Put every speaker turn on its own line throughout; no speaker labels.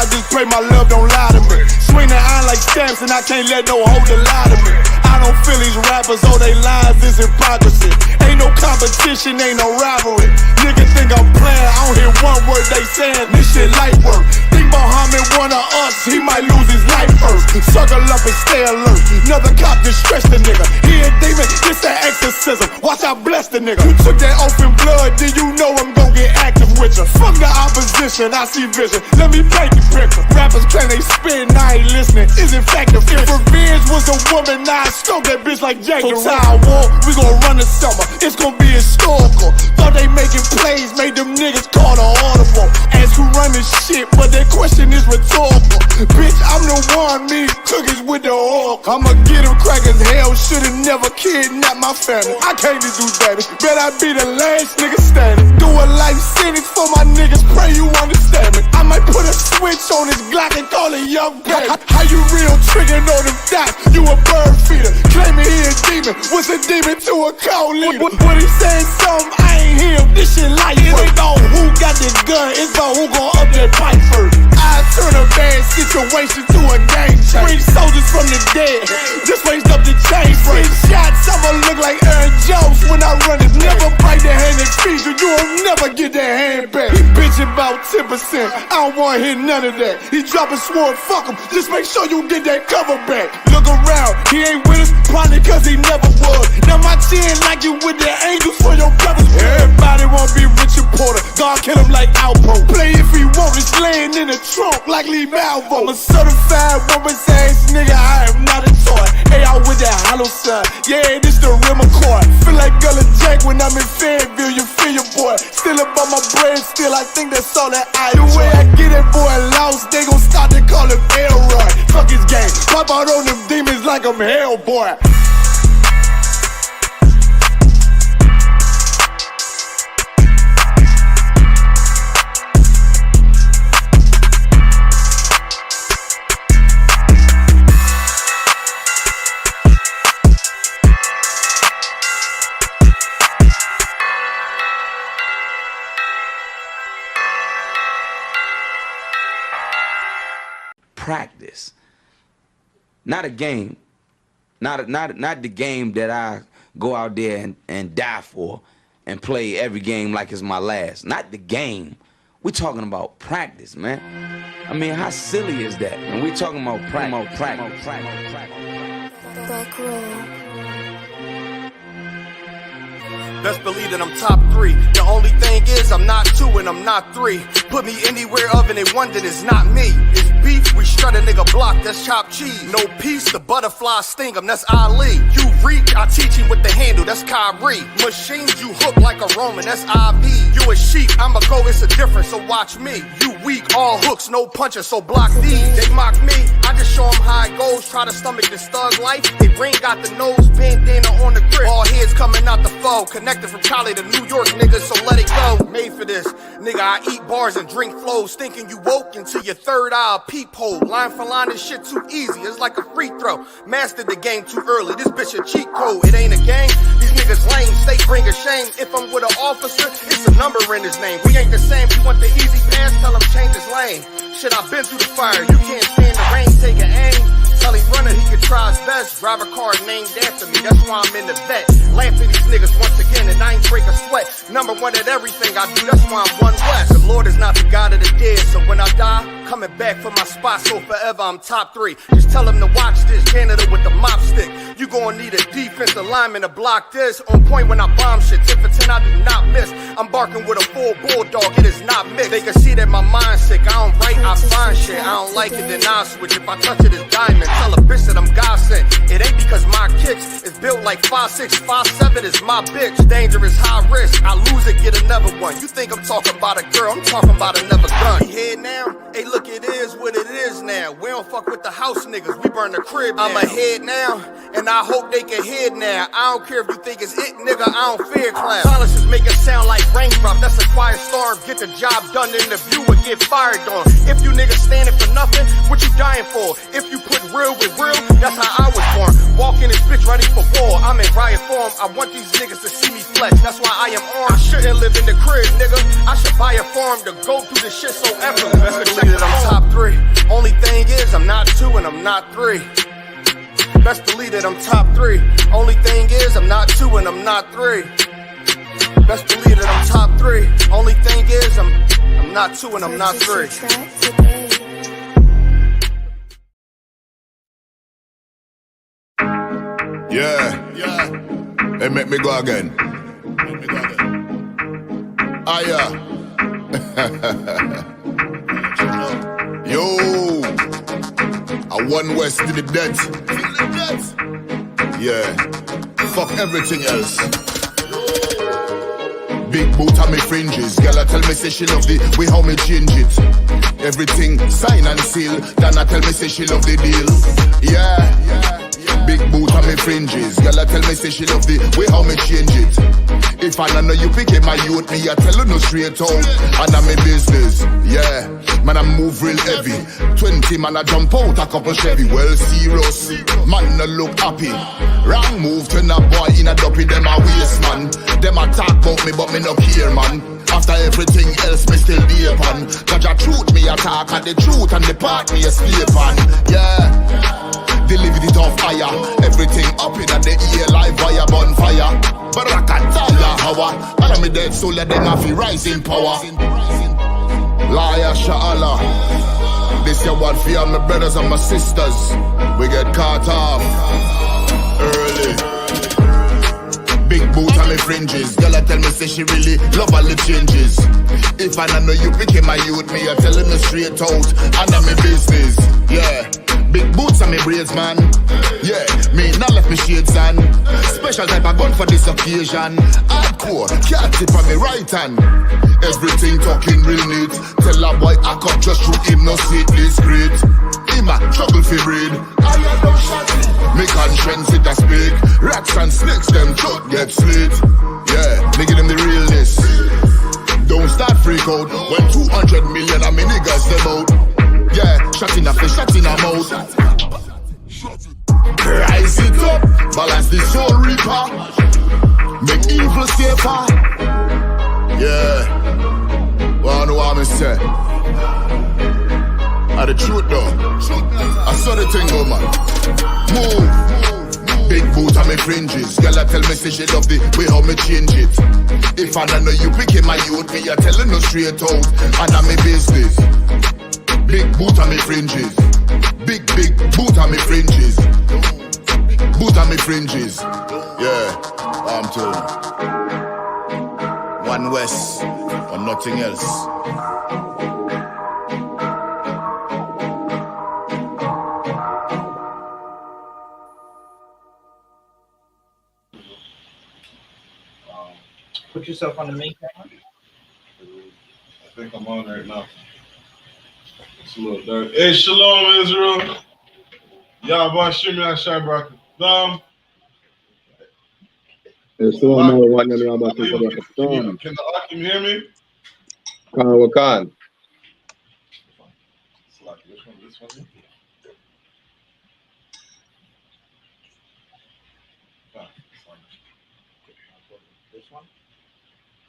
I just pray my love don't lie to me. Swing the iron like stamps and I can't let no holder lie to me. I don't feel these rappers, all they lies is hypocrisy. Ain't no competition, ain't no rivalry. Niggas think I'm playing, I don't hear one word they saying. This shit light work. Think Muhammad one of us, he might lose his life first. Suckle up and stay alert. Another cop distress the nigga. He a demon, this that exorcism. Watch I bless the nigga. You took that open blood, then you know I'm gon' get active with you. Fuck the opposition, I see vision. Let me paint the picture. Rappers claim they spit and I ain't listening. Is it effective? If revenge was a woman, now I stroke that bitch like Jacob. So I war, we gon' run the summer. It's gon' be historical. Thought they making plays, made them niggas call the audible. Ask who run this shit, but that question is rhetorical. Bitch, I'm the one, me cookies with the oil. I'ma get them crackers, hell should've never kidnapped my family. I can't just do that. Bet I be the last nigga standing. Do a life sentence for my niggas, pray you understand me. I might put a switch on this Glock and call it young baby. How you real triggering on them dots? You a bird feeder, claiming he a demon. What's a demon to a cold leader? When he saying something, I ain't hear him. This shit light work. It ain't about who got the gun, it's about who gon' up that pipe first. I turn a bad situation to a game changer. Bring soldiers from the dead, just raised up the chain. 6 shots, I'ma look like Aaron Jones when I run it. Never bite the hand and feed you, you will never get that hand back. He bitchin' about 10%, I don't wanna hear none of that. He dropping sword, fuck him, just make sure you get that cover back. Look around, he ain't with us, probably cause he never was. Now my chin like you with the angels for your brothers. Everybody wanna be Richard Porter, God kill him like Alpo. Play if he want, it's laying in the trunk like Lee Malvo. I'm a certified woman's ass nigga, I am not a toy. Hey, I with that hollow sign, yeah, this the rim accord. Feel like Gullah Jack when I'm in Fayetteville, you feel your boy. Still about my bread, still I think that's all that I enjoy. The way I get that boy lost, they gon' start to call him Elroy. Fuck his game, pop out on them demons like I'm Hellboy.
Practice, not a game, not the game that I go out there and die for and play every game like it's my last. Not the game. We're talking about practice, man. I mean, how silly is that? And we're talking about practice.
Back row.
Best believe that I'm top 3. The only thing is I'm not 2 and I'm not 3. Put me anywhere other than one that is not me. It's beef, we strut a nigga block, that's chopped cheese. No peace, the butterfly sting him, that's Ali. You reach, I teach him with the handle, that's Kyrie. Machines you hook like a Roman, that's IB. You a sheep, I'ma go, it's a difference, so watch me. You weak, all hooks, no punches, so block these. They mock me, I just show them how it goes. Try to stomach this thug life. They brain got the nose, bandana on the grip. All heads coming out the foe, connected from Cali to New York, nigga, so let it go. Made for this, nigga, I eat bars and drink flows. Thinking you woke into your third eye peephole. Line for line, this shit too easy, it's like a free throw. Mastered the game too early, this bitch a cheat code. It ain't a game, these niggas lame, they bring a shame. If I'm with an officer, it's a number in his name. We ain't the same, you want the easy pass, tell him change his lane. Shit, I've been through the fire, you can't stand the rain, take an aim. Tell him runner he can try his best. Drive a car named after me, that's why I'm in the vet. Laugh at these niggas once again and I ain't break a sweat. Number 1 at everything I do, that's why I'm one west. The Lord is not the God of the dead, so when I die, coming back for my spot, so forever I'm top 3. Just tell him to watch this, janitor with the mop stick. You gon' need a defensive lineman to block this. On point when I bomb shit, 10 for 10 I do not miss. I'm barking with a full bulldog, it is not mixed. They can see that my mind's sick, I don't write, I find shit. I don't like it, then I'll switch. If I touch it, it's diamond. Tell a bitch that I'm God sent. It ain't because my kicks is built like 5'6", 5'7" is my bitch. Dangerous, high risk. I lose it, get another one. You think I'm talking about a girl? I'm talking about another gun. We here now? Hey, look, it is what it is now. We don't fuck with the house niggas. We burn the crib now. I'm ahead now, and I hope they can hear now. I don't care if you think it's it, nigga. I don't fear clown. Silences make it sound like raindrop. That's a quiet storm. Get the job done in the view again. get fired on. If you niggas standing for nothing, what you dying for? If you put real with real, that's how I was born. Walking this bitch ready for war. I'm in riot form. I want these niggas to see me flex. That's why I am armed. I shouldn't live in the crib, nigga. I should buy a farm to go through this shit so effortless. Best believe that I'm top 3. Only thing is, I'm not 2 and I'm not 3. Best believe that I'm top 3. Only thing is, I'm not 2 and I'm not 3. Best believe that I'm top 3. Only thing is, I'm not 2 and I'm not 3.
Yeah. Hey, make me go again. Yeah. Yo. I one west to the death. Yeah. Fuck everything else. Big boot on me fringes. Girl, I tell me say she love the way how me change it. Everything sign and seal. Then I tell me say she love the deal. Yeah. Big boot on me fringes. Girl, I tell me say she love the way how me change it. If I know you pick my youth, me I tell you no straight out. And I'm in business. Yeah. Man, I move real heavy. 20 man, I jump out a couple Chevy. Well, serious. Man, no look happy. Wrong move, turn a boy in a duppy. Them a waste, man. Them a talk about me, but me no care, man. After everything else, me still be upon. Cause the truth, me attack. And the truth and the part, me escape on. Yeah. Delivered it on fire. Everything up in the air like fire bonfire. But I can't tell ya how I me dead soul, let them have to rise in power. Liar, SHALAM. This year what for my brothers and my sisters. We get caught off early. Big boot on me fringes. Girl, I tell me say she really love all the changes. If I know you picking my youth, me I telling me straight out. And I'm in business, yeah. Big boots on me braids, man. Yeah, me not left me shades on. Special type of gun for this occasion. Hardcore, can't tip on me right hand. Everything talking real neat. Tell a boy I come just shoot him, no sit discreet. Him a trouble for breed. I am no shotty. Me conscience it a speak. Rats and snakes, them throat get slit. Yeah, me give them the realness. Don't start freak out. When 200 million of me niggas them out. Yeah, shot in a face, shot in a mouth. Rise it up, balance the soul reaper. Make evil safer. Yeah, well I know what I'm say. I the truth though. I saw the thing go man. Move. Big boot on me fringes. Girl I tell me say she love the way how me change it. If I know you picking my youth, me I telling no straight out. And I'm in business. Big boot on me fringes. Big boot on me fringes. Boot on me fringes. Yeah, I'm told. One West or nothing else.
Put yourself on the main camera.
I think I'm on right now. It's a little dirty. Hey, shalom, Israel. YAHANNA. Can the Akim hear me?
Wakan.
This one?
This one?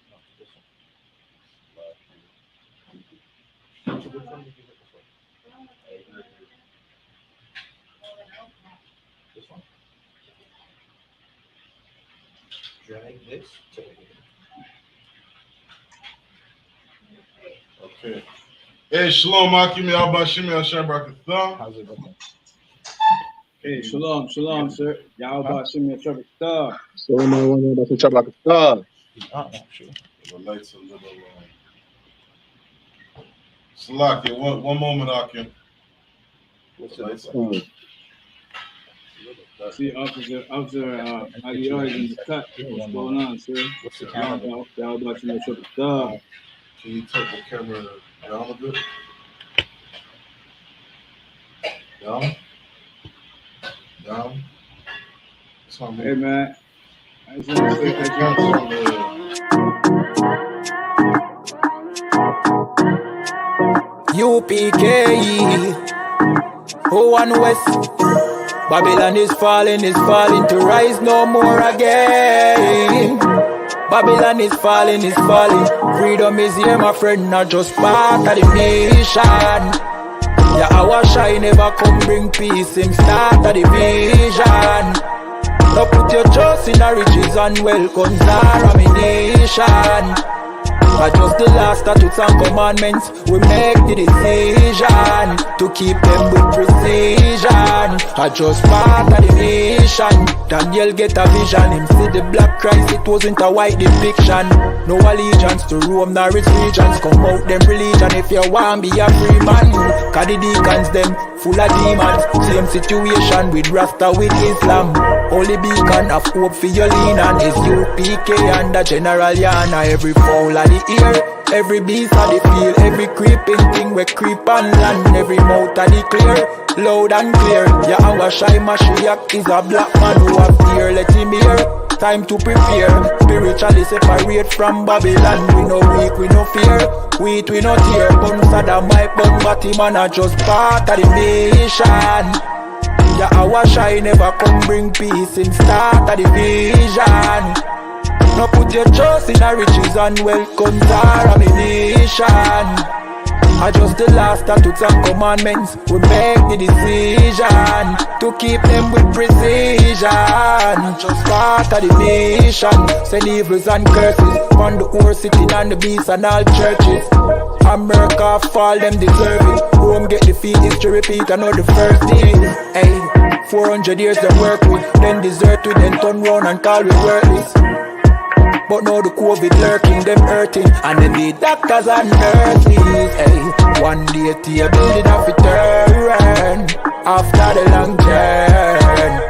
No, this one. Which one did you hit before? This one? Drag this to here.
Okay. Hey, shalom, Akim. How's
it looking?
Hey, shalom, sir. Yahweh
So I want to say Shabbat.
Sure.
The lights a little Salaki, one moment, Akim.
What's the lights?
See, officer, IDR is in the cut. What's going on, sir?
What's the camera?
Can you take the camera down a bit? Down?
Hey, man. I just want to say that
I.S.U.P.K. Oh, and West. Babylon is falling to rise no more again. Babylon is falling. Freedom is here, my friend, not just part of the nation. Yeah, our shine never come bring peace, him start of the vision. Now put your trust in the riches and wealth, guns are ammunition. I just the last statutes and commandments, we make the decision to keep them with precision. I just part of the mission. Daniel get a vision, him see the black Christ, it wasn't a white depiction. No allegiance to Rome nor its regions, come out them religion if you want be a free man. Cause the deacons them full of demons, same situation with Rasta with Islam. Holy beacon of hope for your lean and I.S.U.P.K and the General YAHANNA. Every fowl of the ear, every beast of the field, every creeping thing we creep on land, every mouth of the clear, loud and clear. Yeah, our shy Mashiach is a black man who have fear, let him hear. Time to prepare, spiritually separate from Babylon. We no weak, we no fear, we no tear. Bun Saddam, my bun Batman are just part of the mission. Yeah, our shine never come bring peace, in start of the vision. Now put your trust in the riches and wealth, guns are ammunition. I just the last statutes and commandments, we make the decision to keep them with precision. Just part of the mission, send evils and curses on the whole city and the beasts and all churches. America fall, them deserve it. Rome get defeat, history repeat, I know the first thing. Hey, 400 years them work with, then desert with, then turn round and call we worthless. But now the COVID lurking, them hurting, and then the doctors and nurses. Hey, one day the building have to turn after the long journey.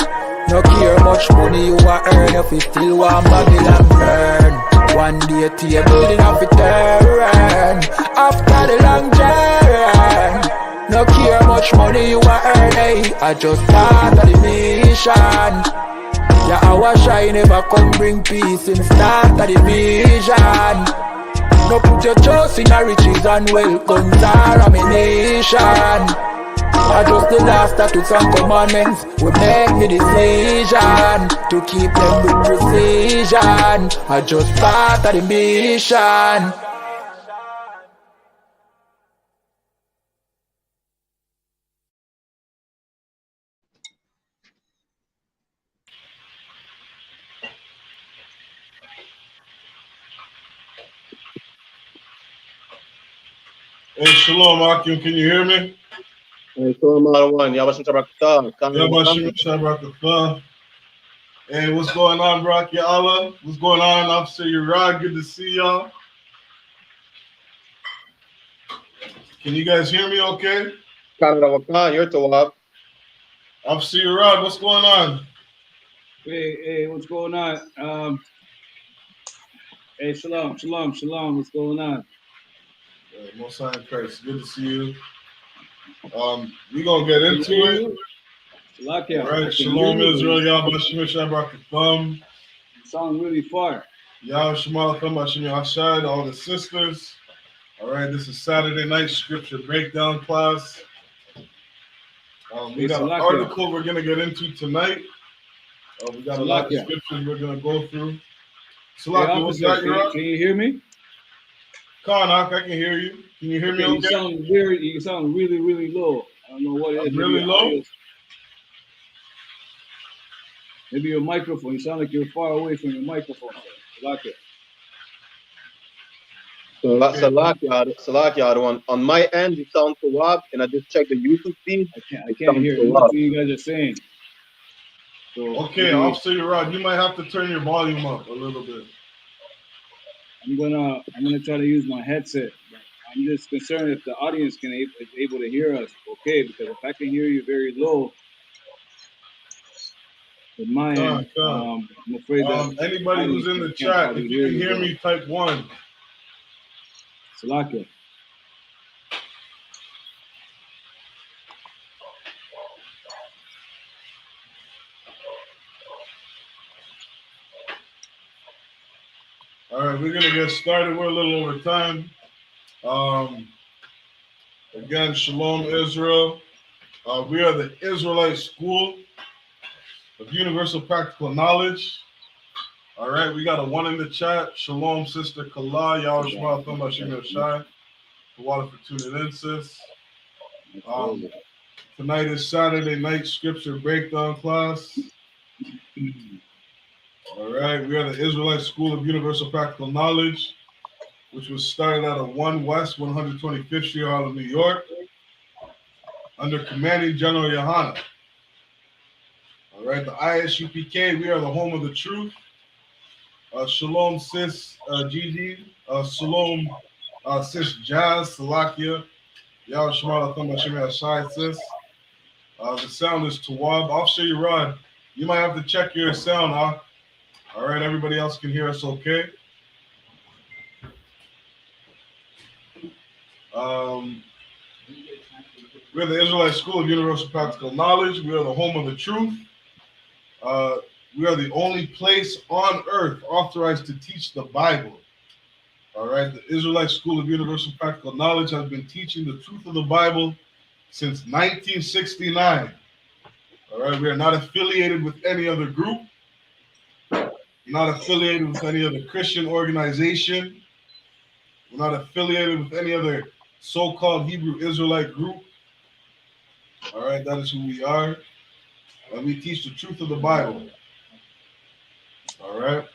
No care much money you a earn if you still want Babylon burn. One day the building have to turn after the long journey. No care much money you a earn. Hey, I just start the mission. Yeah, our shine never come bring peace, in start of the vision. No put your trust in the riches and wealth, guns are ammunition. I just the last statutes and commandments, we make the decision to keep them with precision. I just part of the mission.
Hey, Shalom, Akim, can you hear me?
Hey, so I'm out of one.
Hey, what's going on, Brock? Ya Allah? What's going on, Officer Urad? Good to see y'all. Can you guys hear me okay?
Canada, you're to Wab.
Officer Urad, what's going on?
Hey, what's going on? Hey, shalom, what's going on?
Most High in Christ, good to see you. We gonna get into it. All right, Shalom Israel, Yahweh Shemir Shabrak the Thumb.
You sound really far.
Yahweh Shemal Thumb Hashemir Ashad, all the sisters. All right, this is Saturday night scripture breakdown class. We got an article we're gonna get into tonight. We got a lot of scriptures we're gonna go through. Salaki, what's that?
Can you hear me?
Karnak, I can hear you. Can you hear me okay?
You sound really, really low. I don't know what it is.
Really low?
Maybe your microphone. You sound like you're far away from your microphone.
Salakia, on my end, you sound to Wab, and I just checked the YouTube feed.
I can't hear what you guys are saying.
So, okay, Officer Urad, you might have to turn your volume up a little bit.
I'm gonna try to use my headset. I'm just concerned if the audience is able to hear us, okay? Because if I can hear you very low, with my end, I'm afraid that
anybody who's in the chat, if you can hear me, type 1.
Salakia.
All right, we're gonna get started. We're a little over time. Again, Shalom Israel. We are the Israelite School of Universal Practical Knowledge. All right, we got a 1 in the chat. Shalom, Sister Kala. Y'all Shema Thumba Shimei Shai. The water for tuning in, sis. Tonight is Saturday night scripture breakdown class. All right, we are the Israelite School of Universal Practical Knowledge, which was started out of 1 West 125th Street, Harlem, New York, under Commanding General YAHANNA. All right, the I.S.U.P.K, we are the home of the truth. Shalom, sis Gigi. Shalom, sis Jazz, Salakia. Y'all Shema Thumba Shimei Shai, sis. The sound is Tawab. Officer Rod, you might have to check your sound, huh? All right, everybody else can hear us okay. We're the Israelite School of Universal Practical Knowledge. We are the home of the truth. We are the only place on earth authorized to teach the Bible. All right, the Israelite School of Universal Practical Knowledge has been teaching the truth of the Bible since 1969. All right, we are not affiliated with any other group. Not affiliated with any other Christian organization. We're not affiliated with any other so-called Hebrew Israelite group. All right, that is who we are. And we teach the truth of the Bible. All right.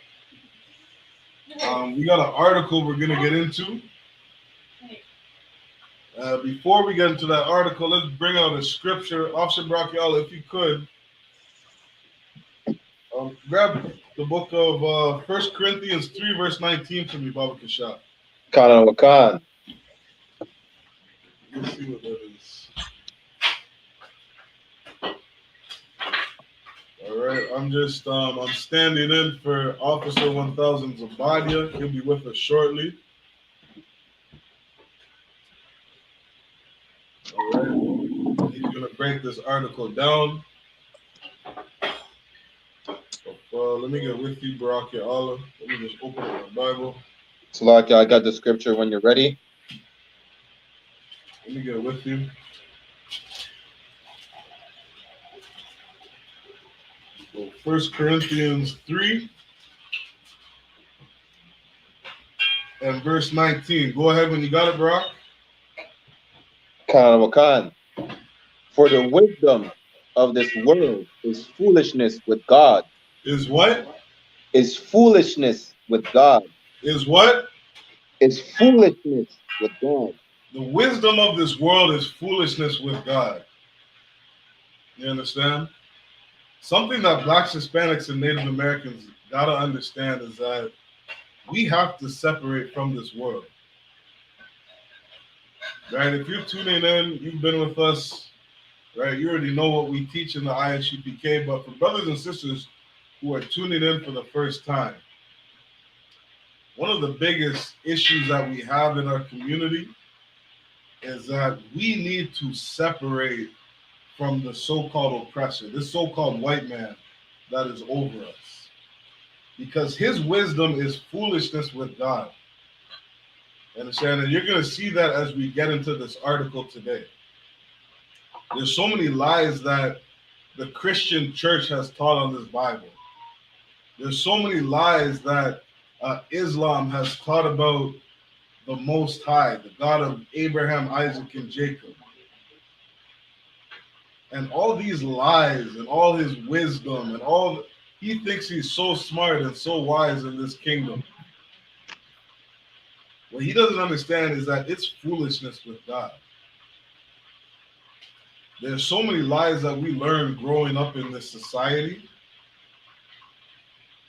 We got an article we're going to get into. Before we get into that article, let's bring out a scripture. Officer Brachial, if you could, grab the book of 1 Corinthians 3, verse 19 for me, Baba Kasha.
Khan Wakan.
Let's see what that is. All right, I'm standing in for Officer 1000 Zabadia. He'll be with us shortly. All right, he's gonna break this article down. Let me get with you, Baraka Allah. Let me just open up my Bible.
Salakia, I got the scripture when you're ready.
Let me get with you. So 1 Corinthians 3 and verse 19. Go ahead when you got it, Brock.
Khan Wakan. For the wisdom of this world is foolishness with God.
Is what?
Is foolishness with God.
Is what?
Is foolishness with God.
The wisdom of this world is foolishness with God. You understand? Something that Blacks, Hispanics, and Native Americans gotta understand is that we have to separate from this world. Right? If you're tuning in, you've been with us, right? You already know what we teach in the I.S.U.P.K, but for brothers and sisters who are tuning in for the first time, one of the biggest issues that we have in our community is that we need to separate from the so-called oppressor, this so-called white man that is over us. Because his wisdom is foolishness with God. Understand? And you're going to see that as we get into this article today. There's so many lies that the Christian church has taught on this Bible. There's so many lies that Islam has taught about the Most High, the God of Abraham, Isaac, and Jacob. And all these lies and all his wisdom and all, he thinks he's so smart and so wise in this kingdom. What he doesn't understand is that it's foolishness with God. There's so many lies that we learn growing up in this society.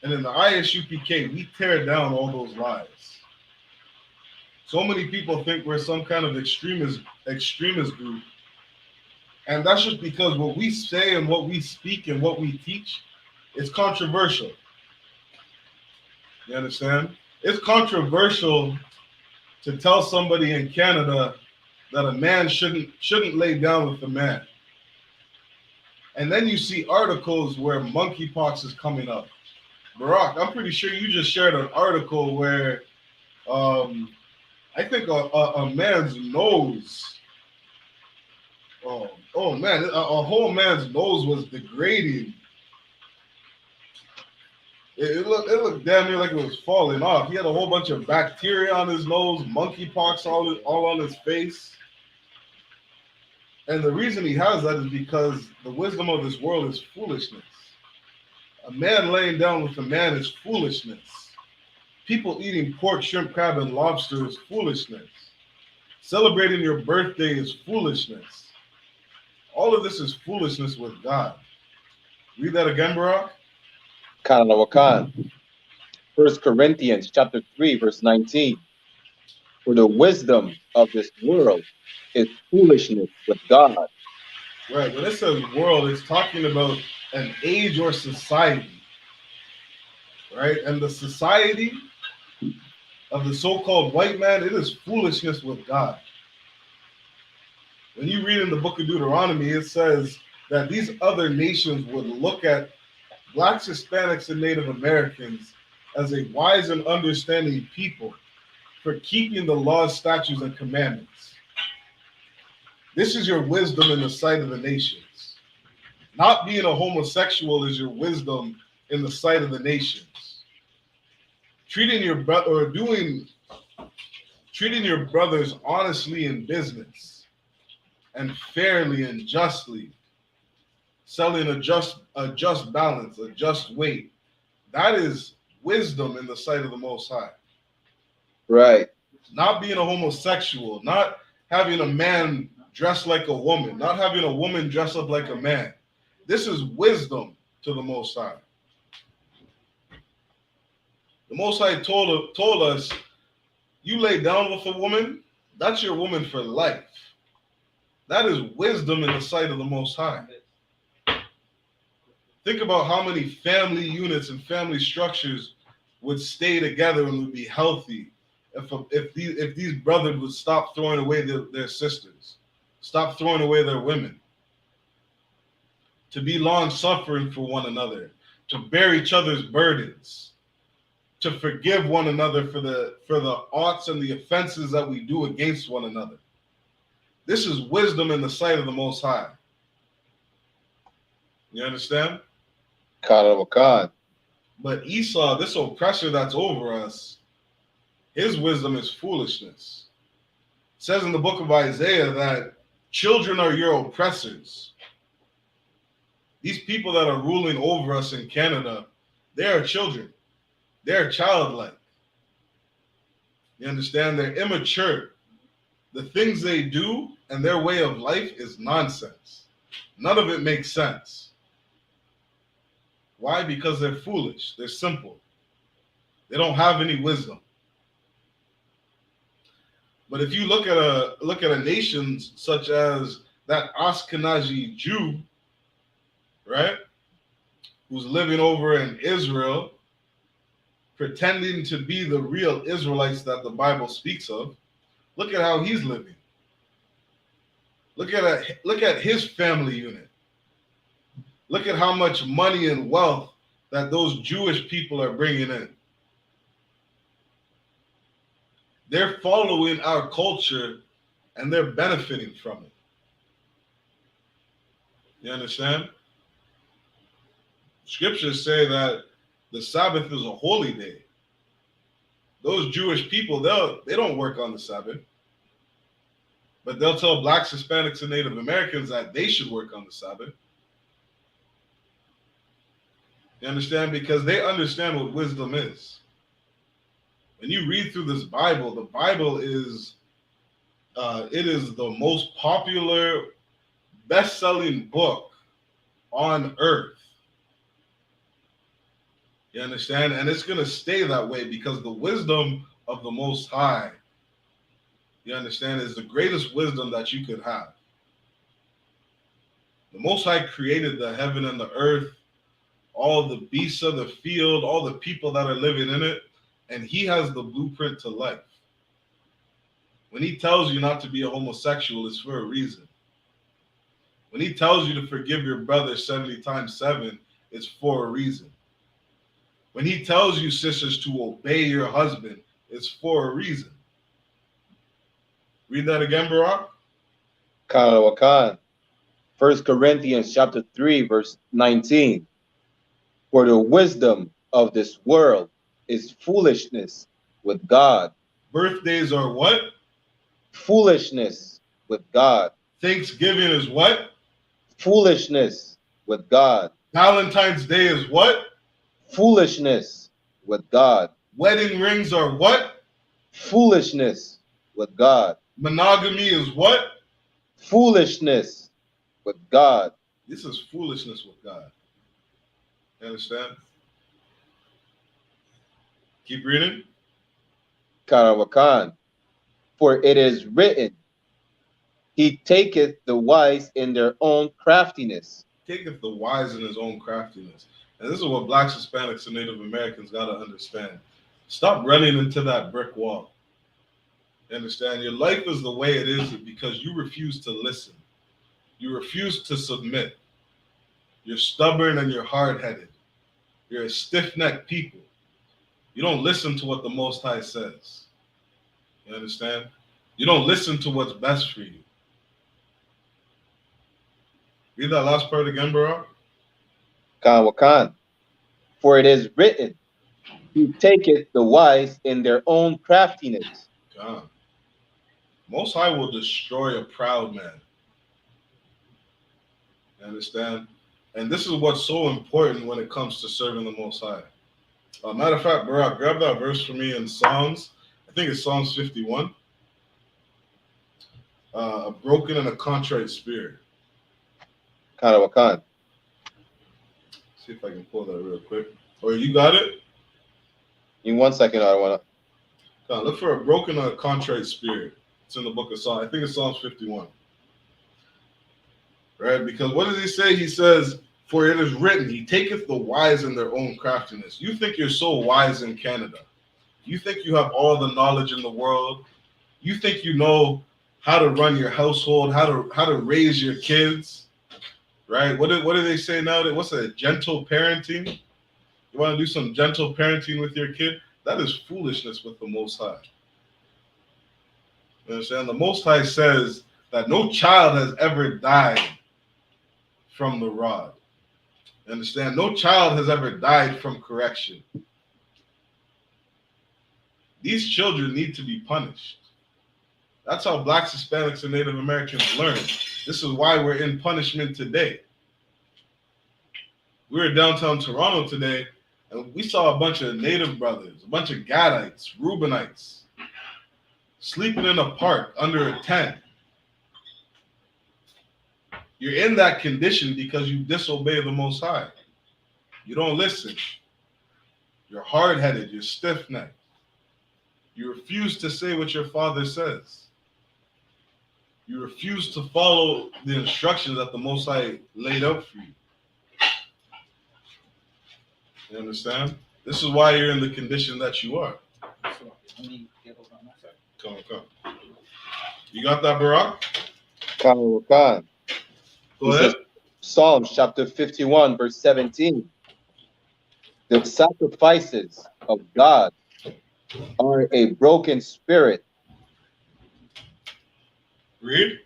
And in the I.S.U.P.K, we tear down all those lies. So many people think we're some kind of extremist group. And that's just because what we say and what we speak and what we teach is controversial. You understand? It's controversial to tell somebody in Canada that a man shouldn't lay down with a man. And then you see articles where monkeypox is coming up. Barack, I'm pretty sure you just shared an article where I think a man's nose Oh man, a whole man's nose was degrading. It looked damn near like it was falling off. He had a whole bunch of bacteria on his nose, monkeypox all on his face. And the reason he has that is because the wisdom of this world is foolishness. A man laying down with a man is foolishness. People eating pork, shrimp, crab, and lobster is foolishness. Celebrating your birthday is foolishness. All of this is foolishness with God. Read that again, Barak.
Kanadawakan. 1 Corinthians chapter 3, verse 19. For the wisdom of this world is foolishness with God.
Right, when it says world, it's talking about an age or society. Right? And the society of the so-called white man, it is foolishness with God. When you read in the book of Deuteronomy, it says that these other nations would look at Blacks, Hispanics, and Native Americans as a wise and understanding people for keeping the laws, statutes, and commandments. This is your wisdom in the sight of the nations. Not being a homosexual is your wisdom in the sight of the nations. Treating your brothers honestly in business and fairly and justly, selling a just balance, a just weight. That is wisdom in the sight of the Most High.
Right.
Not being a homosexual, not having a man dress like a woman, not having a woman dress up like a man. This is wisdom to the Most High. The Most High told us, you lay down with a woman, that's your woman for life. That is wisdom in the sight of the Most High. Think about how many family units and family structures would stay together and would be healthy if these brothers would stop throwing away their sisters, stop throwing away their women, to be long-suffering for one another, to bear each other's burdens, to forgive one another for the oughts and the offenses that we do against one another. This is wisdom in the sight of the Most High. You understand?
Kanadawakan.
But Esau, this oppressor that's over us, his wisdom is foolishness. It says in the book of Isaiah that children are your oppressors. These people that are ruling over us in Canada, they are children. They're childlike. You understand? They're immature. The things they do and their way of life is nonsense. None of it makes sense. Why? Because they're foolish. They're simple. They don't have any wisdom. But if you look at a nation such as that Ashkenazi Jew, right, who's living over in Israel, pretending to be the real Israelites that the Bible speaks of, look at how he's living. Look at his family unit. Look at how much money and wealth that those Jewish people are bringing in. They're following our culture and they're benefiting from it. You understand? Scriptures say that the Sabbath is a holy day. Those Jewish people, they don't work on the Sabbath. But they'll tell Blacks, Hispanics, and Native Americans that they should work on the Sabbath. You understand? Because they understand what wisdom is. When you read through this Bible, the Bible is it is the most popular, best-selling book on earth. You understand? And it's going to stay that way because the wisdom of the Most High, you understand, is the greatest wisdom that you could have. The Most High created the heaven and the earth, all the beasts of the field, all the people that are living in it, and he has the blueprint to life. When he tells you not to be a homosexual, it's for a reason. When he tells you to forgive your brother 70 times 7, it's for a reason. When he tells you, sisters, to obey your husband, it's for a reason. Read that again, Barak.
Kanadawakan. 1 Corinthians chapter 3, verse 19. For the wisdom of this world is foolishness with God.
Birthdays are what?
Foolishness with God.
Thanksgiving is what?
Foolishness with God.
Valentine's Day is what?
Foolishness with God.
Wedding rings are what?
Foolishness with God.
Monogamy is what?
Foolishness with God.
This is foolishness with God. You understand? Keep reading.
Karawakan. For it is written, He taketh the wise in their own craftiness.
Taketh the wise in his own craftiness. And this is what blacks, Hispanics, and Native Americans got to understand. Stop running into that brick wall. You understand? Your life is the way it is because you refuse to listen. You refuse to submit. You're stubborn and you're hard-headed. You're a stiff-necked people. You don't listen to what the Most High says. You understand? You don't listen to what's best for you. Read that last part again, bro.
Kawakan. For it is written, He taketh the wise in their own craftiness.
God. Most High will destroy a proud man. You understand? And this is what's so important when it comes to serving the Most High. Matter of fact, Barak, grab that verse for me in Psalms. I think it's Psalms 51. A broken and a contrite spirit.
Karawakan.
See if I can pull that real quick. Or you got it?
In 1 second, I want to.
Look for a broken and a contrite spirit. It's in the book of Psalms. I think it's Psalms 51. Right? Because what does he say? He says, for it is written, He taketh the wise in their own craftiness. You think you're so wise in Canada. You think you have all the knowledge in the world. You think you know how to run your household, how to raise your kids. Right? What do they say nowadays? What's that? Gentle parenting? You want to do some gentle parenting with your kid? That is foolishness with the Most High. You understand? The Most High says that no child has ever died from the rod. You understand? No child has ever died from correction. These children need to be punished. That's how blacks, Hispanics, and Native Americans learn. This is why we're in punishment today. We were downtown Toronto today, and we saw a bunch of Native brothers, a bunch of Gadites, Reubenites, sleeping in a park under a tent. You're in that condition because you disobey the Most High. You don't listen. You're hard-headed. You're stiff-necked. You refuse to say what your Father says. You refuse to follow the instructions that the Most High laid out for you. You understand? This is why you're in the condition that you are. Come. You got that, Barak?
Karawakan.
Go ahead.
Psalms chapter 51, verse 17. The sacrifices of God are a broken spirit.
Read.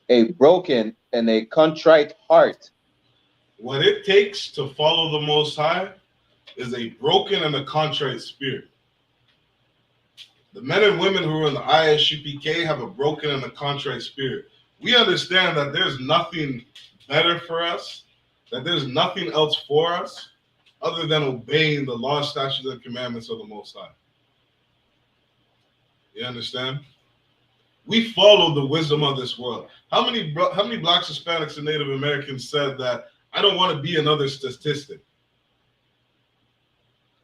A broken and a contrite heart.
What it takes to follow the Most High is a broken and a contrite spirit. The men and women who are in the I.S.U.P.K have a broken and a contrite spirit. We understand that there's nothing better for us, that there's nothing else for us other than obeying the law, statutes, and commandments of the Most High. You understand? We follow the wisdom of this world. How many blacks, Hispanics, and Native Americans said that I don't want to be another statistic?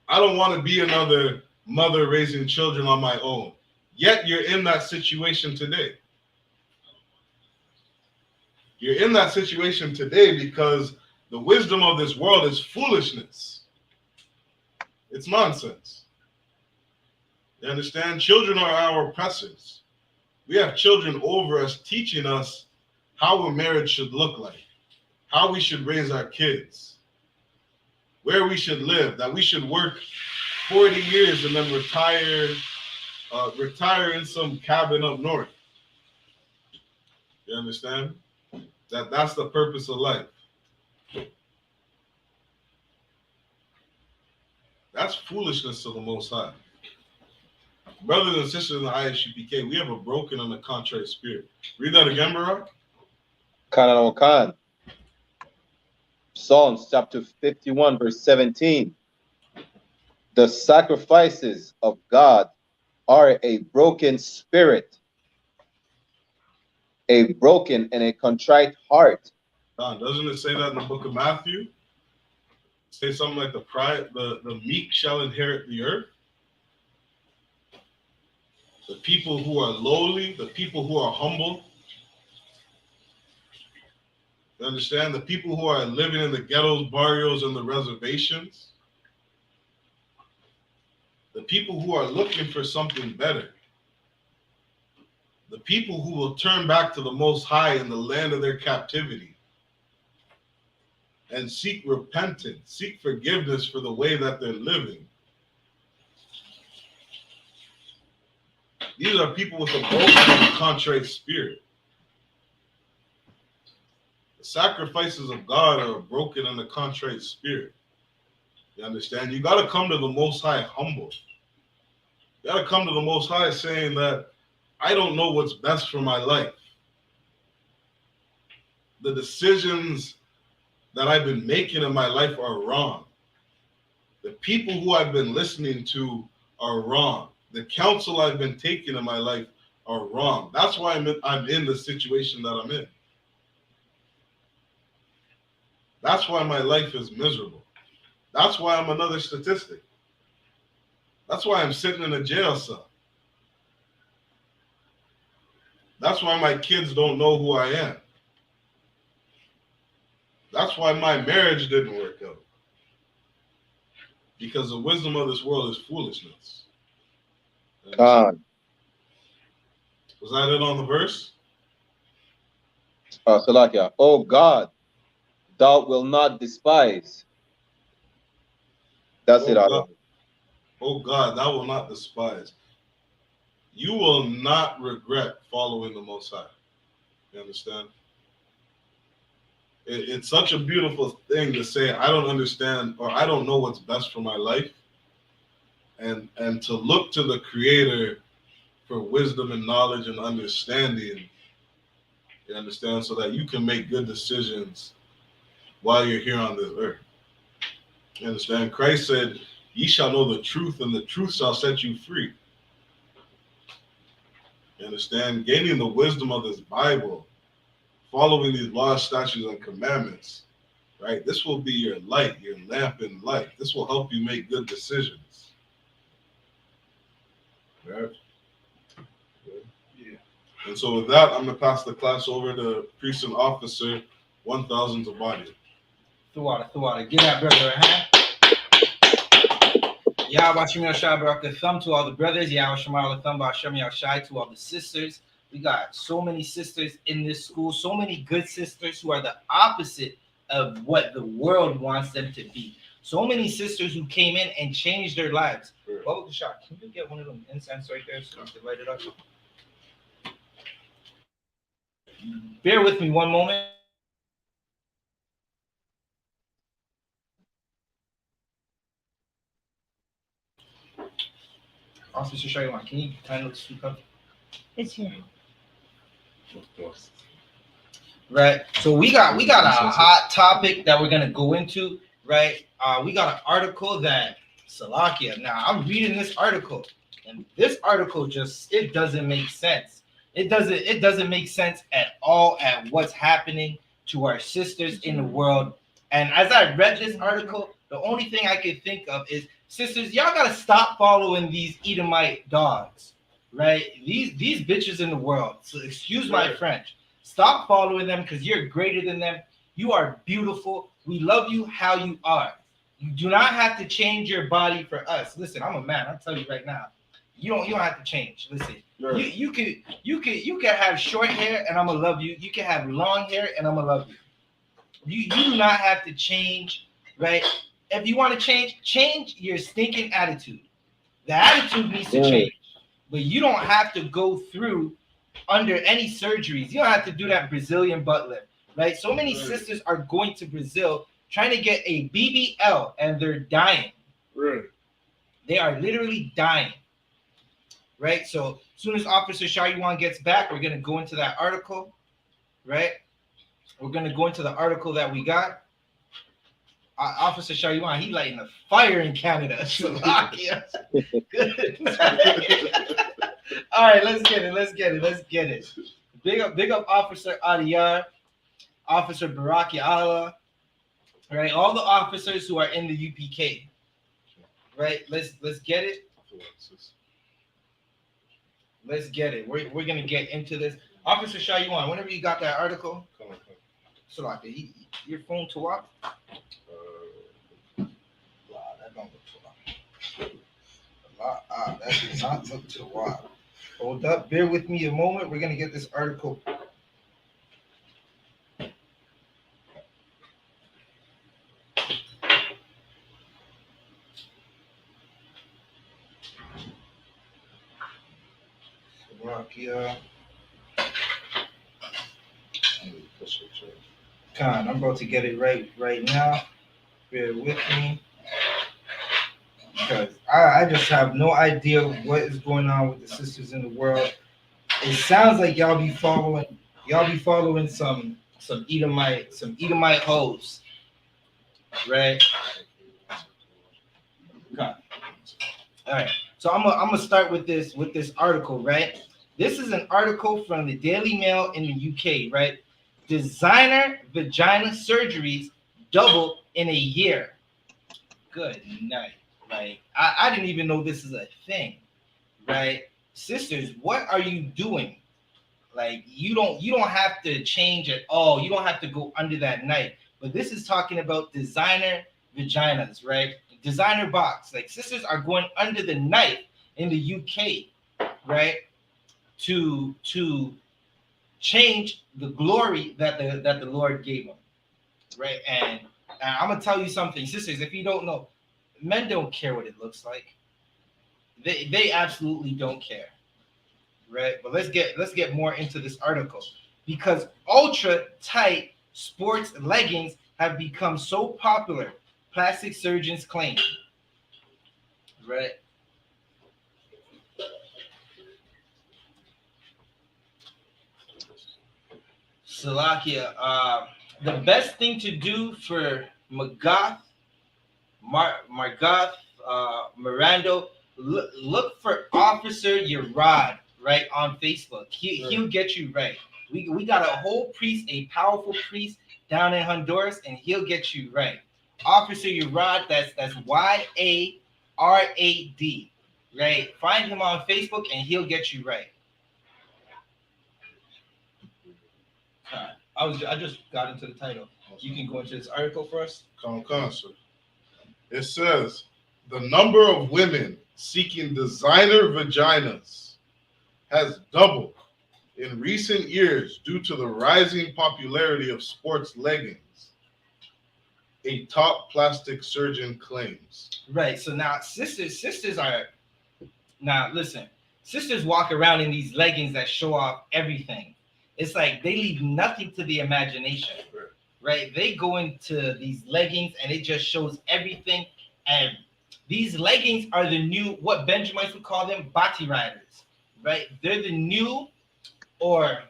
I don't want to be another mother raising children on my own. Yet you're in that situation today. You're in that situation today because the wisdom of this world is foolishness. It's nonsense. You understand? Children are our oppressors. We have children over us teaching us how a marriage should look like, how we should raise our kids, where we should live, that we should work 40 years and then retire in some cabin up north. You understand? That's the purpose of life. That's foolishness to the Most High. Brothers and sisters in the I.S.U.P.K, we have a broken and a contrite spirit. Read that again, Barak.
Kanana Wakan. Psalms chapter 51, verse 17. The sacrifices of God are a broken spirit, a broken and a contrite heart.
Don, doesn't it say that in the book of Matthew? Say something like the meek shall inherit the earth. The people who are lowly, the people who are humble. You understand? The people who are living in the ghettos, barrios, and the reservations. The people who are looking for something better. The people who will turn back to the Most High in the land of their captivity and seek repentance, seek forgiveness for the way that they're living. These are people with a broken and contrite spirit. The sacrifices of God are a broken and a contrite spirit. You understand? You got to come to the Most High humble. You got to come to the Most High saying that I don't know what's best for my life. The decisions that I've been making in my life are wrong. The people who I've been listening to are wrong. The counsel I've been taking in my life are wrong. That's why I'm in the situation that I'm in. That's why my life is miserable. That's why I'm another statistic. That's why I'm sitting in a jail cell. That's why my kids don't know who I am. That's why my marriage didn't work out. Because the wisdom of this world is foolishness.
God.
Was that it on the verse?
Salakia. Oh God, thou wilt not despise. That's it.
Oh God, thou will not despise. You will not regret following the Most High. You understand? It's such a beautiful thing to say, I don't understand, or I don't know what's best for my life. And to look to the Creator for wisdom and knowledge and understanding, you understand, so that you can make good decisions while you're here on this earth. You understand? Christ said, ye shall know the truth, and the truth shall set you free. You understand? Gaining the wisdom of this Bible, following these laws, statutes, and commandments, right? This will be your light, your lamp in light. This will help you make good decisions. Right? Yeah. And so with that, I'm going to pass the class over to Precinct Officer 1000 to body.
Thawada. Give that brother a hand. Yahweh Shemel Shai Barak Thumb to all the brothers. Yahweh Shemel Thumb Shemel Shai to all the sisters. We got so many sisters in this school, so many good sisters who are the opposite of what the world wants them to be. So many sisters who came in and changed their lives. Bubba Kashak, can you get one of them incense right there so I can light it up? Bear with me one moment. Officer Shaiwan, can you kindly speak up?
It's here.
Right. So we got a hot topic that we're gonna go into. Right. We got an article that Salakia. Now I'm reading this article, and this article it doesn't make sense. It doesn't make sense at all at what's happening to our sisters in the world. And as I read this article, the only thing I could think of is, sisters, y'all gotta stop following these Edomite dogs. Right? These bitches in the world. So excuse my French. Stop following them because you're greater than them. You are beautiful. We love you how you are. You do not have to change your body for us. Listen, I'm a man. I'm telling you right now. You don't have to change. Listen, you can have short hair and I'm gonna love you. You can have long hair and I'm gonna love you. You do not have to change, right? If you want to change your stinking attitude. The attitude needs to change. But you don't have to go through under any surgeries. You don't have to do that Brazilian butt lift. right? So many sisters are going to Brazil trying to get a BBL, and they're dying.
Right.
They are literally dying, right? So as soon as Officer Shayuan gets back, we're going to go into that article, right? We're going to go into the article that we got. Officer Shayuan, he lighting a fire in Canada. Slovakia. Good. All right, let's get it. Big up Officer Adiyar, Officer Baraki Allah, right? All the officers who are in the UPK. Right? Let's get it. Let's get it. We're gonna get into this. Officer Shayuan, whenever you got that article, Slovakia, your phone to what? That don't look to what. That does not look to what. Hold up, bear with me a moment. We're gonna get this article. Slovakia. Con, I'm about to get it right now. Bear with me. Because I just have no idea what is going on with the sisters in the world. It sounds like y'all be following some Edomite hoes, right? Okay. All right. So I'm gonna start with this article, right? This is an article from the Daily Mail in the UK, right? Designer vagina surgeries double in a year. Good night. Like, I didn't even know this is a thing, right? Sisters, what are you doing? Like, you don't have to change at all. You don't have to go under that knife. But this is talking about designer vaginas, right? Designer box. Like, sisters are going under the knife in the UK, right? To change the glory that the Lord gave them, right? And I'm gonna tell you something, sisters. If you don't know, men don't care what it looks like. They absolutely don't care, right? But let's get more into this article, because ultra tight sports leggings have become so popular. Plastic surgeons claim, right? Slovakia, the best thing to do for Margoth Mirando, look for Officer Yerad, right, on Facebook. He'll get you right. We got a whole priest, a powerful priest down in Honduras, and he'll get you right. Officer Yerad, that's YARAD, right? Find him on Facebook, and he'll get you right. I just got into the title. You can go into this article for us.
Come, sir. It says the number of women seeking designer vaginas has doubled in recent years due to the rising popularity of sports leggings, a top plastic surgeon claims.
Right. So now sisters walk around in these leggings that show off everything. It's like they leave nothing to the imagination, right? They go into these leggings and it just shows everything. And these leggings are the new, what Benjamites would call them, bati riders, right? They're the new, or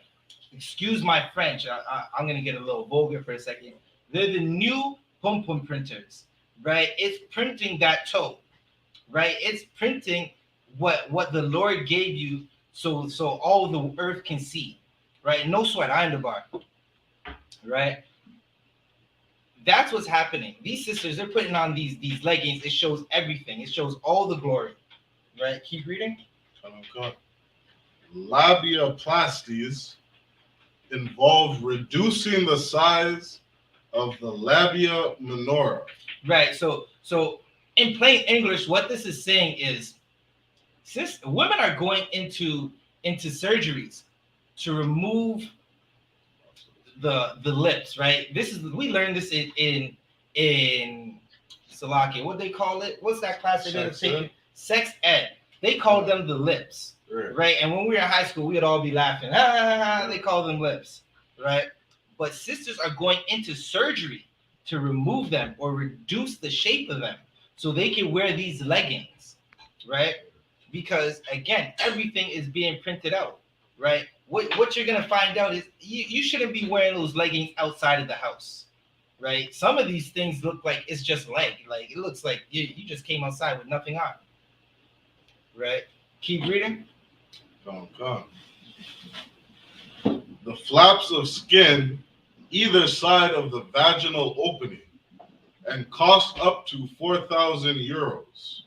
excuse my French, I'm going to get a little vulgar for a second. They're the new pom-pom printers, right? It's printing that toe, right? It's printing what the Lord gave you so all the earth can see. Right? No sweat, I underbar. Right? That's what's happening. These sisters, they're putting on these leggings. It shows everything. It shows all the glory. Right? Keep reading.
Labiaplasties involve reducing the size of the labia minora.
Right. So in plain English, what this is saying is, women are going into surgeries to remove the lips, right? We learned this in Slovakia. What they call it? What's that class they did? Sex ed. They called them the lips, right? And when we were in high school, we'd all be laughing. They call them lips, right? but sisters are going into surgery to remove them or reduce the shape of them so they can wear these leggings, right? Because again, everything is being printed out, right? What you're gonna find out is you shouldn't be wearing those leggings outside of the house, right? Some of these things look like it's just like it looks like you just came outside with nothing on, right? Keep reading.
Come. The flaps of skin either side of the vaginal opening and cost up to 4,000 euros.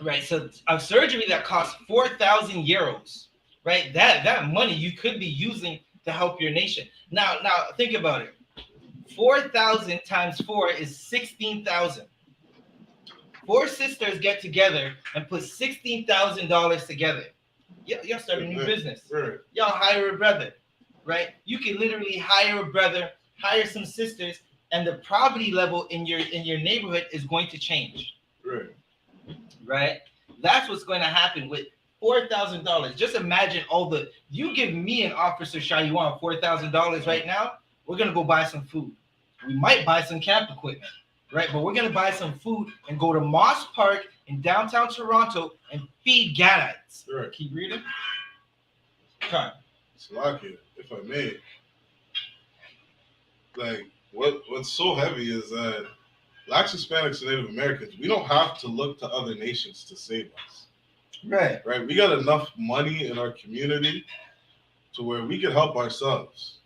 Right, so a surgery that costs 4,000 euros, right? That money you could be using to help your nation. Now think about it. 4,000 times 4 is 16,000. 4 sisters get together and put $16,000 together. Y'all start a new business.
Right.
Y'all hire a brother, right? You can literally hire a brother, hire some sisters, and the poverty level in your neighborhood is going to change.
Right.
Right? That's what's going to happen with $4,000. Just imagine you give me and Officer Shayuan $4,000 right now, we're going to go buy some food. We might buy some camp equipment, right? But we're going to buy some food and go to Moss Park in downtown Toronto and feed Gadites.
Right.
Keep reading. Okay.
Salakia, if I may, like what's so heavy is that Blacks, Hispanics, and Native Americans, we don't have to look to other nations to save us.
Right.
Right? We got enough money in our community to where we can help ourselves.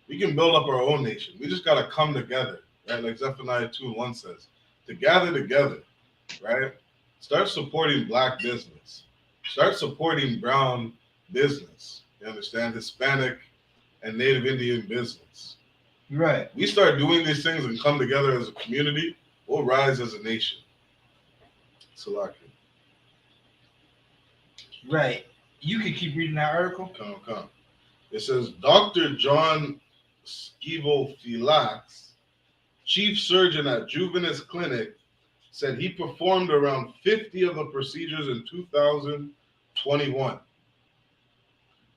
We can build up our own nation. We just got to come together, right? Like Zephaniah 2:1 says, to gather together, right? Start supporting Black business. Start supporting brown business. You understand? Hispanic and Native Indian business.
Right.
We start doing these things and come together as a community, we'll rise as a nation. Salakia.
Right. You can keep reading that article.
Come. It says Dr. John Skevofilax, chief surgeon at Juvenis Clinic, said he performed around 50 of the procedures in 2021.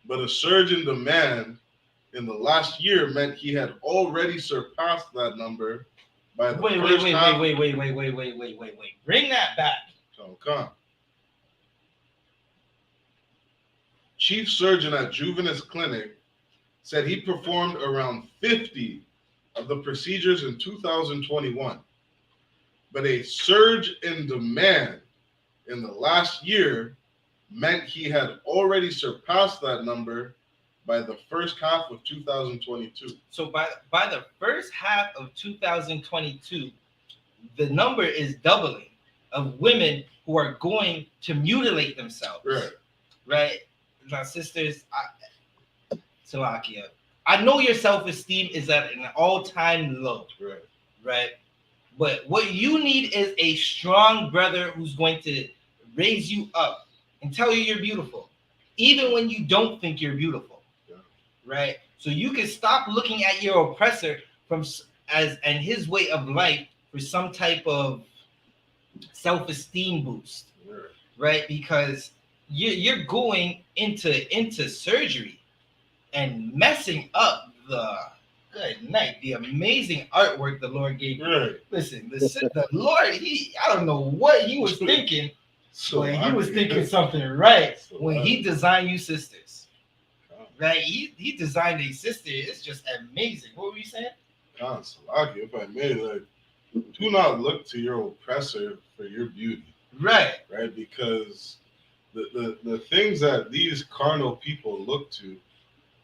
But a surge in demand in the last year meant he had already surpassed that number by the first half.
Wait. Bring that back.
Come. Chief surgeon at Juvenis Clinic said he performed around 50 of the procedures in 2021. But a surge in demand in the last year meant he had already surpassed that number by the first half of 2022.
So by the first half of 2022, the number is doubling of women who are going to mutilate themselves. Right? Now, sisters, Salakia, I know your self-esteem is at an all-time low. Right? But what you need is a strong brother who's going to raise you up and tell you you're beautiful, even when you don't think you're beautiful. Right? So you can stop looking at your oppressor and his way of life for some type of self-esteem boost. Right? Because you're going into surgery and messing up the amazing artwork the Lord gave you. Listen, the Lord, I don't know what he was thinking, but he was thinking something right when he designed you sisters. Right? He designed a sister. It's just amazing. What were you saying?
Salaki, if I may, like, do not look to your oppressor for your beauty.
Right?
Because the things that these carnal people look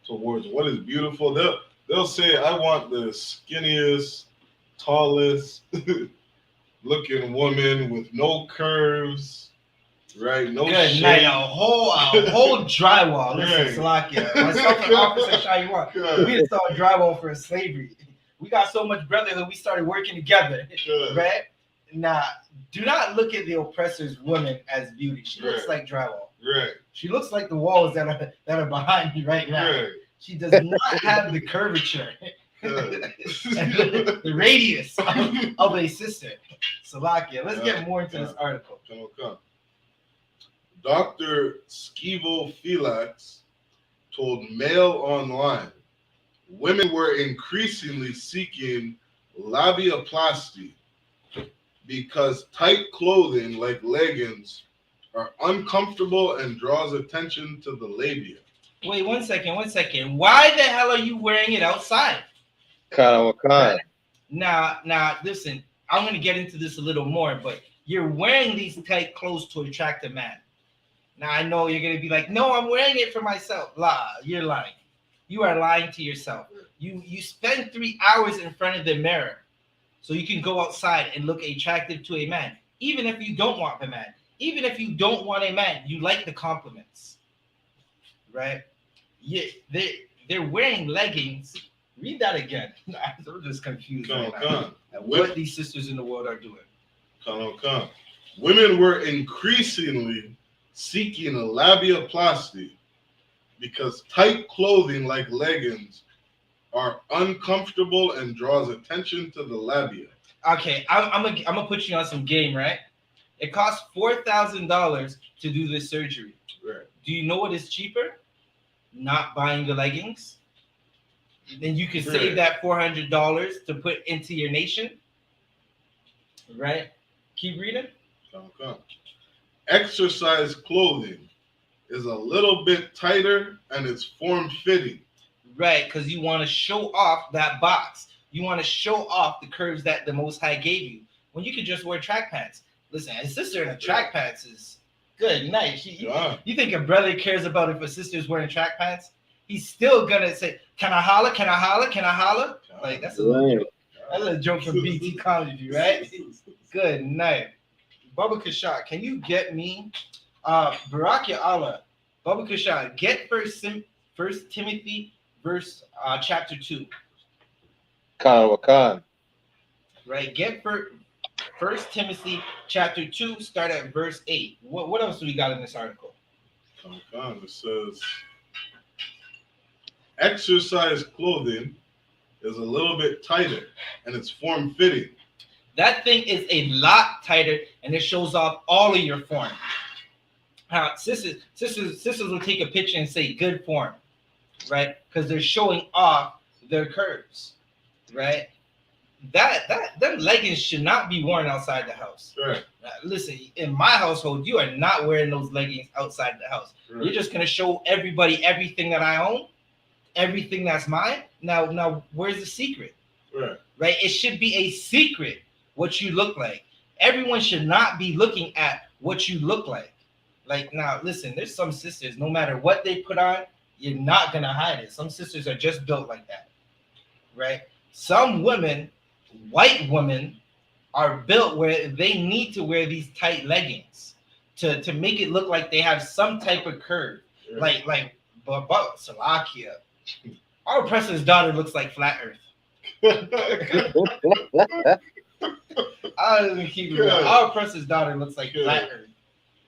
towards what is beautiful, they'll say, I want the skinniest, tallest looking woman with no curves. Right, no
good night. A whole drywall. Listen, Salakia. Myself and Officer Shayuan, we installed drywall for slavery. We got so much brotherhood, we started working together. Right? Now, do not look at the oppressor's woman as beauty. She looks like drywall.
Right.
She looks like the walls that are behind me right now.
Right.
She does not have the curvature and the radius of a sister. Salakia. Let's get more into this article.
Dr. Skevofilax told Mail Online, women were increasingly seeking labiaplasty because tight clothing like leggings are uncomfortable and draws attention to the labia.
Wait, 1 second, 1 second. Why the hell are you wearing it outside?
Wakan.
Now, listen, I'm going to get into this a little more, but you're wearing these tight clothes to attract a man. Now, I know you're going to be like, no, I'm wearing it for myself. You're lying. You are lying to yourself. You spend 3 hours in front of the mirror so you can go outside and look attractive to a man. Even if you don't want the man. Even if you don't want a man, you like the compliments. Right? Yeah, they're wearing leggings. Read that again. I'm just confused right now at what these sisters in the world are doing.
Women were increasingly seeking a labiaplasty because tight clothing like leggings are uncomfortable and draws attention to the labia.
Okay, I'm gonna put you on some game, right? It costs $4,000 to do this surgery.
Right.
Do you know what is cheaper? Not buying the leggings. Then you can save that $400 to put into your nation. Right? Keep reading.
Exercise clothing is a little bit tighter and it's form-fitting.
Right, because you want to show off that box. You want to show off the curves that the Most High gave you. When you could just wear track pants. Listen, a sister in a track pants is good night. You think a brother cares about if a sister's wearing track pants? He's still gonna say, "Can I holler? Can I holler? Can I holler?" Like that's a little joke. That's a joke from BT Comedy, right? Good night, Baba Kashak. Can you get me, Barak Ya Allah, Baba Kashak? Get First Timothy, chapter 2.
Wakan.
Right. Get First Timothy chapter 2. Start at verse 8. What else do we got in this article?
It says. Exercise clothing is a little bit tighter and it's form-fitting.
That thing is a lot tighter and it shows off all of your form. Sisters will take a picture and say good form, right? Because they're showing off their curves, right? Them leggings should not be worn outside the house.
Right.
Listen, in my household, you are not wearing those leggings outside the house. Right. You're just gonna show everybody everything that I own. Everything that's mine. Now, where's the secret? Right? It should be a secret what you look like. Everyone should not be looking at what you look like. Like, now, listen, there's some sisters, no matter what they put on, you're not going to hide it. Some sisters are just built like that. Right? Some women, white women, are built where they need to wear these tight leggings to make it look like they have some type of curve. Like Salakia. Our oppressor's daughter looks like flat earth. I don't keep it real. Our oppressor's daughter looks like flat earth.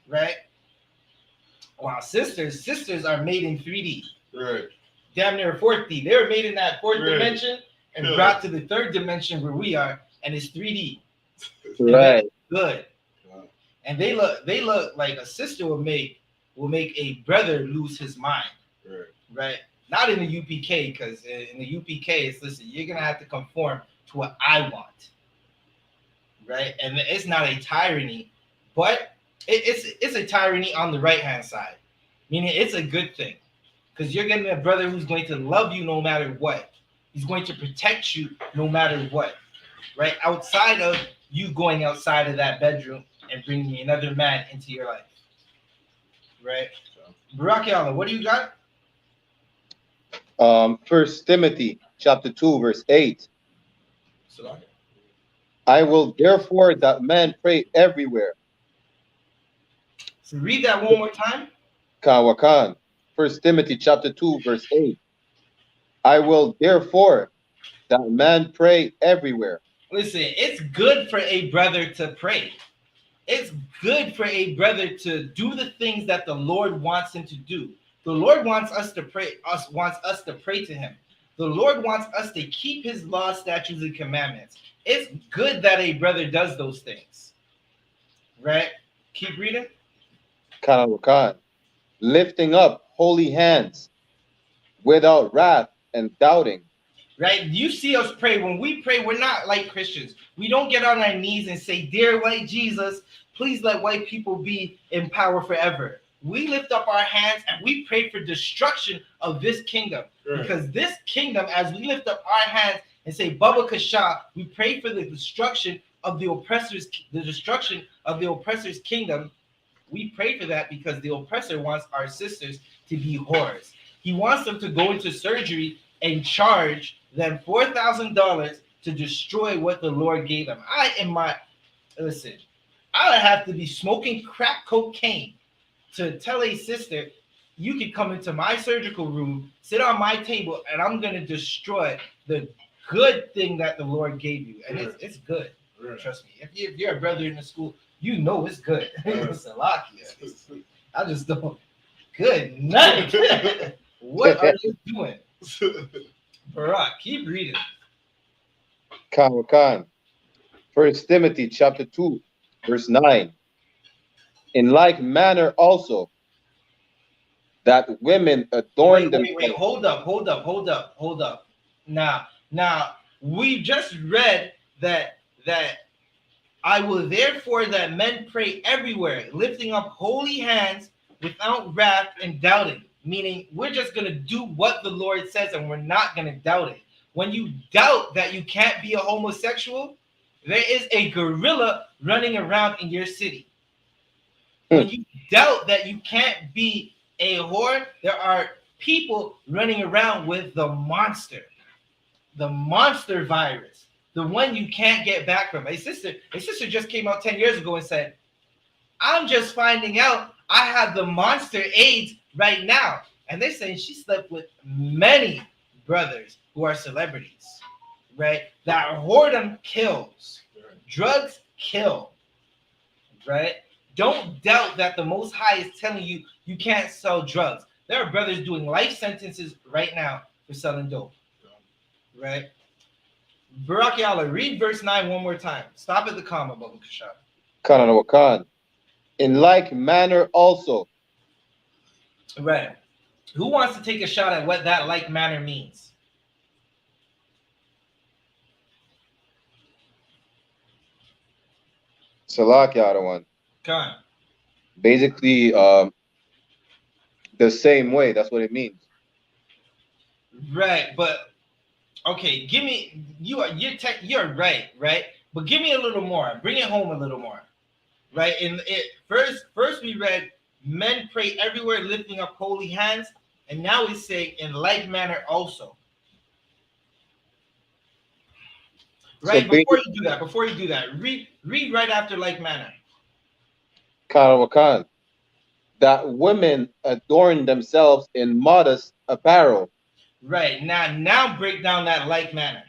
Right? Wow, sisters are made in 3D.
Right.
Damn near 4D. They were made in that fourth dimension and brought to the third dimension where we are, and it's 3D.
Right.
Good. And they look like a sister will make a brother lose his mind. Right? Not in the UPK, because in the UPK, it's listen, you're gonna have to conform to what I want. Right? And it's not a tyranny, but it's a tyranny on the right hand side. Meaning it's a good thing. Because you're getting a brother who's going to love you no matter what. He's going to protect you no matter what. Right? Outside of you going outside of that bedroom and bringing another man into your life. Right? Barak Ya Allah, what do you got?
First Timothy chapter 2 verse 8. I will therefore that man pray everywhere.
So read that one more time.
Wakan. First Timothy chapter 2 verse 8. I will therefore that man pray everywhere.
Listen, it's good for a brother to pray. It's good for a brother to do the things that the Lord wants him to do. The Lord wants us to pray, wants us to pray to him. The Lord wants us to keep his laws, statutes, and commandments. It's good that a brother does those things. Right? Keep reading.
Wakan. Lifting up holy hands without wrath and doubting.
Right? You see us pray. When we pray, we're not like Christians. We don't get on our knees and say, "Dear white Jesus, please let white people be in power forever." We lift up our hands and we pray for destruction of this kingdom. Because this kingdom, as we lift up our hands and say, Baba Kasha, we pray for the destruction of the oppressor's kingdom. We pray for that because the oppressor wants our sisters to be whores. He wants them to go into surgery and charge them $4,000 to destroy what the Lord gave them. Listen, I would have to be smoking crack cocaine to tell a sister, you can come into my surgical room, sit on my table, and I'm going to destroy the good thing that the Lord gave you. And it's good. Trust me. If you're a brother in the school, you know it's good. Salakia. I just don't. Good night. What are you doing? Barak, keep reading.
Khan. 1 Timothy chapter 2, verse 9. In like manner also, that women adorn themselves.
Wait, hold up. Now, we just read that I will therefore that men pray everywhere, lifting up holy hands without wrath and doubting. Meaning, we're just going to do what the Lord says and we're not going to doubt it. When you doubt that you can't be a homosexual, there is a gorilla running around in your city. When you doubt that you can't be a whore, there are people running around with the monster virus, the one you can't get back from. A sister just came out 10 years ago and said, I'm just finding out I have the monster AIDS right now. And they're saying she slept with many brothers who are celebrities, right? That whoredom kills. Drugs kill, right? Don't doubt that the Most High is telling you you can't sell drugs. There are brothers doing life sentences right now for selling dope, right? Barak Yala, read verse 9 one more time. Stop at the comma, Baba Kasha.
Khan. In like manner also.
Right. Who wants to take a shot at what that like manner means?
Salaki, other one.
Khan.
Basically, the same way. That's what it means.
Right, but okay, give me you're right? But give me a little more. Bring it home a little more. Right? First we read men pray everywhere, lifting up holy hands, and now we say in like manner also. Right?
So
before you do that, read right after like manner.
Khan. That women adorn themselves in modest apparel.
Right. Now break down that like manner.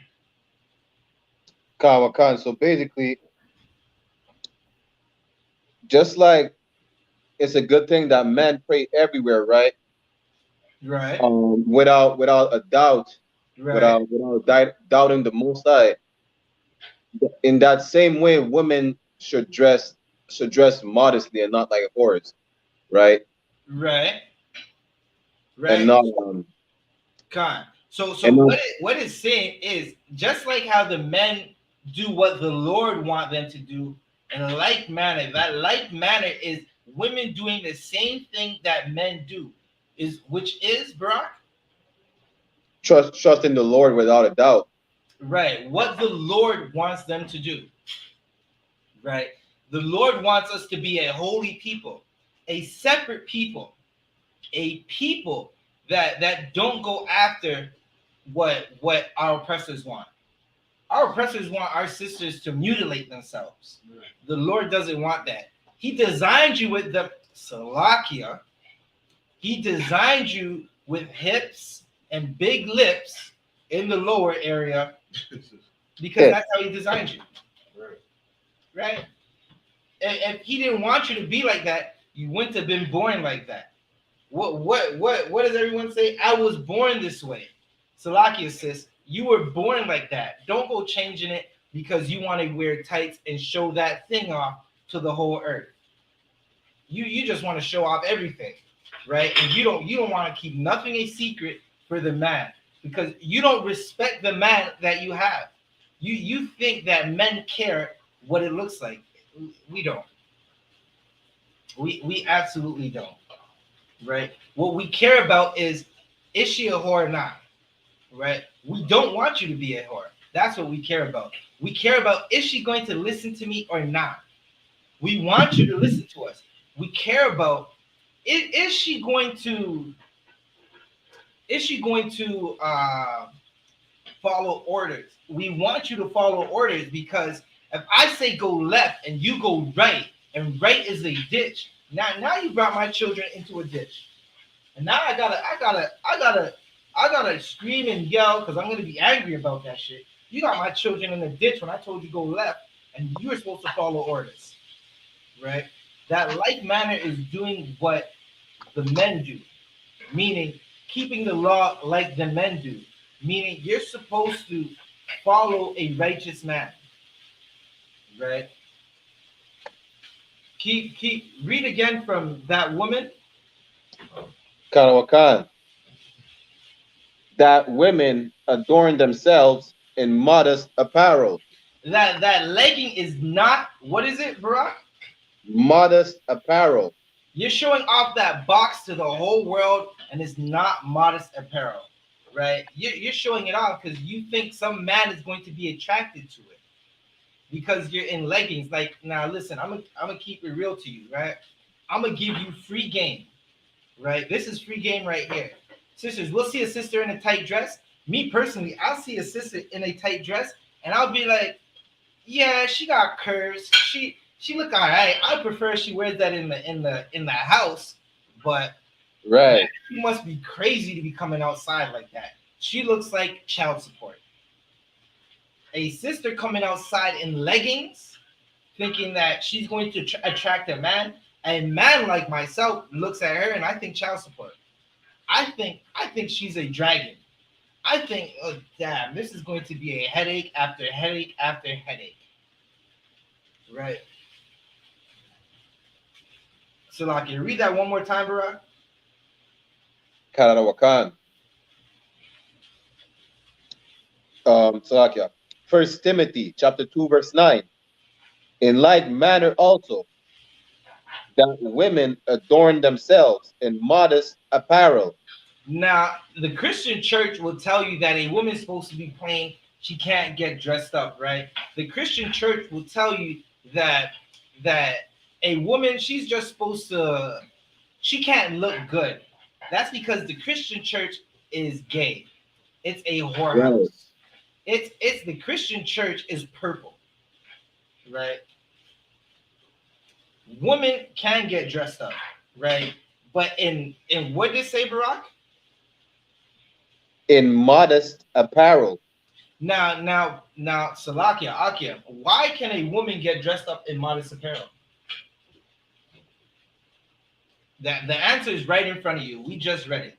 Khan. So basically, just like it's a good thing that men pray everywhere, right?
Right.
Without a doubt,
right.
without doubting the Most High. In that same way, women should dress modestly and not like whores, right?
Right.
And not
Khan. So
not,
what it's saying is just like how the men do what the Lord want them to do in a like manner. That like manner is women doing the same thing that men do, which is Barak?
Trust in the Lord without a doubt.
Right. What the Lord wants them to do. Right. The Lord wants us to be a holy people, a separate people, a people that don't go after what our oppressors want. Our oppressors want our sisters to mutilate themselves. Right. The Lord doesn't want that. He designed you with the Salakia. He designed you with hips and big lips in the lower area because that's how he designed you. Right? If he didn't want you to be like that, you wouldn't have been born like that. What does everyone say? I was born this way. Salakia says, you were born like that. Don't go changing it because you want to wear tights and show that thing off to the whole earth. You just want to show off everything, right? And you don't want to keep nothing a secret for the man because you don't respect the man that you have. You think that men care what it looks like. We don't. We absolutely don't. Right? What we care about is she a whore or not? Right? We don't want you to be a whore. That's what we care about. We care about is she going to listen to me or not? We want you to listen to us. We care about is she going to follow orders? We want you to follow orders because if I say go left and you go right, and right is a ditch, now you brought my children into a ditch, and now I gotta scream and yell because I'm gonna be angry about that shit. You got my children in the ditch when I told you go left, and you were supposed to follow orders, right? That like manner is doing what the men do, meaning keeping the law like the men do, meaning you're supposed to follow a righteous man, right? Read again from that woman.
Kanawakan. That women adorn themselves in modest apparel.
That legging is not, what is it, Barack?
Modest apparel.
You're showing off that box to the whole world, and it's not modest apparel, right? You're showing it off because you think some man is going to be attracted to it because you're in leggings. Like, now listen, I'm gonna keep it real to you, right? I'm gonna give you free game, right? This is free game right here. Sisters, we'll see a sister in a tight dress. Me personally, I'll see a sister in a tight dress, and I'll be like, yeah, she got curves. She look all right. I prefer she wears that in the house, but
right,
man, she must be crazy to be coming outside like that. She looks like child support. A sister coming outside in leggings, thinking that she's going to attract a man. A man like myself looks at her and I think child support. I think she's a dragon. I think, oh damn, this is going to be a headache after headache after headache. Right. Salaki, read that one more time, Barack.
Kanawakan. Salakia. 1 Timothy chapter 2, verse 9. In like manner also, that women adorn themselves in modest apparel.
Now, the Christian church will tell you that a woman's supposed to be plain. She can't get dressed up, right? The Christian church will tell you that a woman, she's just supposed to, she can't look good. That's because the Christian church is gay. It's a whorehouse. Right. It's the Christian church is purple, right? Women can get dressed up, right? But in what did it say, Barack?
In modest apparel.
Now, Salakia, Akia, why can a woman get dressed up in modest apparel? The answer is right in front of you. We just read it.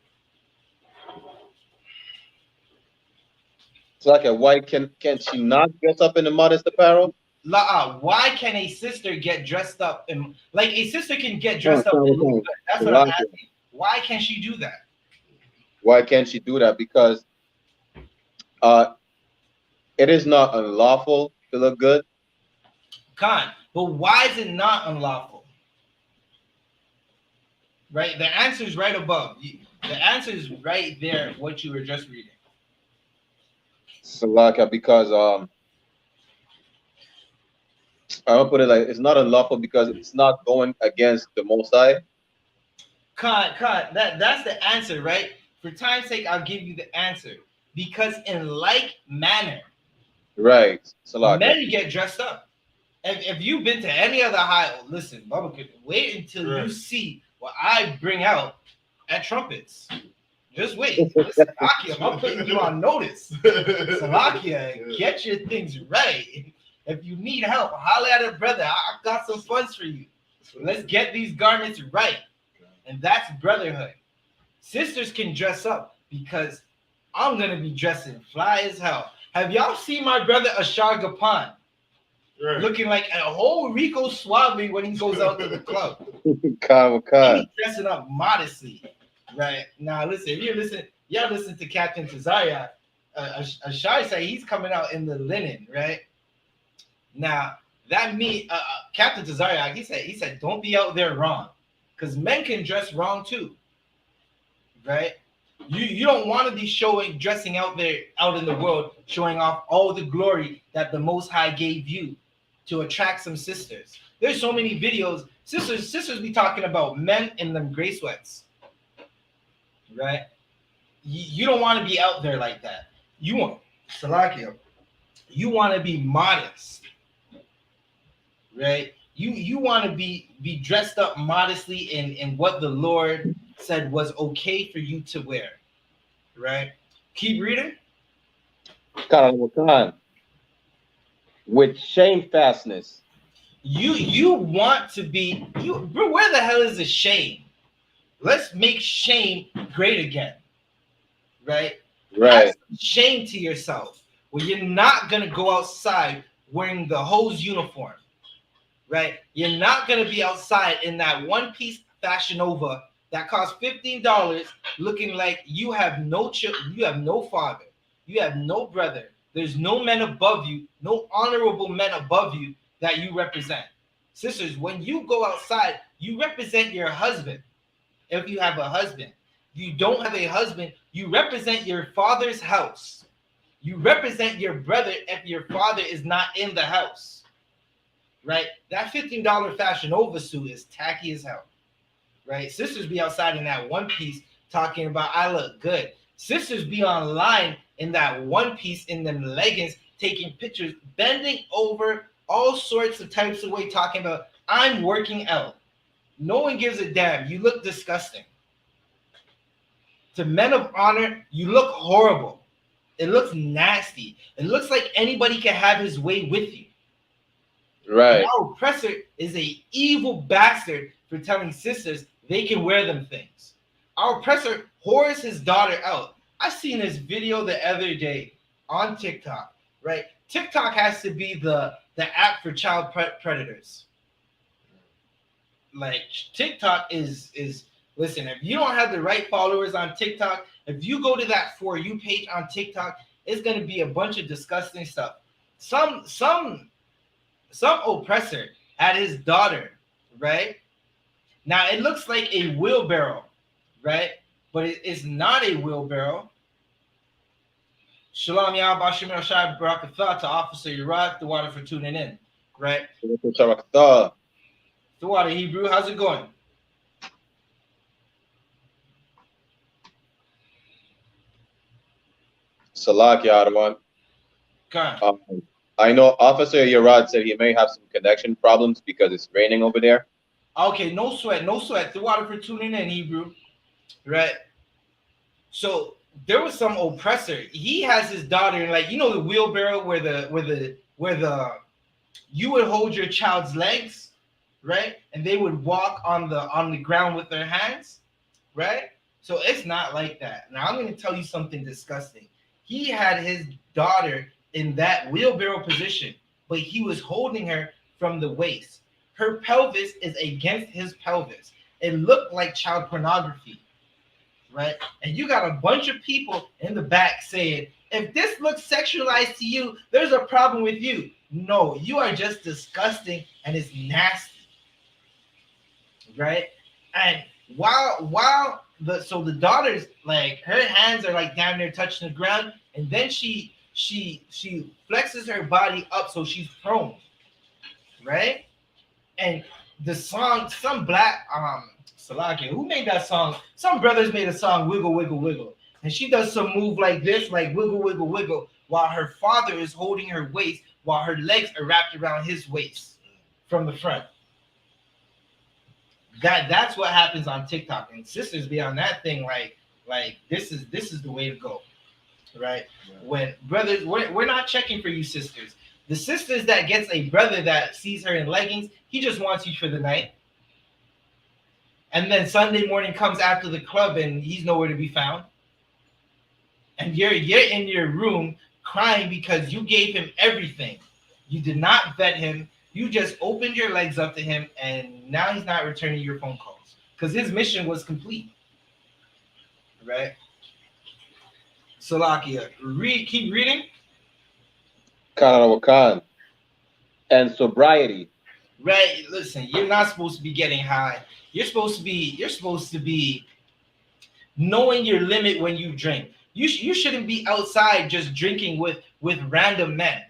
Salakia, why can she not dress up in the modest apparel?
Why can a sister get dressed up in, like a sister can get dressed up and look good? That's what I'm asking. Why can't she do that?
Why can't she do that? Because it is not unlawful to look good.
Khan, but why is it not unlawful? Right? The answer is right above. The answer is right there, what you were just reading.
Salaka, because I'll put it like it's not unlawful because it's not going against the Most High.
Khan, that's the answer, right? For time's sake, I'll give you the answer. Because in like manner,
right, Salaka,
men get dressed up. If you've been to any other high, listen, Baba, wait until you see what I bring out at trumpets. Just wait. Salakia, I'm putting you on notice. Salakia, get your things right. If you need help, holler at a brother. I've got some funds for you. Let's get these garments right. And that's brotherhood. Sisters can dress up because I'm going to be dressing fly as hell. Have y'all seen my brother Ashar Gapan? Right. Looking like a whole Rico Suave when he goes out to the club.
He's
dressing up modestly. Right now, listen. y'all listen to Captain Tazaria. Ashai say he's coming out in the linen, right? Now that means Captain Tazaria, he said, don't be out there wrong, because men can dress wrong too, right? You don't want to be dressing out there out in the world, showing off all the glory that the Most High gave you to attract some sisters. There's so many videos. Sisters be talking about men in them gray sweats, right? You don't want to be out there like that. You want Salakia. You want to be modest, right? You want to be dressed up modestly in what the Lord said was okay for you to wear, right? Keep reading.
With shamefastness.
You want to be bro, where the hell is the shame? Let's make shame great again, right?
Right.
Add shame to yourself where you're not gonna go outside wearing the hose uniform, right? You're not gonna be outside in that one-piece Fashion Nova that costs $15, looking like you have no children, you have no father, you have no brother. There's no men above you, no honorable men above you that you represent. Sisters, when you go outside, you represent your husband. If you have a husband, you don't have a husband, you represent your father's house. You represent your brother if your father is not in the house, right? That $15 Fashion Nova suit is tacky as hell, right? Sisters be outside in that one piece talking about I look good. Sisters be online in that one piece in them leggings, taking pictures, bending over all sorts of types of way, talking about I'm working out. No one gives a damn. You look disgusting. To men of honor, you look horrible. It looks nasty. It looks like anybody can have his way with you.
Right.
And our oppressor is an evil bastard for telling sisters they can wear them things. Our oppressor whores his daughter out. I seen this video the other day on TikTok, right? TikTok has to be the app for child predators. Like TikTok is listen, if you don't have the right followers on TikTok, if you go to that For You page on TikTok, it's gonna be a bunch of disgusting stuff. Some oppressor had his daughter, right? Now it looks like a wheelbarrow, right? But it's not a wheelbarrow. Shalom Yahbashim Shai Barakatha to Officer Iraq, the water for tuning in, right? The water Hebrew, how's it going?
Salak Yadawan. I know Officer Yarad said he may have some connection problems because it's raining over there.
Okay, no sweat. The water for tuning in, Hebrew, right? So there was some oppressor. He has his daughter, like the wheelbarrow where the you would hold your child's legs, right? And they would walk on the ground with their hands, right? So it's not like that. Now I'm going to tell you something disgusting. He had his daughter in that wheelbarrow position, but he was holding her from the waist. Her pelvis is against his pelvis. It looked like child pornography, right? And you got a bunch of people in the back saying, if this looks sexualized to you, there's a problem with you. No, you are just disgusting and it's nasty, right? And while the daughter's like, her hands are like down there touching the ground, and then she flexes her body up so she's prone, right? And the song, some black Salakia, who made that song? Some brothers made a song, Wiggle, Wiggle, Wiggle. And she does some move like this, like wiggle, wiggle, wiggle, while her father is holding her waist, while her legs are wrapped around his waist from the front. That's what happens on TikTok. And sisters be on that thing like this is the way to go. Right? When brothers, we're not checking for you sisters. The sisters that gets a brother that sees her in leggings, he just wants you for the night. And then Sunday morning comes after the club and he's nowhere to be found. And you're in your room crying because you gave him everything. You did not vet him. You just opened your legs up to him, and now he's not returning your phone calls because his mission was complete. Right? Salakia, keep reading.
Kanana Wakan. And sobriety.
Right. Listen, you're not supposed to be getting high. You're supposed to be knowing your limit when you drink. You shouldn't be outside just drinking with random men.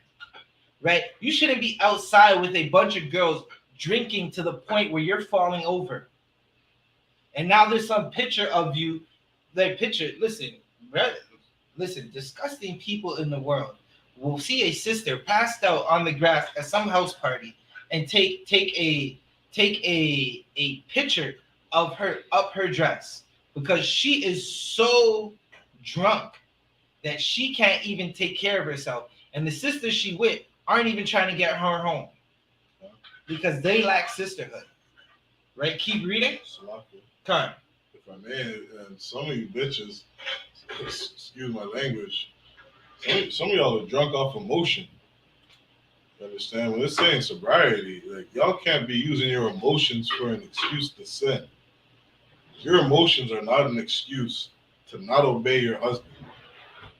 Right? You shouldn't be outside with a bunch of girls drinking to the point where you're falling over. And now there's some picture of you. Listen, disgusting people in the world will see a sister passed out on the grass at some house party and take a picture of her up her dress because she is so drunk that she can't even take care of herself. And the sisters she with aren't even trying to get her home because they lack sisterhood. Right? Keep reading. Come.
If I may, and some of you bitches, excuse my language, some of y'all are drunk off emotion. You understand? When it's saying sobriety, like y'all can't be using your emotions for an excuse to sin. Your emotions are not an excuse to not obey your husband.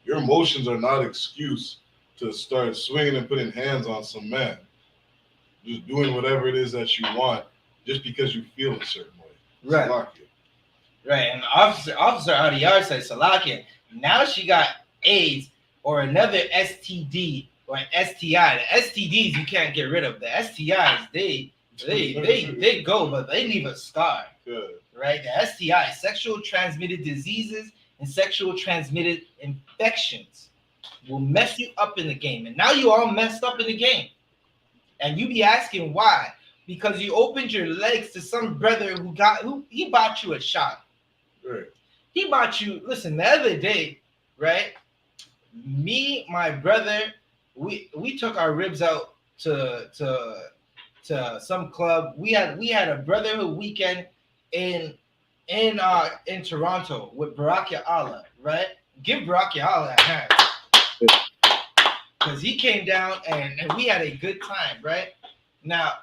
Your emotions are not an excuse to start swinging and putting hands on some man. Just doing whatever it is that you want just because you feel a certain way.
Right.
Salakia.
Right. And Officer Adiyar said, Salakia, now she got AIDS or another STD or an STI. The STDs you can't get rid of. The STIs, they go, but they leave a scar.
Good.
Right? The STI, sexual transmitted diseases and sexual transmitted infections will mess you up in the game. And now you all messed up in the game. And you be asking why? Because you opened your legs to some brother who he bought you a shot.
Right.
He bought you, listen, the other day, right? Me, my brother, we took our ribs out to some club. We had a brotherhood weekend in Toronto with Barack Allah, right? Give Barack Allah a hand. Because he came down and we had a good time, right? Now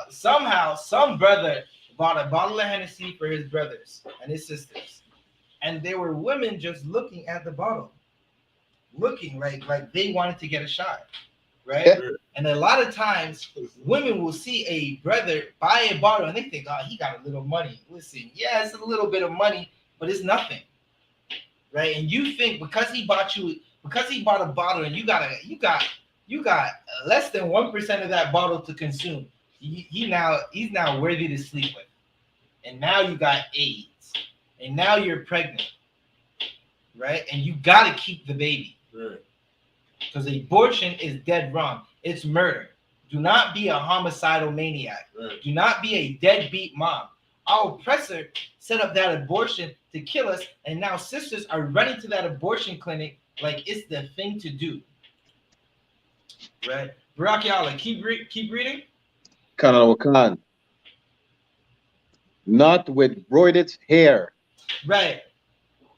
somehow some brother bought a bottle of Hennessy for his brothers and his sisters. And there were women just looking at the bottle, looking like they wanted to get a shot, right? And a lot of times women will see a brother buy a bottle and they think, oh, he got a little money. Listen, yeah, it's a little bit of money, but it's nothing, right? And you think because he bought a bottle and you got less than 1% of that bottle to consume, he's now worthy to sleep with. And now you got AIDS. And now you're pregnant. Right? And you gotta keep the baby.
Right.
Because abortion is dead wrong. It's murder. Do not be a homicidal maniac.
Right.
Do not be a deadbeat mom. Our oppressor set up that abortion to kill us, and now sisters are running to that abortion clinic like it's the thing to do. Right? Barack Allah, keep reading.
Kanana Wakan. Not with broided hair.
Right.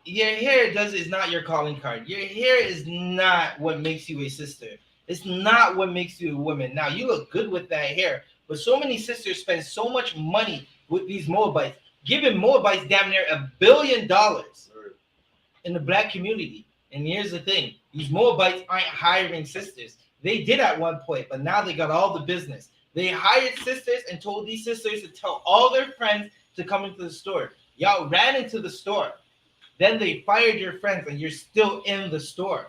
Your hair is not your calling card. Your hair is not what makes you a sister. It's not what makes you a woman. Now, you look good with that hair, but so many sisters spend so much money with these Moabites, giving Moabites damn near $1 billion in the black community. And here's the thing. These Moabites aren't hiring sisters. They did at one point, but now they got all the business. They hired sisters and told these sisters to tell all their friends to come into the store. Y'all ran into the store. Then they fired your friends and you're still in the store.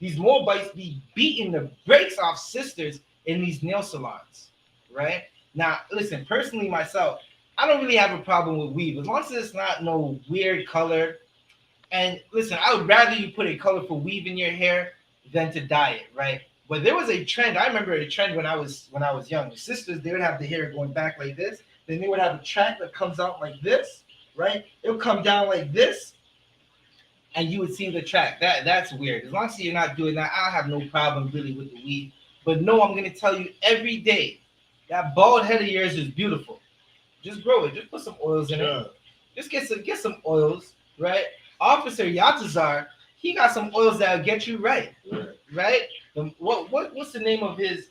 These Moabites be beating the brakes off sisters in these nail salons, right? Now, listen, personally myself, I don't really have a problem with weave as long as it's not no weird color. And listen, I would rather you put a colorful weave in your hair than to dye it, right? But there was a trend. I remember a trend when I was young. The sisters, they would have the hair going back like this. Then they would have a track that comes out like this, right? It would come down like this, and you would see the track. That's weird. As long as you're not doing that, I have no problem really with the weave. But no, I'm gonna tell you every day, that bald head of yours is beautiful. Just grow it. Just put some oils in it. Just get some oils, right? Officer Yatazar, he got some oils that'll get you right, right? What's the name of his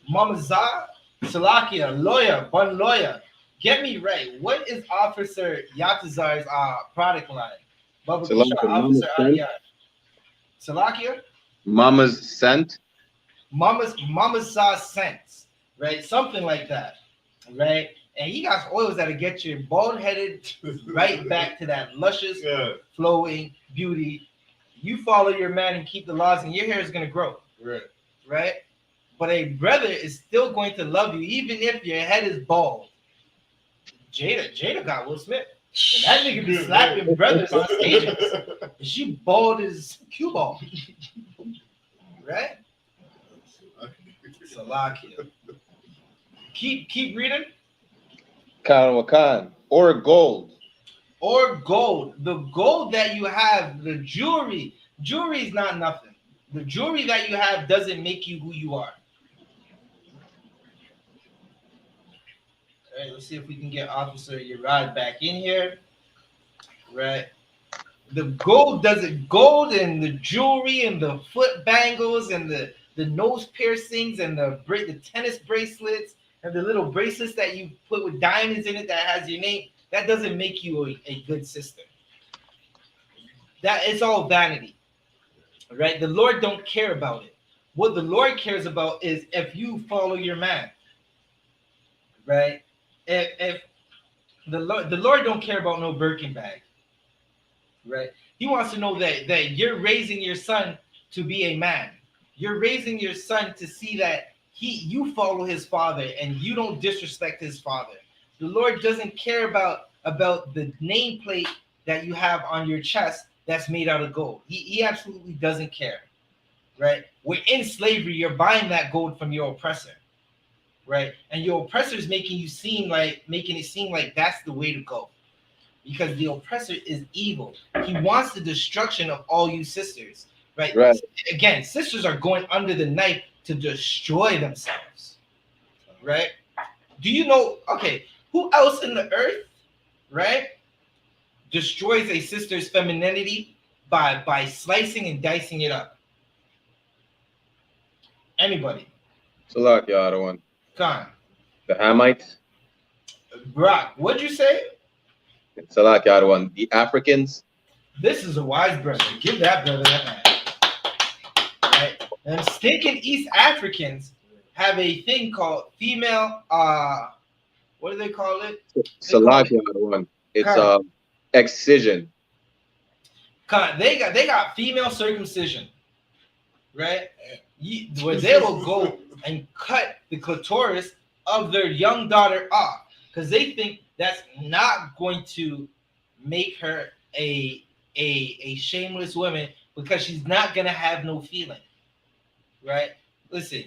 Mama Zah? Salakia, lawyer, bun lawyer. Get me right. What is Officer Yatazar's product line? Officer Adiyar. Salakia?
Mama's scent.
Mama's saw sense, right? Something like that, right? And he got oils that'll get your bald headed right back to that luscious, flowing beauty. You follow your man and keep the laws, and your hair is gonna grow. Right? But a brother is still going to love you, even if your head is bald. Jada got Will Smith. And that nigga be slapping brothers on stages. And she bald as cue ball. Right? Salakia. Keep reading.
Wakan. Or gold.
Or gold. The gold that you have, the jewelry is not nothing. The jewelry that you have doesn't make you who you are. All right, let's see if we can get Officer Yerad back in here. Right. The gold and the jewelry and the foot bangles and the nose piercings and the tennis bracelets and the little bracelets that you put with diamonds in it that has your name, that doesn't make you a good sister. That it's all vanity. Right? The Lord don't care about it. What the Lord cares about is if you follow your man. Right? If the Lord don't care about no Birkin bag. Right? He wants to know that you're raising your son to be a man. You're raising your son to see that you follow his father and you don't disrespect his father. The Lord doesn't care about the nameplate that you have on your chest that's made out of gold. He absolutely doesn't care. Right? We're in slavery. You're buying that gold from your oppressor. Right? And your oppressor is making it seem like that's the way to go. Because the oppressor is evil. He wants the destruction of all you sisters. Right? Again, sisters are going under the knife to destroy themselves. Right? Do you know, okay, who else in the earth, right, destroys a sister's femininity by slicing and dicing it up? Anybody?
Salak, the other one.
Khan.
The Hamites.
Brock, what'd you say?
Salak, the other one. The Africans.
This is a wise brother. Give that brother that man. Right? And stinking East Africans have a thing called female, what do they call it?
Salak, the other one. It's excision.
They got female circumcision, right? Where they will go and cut the clitoris of their young daughter off because they think that's not going to make her a shameless woman because she's not gonna have no feeling, right? Listen,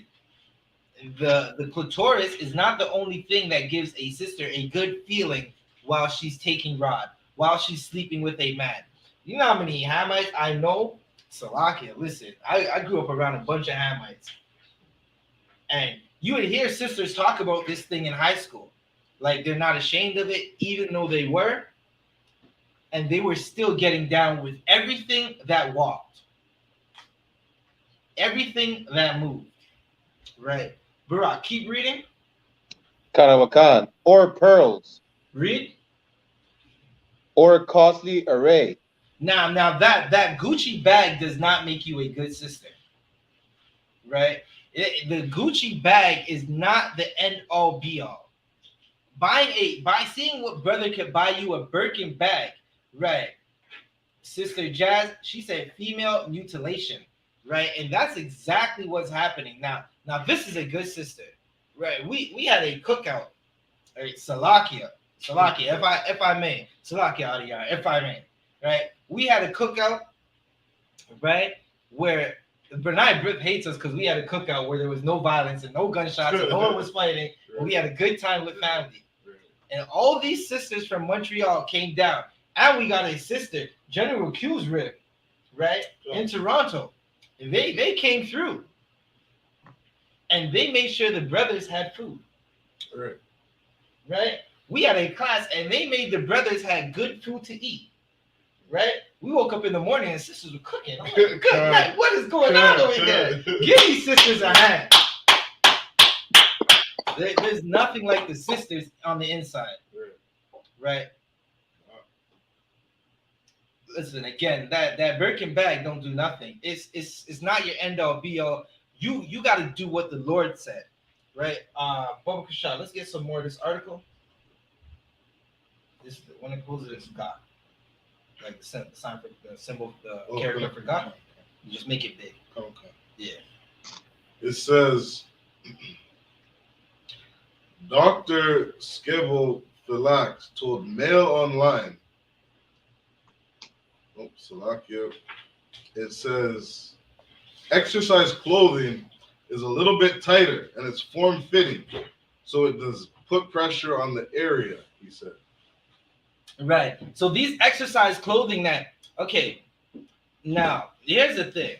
the clitoris is not the only thing that gives a sister a good feeling while she's taking rod, while she's sleeping with a man. You know how many Hamites I know? Salakia, listen, I grew up around a bunch of Hamites. And you would hear sisters talk about this thing in high school. Like they're not ashamed of it, even though they were. And they were still getting down with everything that walked. Everything that moved. Right. Barak, keep reading.
Karawakan. Or pearls.
Read.
Or costly array.
Now that Gucci bag does not make you a good sister. Right? The Gucci bag is not the end all be all. By seeing what brother could buy you a Birkin bag, right? Sister Jazz, she said female mutilation, right? And that's exactly what's happening now. Now this is a good sister, right? We had a cookout, right? Salakia, if I may, Salakia Adiyar, if I may, right? We had a cookout, right? Where Bernard Brip hates us because we had a cookout where there was no violence and no gunshots and no one was fighting. And we had a good time with family. And all these sisters from Montreal came down. And we got a sister, General Q's rib, right? In Toronto. And they came through. And they made sure the brothers had food. Right? We had a class and they made the brothers had good food to eat. Right? We woke up in the morning and sisters were cooking. I'm like, good night. What is going on over there? Give these sisters a hand. There's nothing like the sisters on the inside. Right? listen again. That Birkin bag don't do nothing. It's not your end all be all. You got to do what the Lord said, right? Baba Kasha, let's get some more of this article. This when it goes to this God, like the sign for the symbol, the character for God. You just make it big.
Okay.
Yeah.
It says, Dr. Skevel Philax told Mail Online. Oh, Salakia. It says, exercise clothing is a little bit tighter and it's form-fitting, so it does put pressure on the area, he said.
Right. So these exercise clothing that, okay, now here's the thing,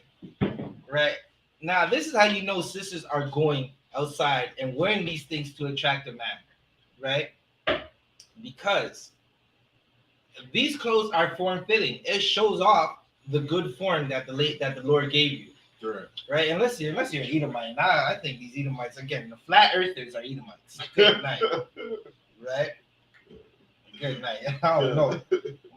right? Now this is how you know sisters are going outside and wearing these things to attract a man, right? Because these clothes are form-fitting. It shows off the good form that the Lord gave you. Right. Unless you're an Edomite. Now I think these Edomites, again, the flat earthers are Edomites. Good night. Right? Good night. I don't know.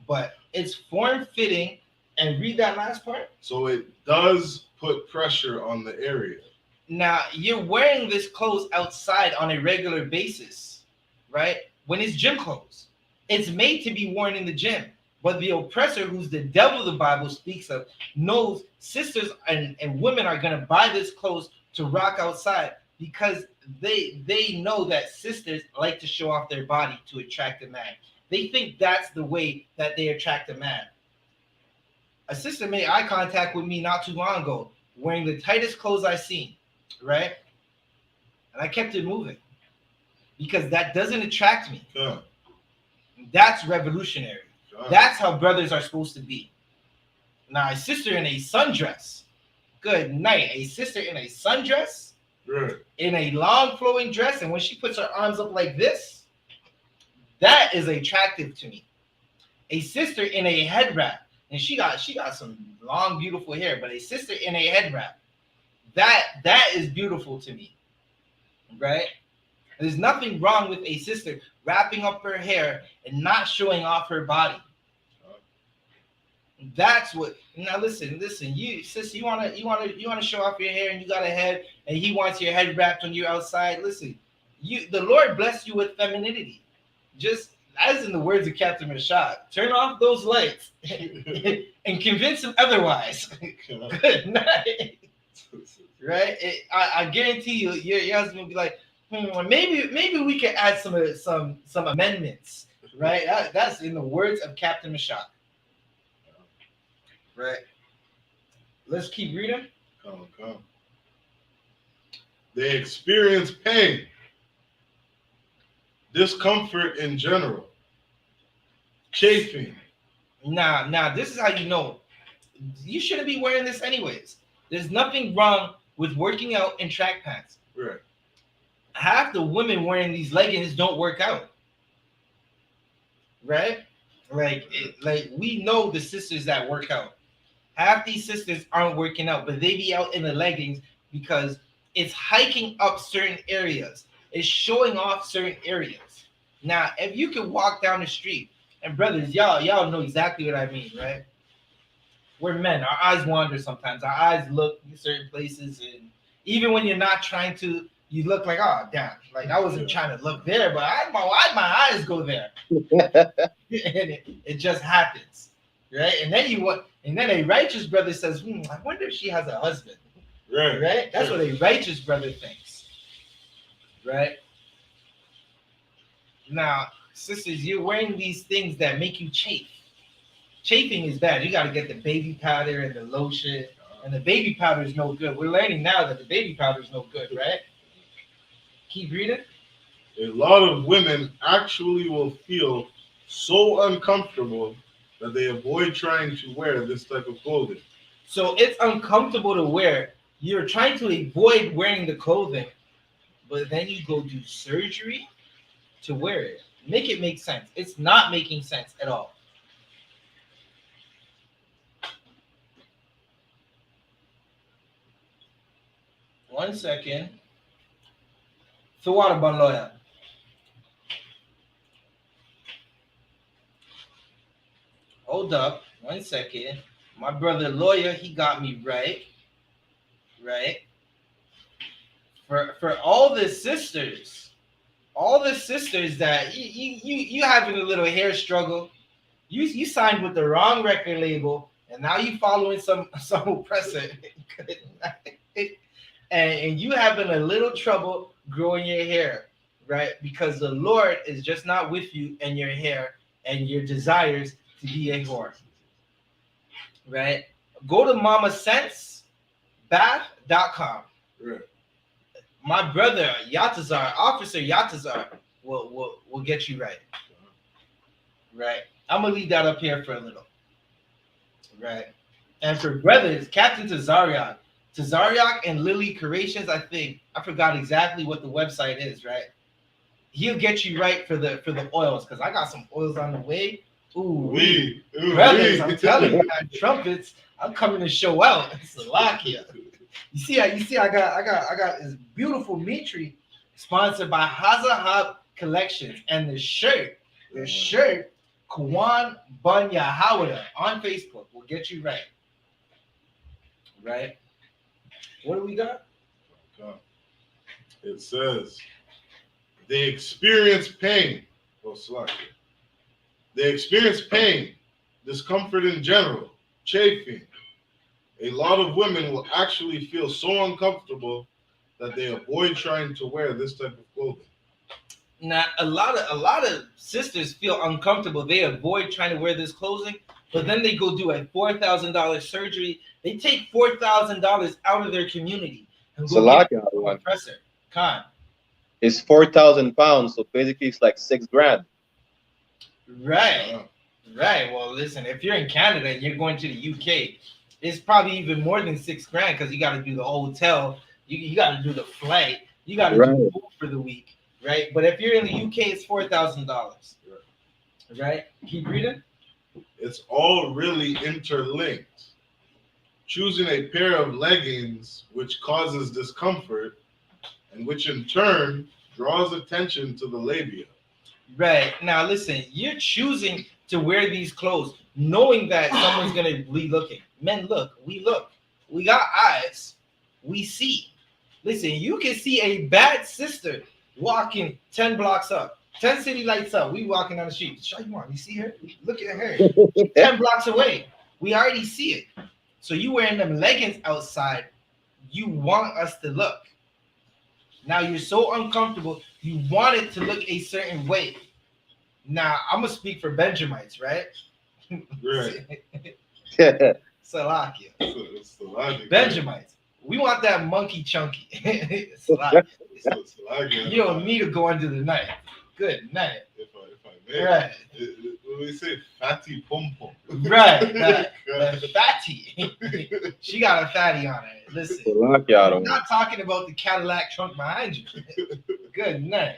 But it's form-fitting. And read that last part.
So it does put pressure on the area.
Now, you're wearing this clothes outside on a regular basis, right? When it's gym clothes. It's made to be worn in the gym. But the oppressor, who's the devil the Bible speaks of, knows sisters and women are going to buy this clothes to rock outside because they know that sisters like to show off their body to attract a man. They think that's the way that they attract a man. A sister made eye contact with me not too long ago, wearing the tightest clothes I've seen, right? And I kept it moving because that doesn't attract me.
Yeah.
That's revolutionary. That's how brothers are supposed to be. Now, a sister in a sundress, good night. A sister in a sundress, in a long flowing dress, and when she puts her arms up like this, that is attractive to me. A sister in a head wrap, and she got some long, beautiful hair, but a sister in a head wrap, that is beautiful to me, right? There's nothing wrong with a sister wrapping up her hair and not showing off her body. That's what. Now listen, you sis, you wanna show off your hair and you got a head, and he wants your head wrapped when you're outside. Listen, the Lord blessed you with femininity. Just as in the words of Captain Mashad, turn off those lights and convince him otherwise. Good night. Right? I guarantee you, your husband will be like, maybe we can add some amendments. Right? That's in the words of Captain Mashad. Right. Let's keep reading.
Come. They experience pain, discomfort in general, chafing.
Now, this is how you know. You shouldn't be wearing this anyways. There's nothing wrong with working out in track pants.
Right.
Half the women wearing these leggings don't work out. Right? Like we know the sisters that work out. Half these sisters aren't working out, but they be out in the leggings because it's hiking up certain areas. It's showing off certain areas. Now, if you can walk down the street, and brothers, y'all know exactly what I mean, right? We're men. Our eyes wander sometimes. Our eyes look in certain places, and even when you're not trying to, you look like, oh, damn. Like, I wasn't trying to look there, but why'd my eyes go there? And it just happens. Right? And then a righteous brother says, I wonder if she has a husband. Right? That's what a righteous brother thinks. Right? Now, sisters, you're wearing these things that make you chafe. Chafing is bad. You got to get the baby powder and the lotion. And the baby powder is no good. We're learning now that the baby powder is no good, right? Keep reading.
A lot of women actually will feel so uncomfortable that they avoid trying to wear this type of clothing.
So it's uncomfortable to wear. You're trying to avoid wearing the clothing, but then you go do surgery to wear it. Make it make sense. It's not making sense at all. One second. So what about lawyer? Hold up. 1 second. My brother lawyer, he got me right. Right. For all the sisters that you having a little hair struggle, you signed with the wrong record label, and now you following some oppressor, and you having a little trouble growing your hair, right? Because the Lord is just not with you and your hair and your desires to be a whore, right? Go to mamasensebath.com.
Right.
My brother Yatazar, Officer Yatazar, will get you right. Right. I'm gonna leave that up here for a little. Right. And for brothers, Captain Tazariak and Lily Creations, I forgot exactly what the website is, right? He'll get you right for the oils, because I got some oils on the way. Ooh, brothers, I'm telling you, man, trumpets, I'm coming to show out. Salakia. You see, I got this beautiful Mitri sponsored by Hazahab Collections, and the shirt, Kwan Bun Yahawada on Facebook will get you right. Right? What do we got?
It says they experience pain. Oh, Slacky. They experience pain, discomfort in general, chafing. A lot of women will actually feel so uncomfortable that they avoid trying to wear this type of clothing.
Now, a lot of sisters feel uncomfortable. They avoid trying to wear this clothing, but then they go do a $4,000 surgery. They take $4,000 out of their community and go get a oppressor. Khan.
It's 4,000 pounds, so basically it's like $6,000.
Right. Right. Well, listen, if you're in Canada and you're going to the UK, it's probably even more than $6,000, because you got to do the hotel, you got to do the flight, you got to do food for the week, right? But if you're in the UK, it's $4,000, right? Keep reading.
It's all really interlinked. Choosing a pair of leggings which causes discomfort, and which in turn draws attention to the labia.
Right. Now, listen, you're choosing to wear these clothes knowing that someone's going to be looking. Men look. We got eyes. We see. Listen, you can see a bad sister walking 10 blocks up, 10 city lights up. We walking down the street. You see her? Look at her. 10 blocks away. We already see it. So you wearing them leggings outside, you want us to look. Now you're so uncomfortable, you want it to look a certain way. Now, I'm going to speak for Benjamites, right?
Right.
Salakia. Benjamites. We want that monkey chunky. Salakia. You don't need to go under the knife. Good night.
If I may.
Right.
When we say fatty pom pom.
Right. That fatty. She got a fatty on her. Listen. I'm not talking about the Cadillac trunk behind you. Good night.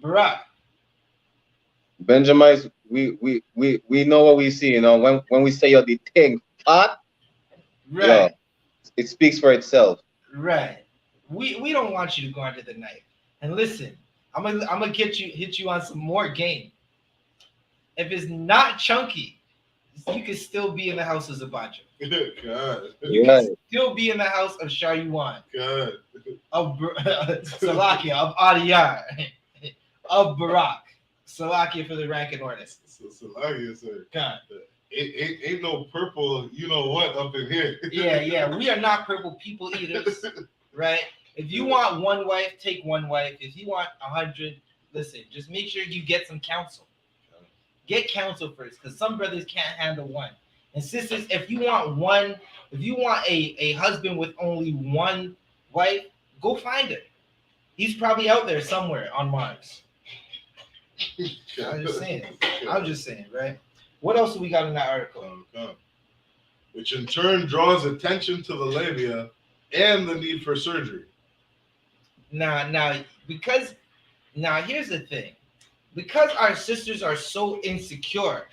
Barack.
Benjamites, we know what we see, you know. When we say you're the thing fat,
right,
yo, it speaks for itself.
Right. We don't want you to go under the knife. And listen, I'm gonna hit you on some more game. If it's not chunky, you can still be in the house of Zabajo.
God.
You can still be in the house of Sharyuan.
God.
Of Salakia, of Adiyar, of Barak. Salakia for the rank and order.
Salakia, sir.
God.
Ain't no purple, you know what, up in here.
Yeah. We are not purple people eaters, right? If you want one wife, take one wife. If you want 100, listen, just make sure you get some counsel. Get counsel first, because some brothers can't handle one. And sisters, if you want a husband with only one wife, go find her. He's probably out there somewhere on Mars. I'm just saying, right? What else do we got in that article?
Which in turn draws attention to the labia and the need for surgery.
Now, here's the thing. Because our sisters are so insecure,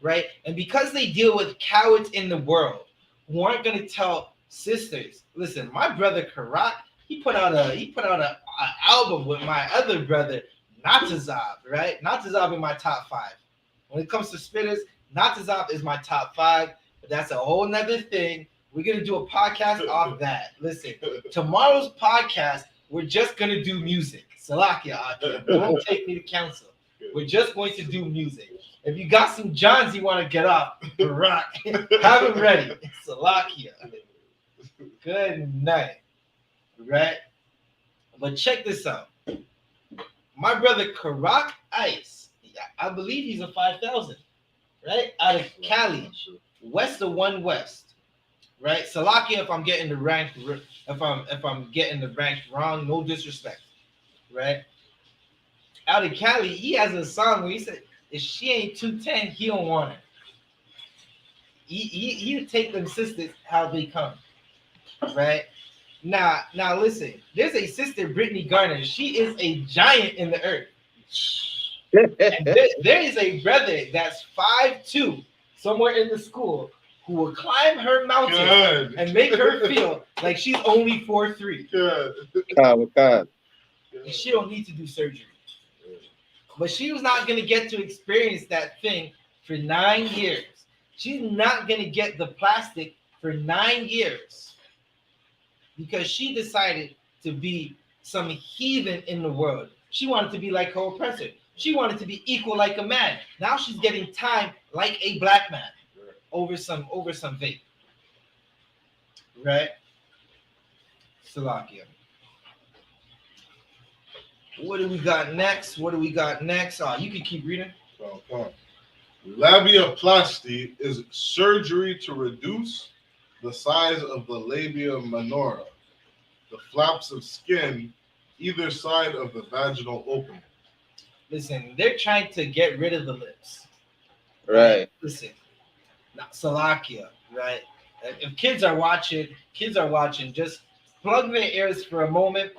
right? And because they deal with cowards in the world who aren't going to tell sisters, listen, my brother Karak, he put out a album with my other brother, Natazab, right? Natazab in my top 5. When it comes to spitters, Natazop is my top 5, but that's a whole nother thing. We're gonna do a podcast off that. Listen, tomorrow's podcast, we're just gonna do music. Salakia, Akia, don't take me to counsel. We're just going to do music. If you got some Johns you want to get off, rock, have them ready. Salakia. Good night. Right? But check this out. My brother Karak Ice, I believe he's a 5,000, right? Out of Cali, west of 1 West, right? Salakia, if I'm getting the rank, if I'm getting the rank wrong, no disrespect, right? Out of Cali, he has a song where he said, if she ain't 210, he don't want her. He take them sisters how they come, right? Now listen, there's a sister, Brittany Garner. She is a giant in the earth. And there is a brother that's 5'2", somewhere in the school, who will climb her mountain and make her feel like she's only 4'3".
God.
And she don't need to do surgery. But she was not going to get to experience that thing for 9 years. She's not going to get the plastic for 9 years because she decided to be some heathen in the world. She wanted to be like her oppressor. She wanted to be equal like a man. Now she's getting time like a black man over some vape. Right? Salakia. What do we got next? Oh, you can keep reading.
Labiaplasty is surgery to reduce the size of the labia minora, the flaps of skin either side of the vaginal opening.
Listen, they're trying to get rid of the lips.
Right.
Listen, Salakia, right? If kids are watching, just plug their ears for a moment,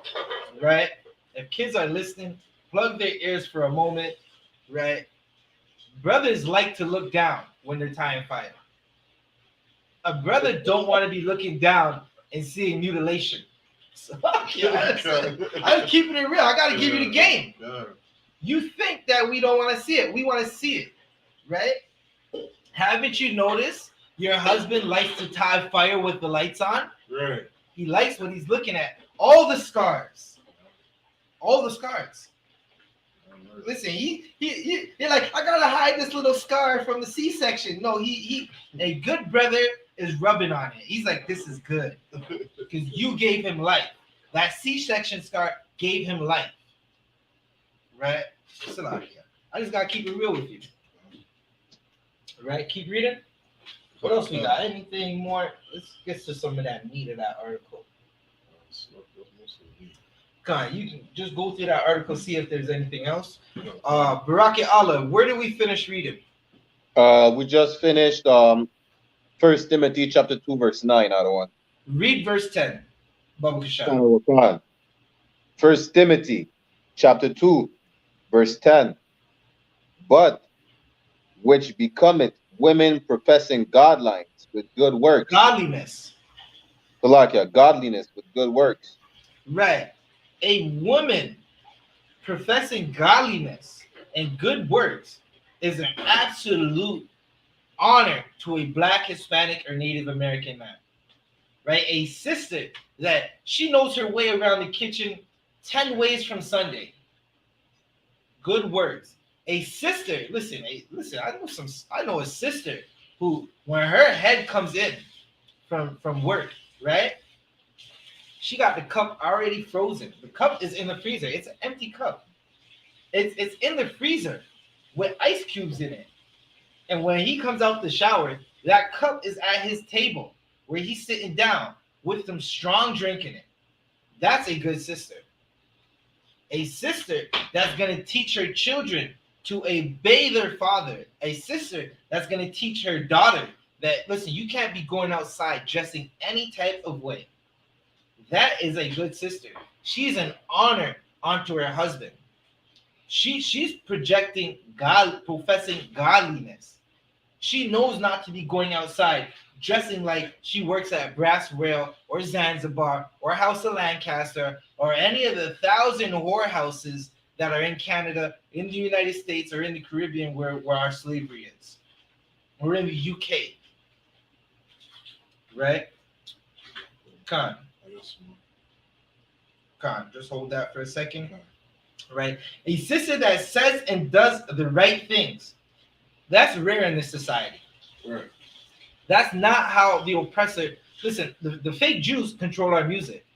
right? If kids are listening, plug their ears for a moment, right? Brothers like to look down when they're tying fire. A brother don't want to be looking down and seeing mutilation. So, I'm keeping it real. I got to give you the game. You think that we don't want to see it. We want to see it, right? Haven't you noticed your husband likes to tie fire with the lights on?
Right.
He likes what he's looking at. All the scars. Listen, he like, I gotta hide this little scar from the C-section. No, a good brother is rubbing on it. He's like, this is good because you gave him life. That C-section scar gave him life, right? I just gotta keep it real with you, right? Keep reading. What else we got? Anything more? Let's get to some of that meat of that article. God, you can just go through that article, see if there's anything else. Baraki Allah, where did we finish reading?
We just finished 1 Timothy chapter 2, verse 9 out of 1.
Read verse 10. Baba Kashab.
1 Timothy chapter 2, verse 10. But which becometh women professing godliness with good works.
Godliness.
Godliness with good works.
Right. A woman professing godliness and good works is an absolute honor to a Black, Hispanic, or Native American man. Right? A sister that she knows her way around the kitchen 10 ways from Good works. A sister, listen, I know a sister who, when her head comes in from work, right? She got the cup already frozen. The cup is in the freezer. It's an empty cup. It's in the freezer with ice cubes in it. And when he comes out the shower, that cup is at his table where he's sitting down with some strong drink in it. That's a good sister. A sister that's going to teach her children to obey their father. A sister that's going to teach her daughter that, listen, you can't be going outside dressing any type of way. That is a good sister. She's an honor onto her husband. She's projecting God, professing godliness. She knows not to be going outside dressing like she works at Brass Rail or Zanzibar or House of Lancaster or any of the 1,000 whorehouses that are in Canada, in the United States, or in the Caribbean where our slavery is. We're in the UK. Right? Khan, just hold that for a second. Right? A sister that says and does the right things. That's rare in this society.
Right.
That's not how the oppressor. Listen, the fake Jews control our music.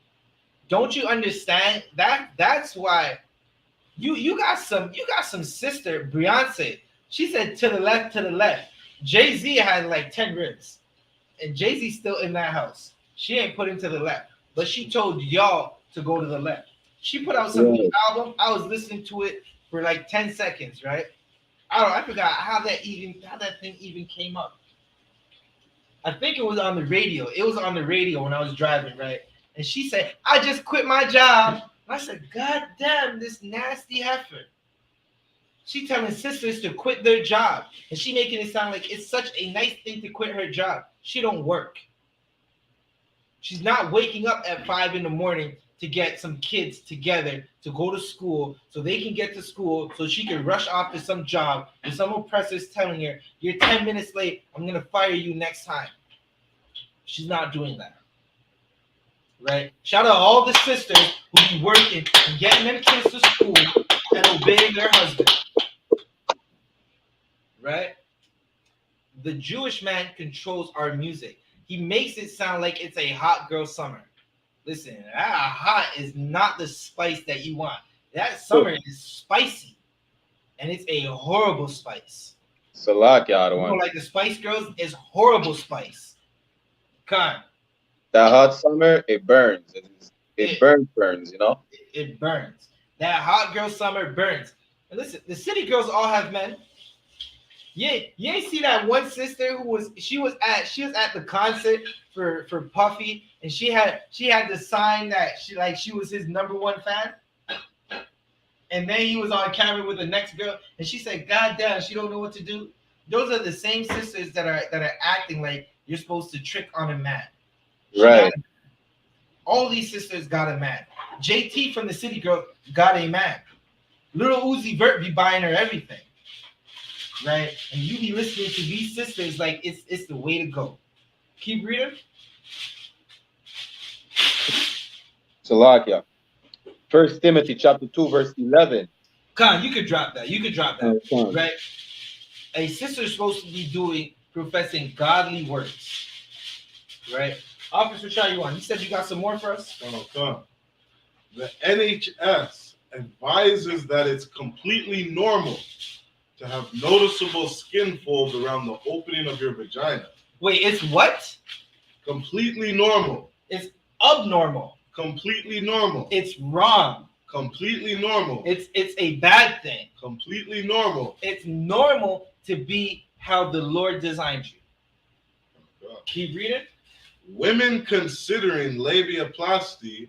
Don't you understand that? That's why you got some sister Beyonce. She said to the left, to the left. Jay-Z had like 10 ribs, and Jay-Z's still in that house. She ain't put him to the left, but she told y'all to go to the left. She put out some new album. I was listening to it for like 10 seconds, right? I forgot how that thing even came up. I think it was on the radio. It was on the radio when I was driving, right? And she said, I just quit my job. And I said, God damn, this nasty heifer. She telling sisters to quit their job. And she making it sound like it's such a nice thing to quit her job. She don't work. She's not waking up at 5 a.m. to get some kids together to go to school so they can get to school so she can rush off to some job and some oppressor's telling her, you're 10 minutes late, I'm going to fire you next time. She's not doing that. Right? Shout out all the sisters who be working and getting them kids to school and obeying their husband. Right? The Jewish man controls our music. He makes it sound like it's a hot girl summer. Listen, that hot is not the spice that you want. That summer is spicy. And it's a horrible spice.
Salakia,
you know, like the Spice Girls is horrible spice. Khan.
That hot summer, it burns. It burns, you know?
It burns. That hot girl summer burns. And listen, the city girls all have men. Yeah, you ain't see that one sister who was at the concert for Puffy, and she had the sign that she was his #1 fan. And then he was on camera with the next girl, and she said, God damn, she don't know what to do. Those are the same sisters that are acting like you're supposed to trick on a man.
Right.
All these sisters got a man. JT from the City Girl got a man. Little Uzi Vert be buying her everything. Right? And you be listening to these sisters like it's the way to go. Keep reading.
Salakia. 1 Timothy chapter 2, verse 11.
Khan, you could drop that. Right? A sister is supposed to be professing godly words. Right? Officer Chayuan, you said you got some more for us?
No. The NHS advises that it's completely normal to have noticeable skin folds around the opening of your vagina.
Wait, it's what?
Completely normal.
It's abnormal.
Completely normal.
It's wrong.
Completely normal.
It's a bad thing.
Completely normal.
It's normal to be how the Lord designed you.
Oh,
keep reading.
Women considering labiaplasty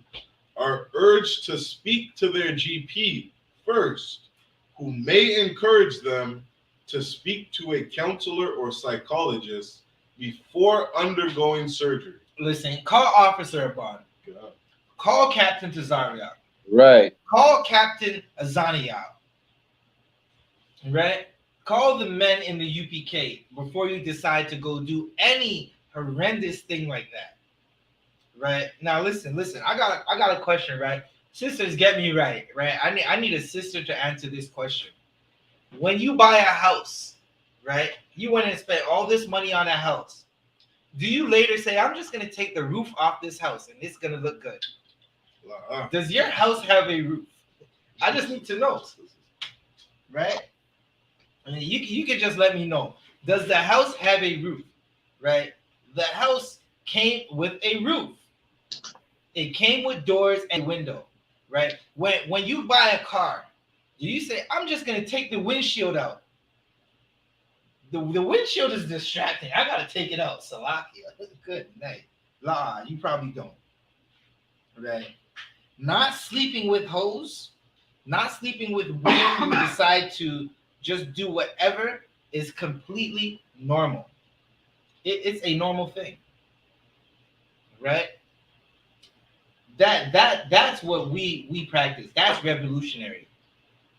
are urged to speak to their GP first, who may encourage them to speak to a counselor or psychologist before undergoing surgery.
Listen, call Officer Abad. Call Captain Tazaria.
Right.
Call Captain Azaniya. Right? Call the men in the UPK before you decide to go do any horrendous thing like that. Right? Now listen. I got a question, right? Sisters, get me right? I need a sister to answer this question. When you buy a house, right? You went and spent all this money on a house. Do you later say, I'm just going to take the roof off this house and it's going to look good? Does your house have a roof? I just need to know. Right? I mean, you can just let me know. Does the house have a roof? Right? The house came with a roof. It came with doors and window. Right? When you buy a car, do you say, I'm just going to take the windshield out? The windshield is distracting. I got to take it out. Salakia. Good night. La, you probably don't. Right? Not sleeping with hoes, not sleeping with women who decide to just do whatever is completely normal. It's a normal thing. Right? That's what we practice. That's revolutionary.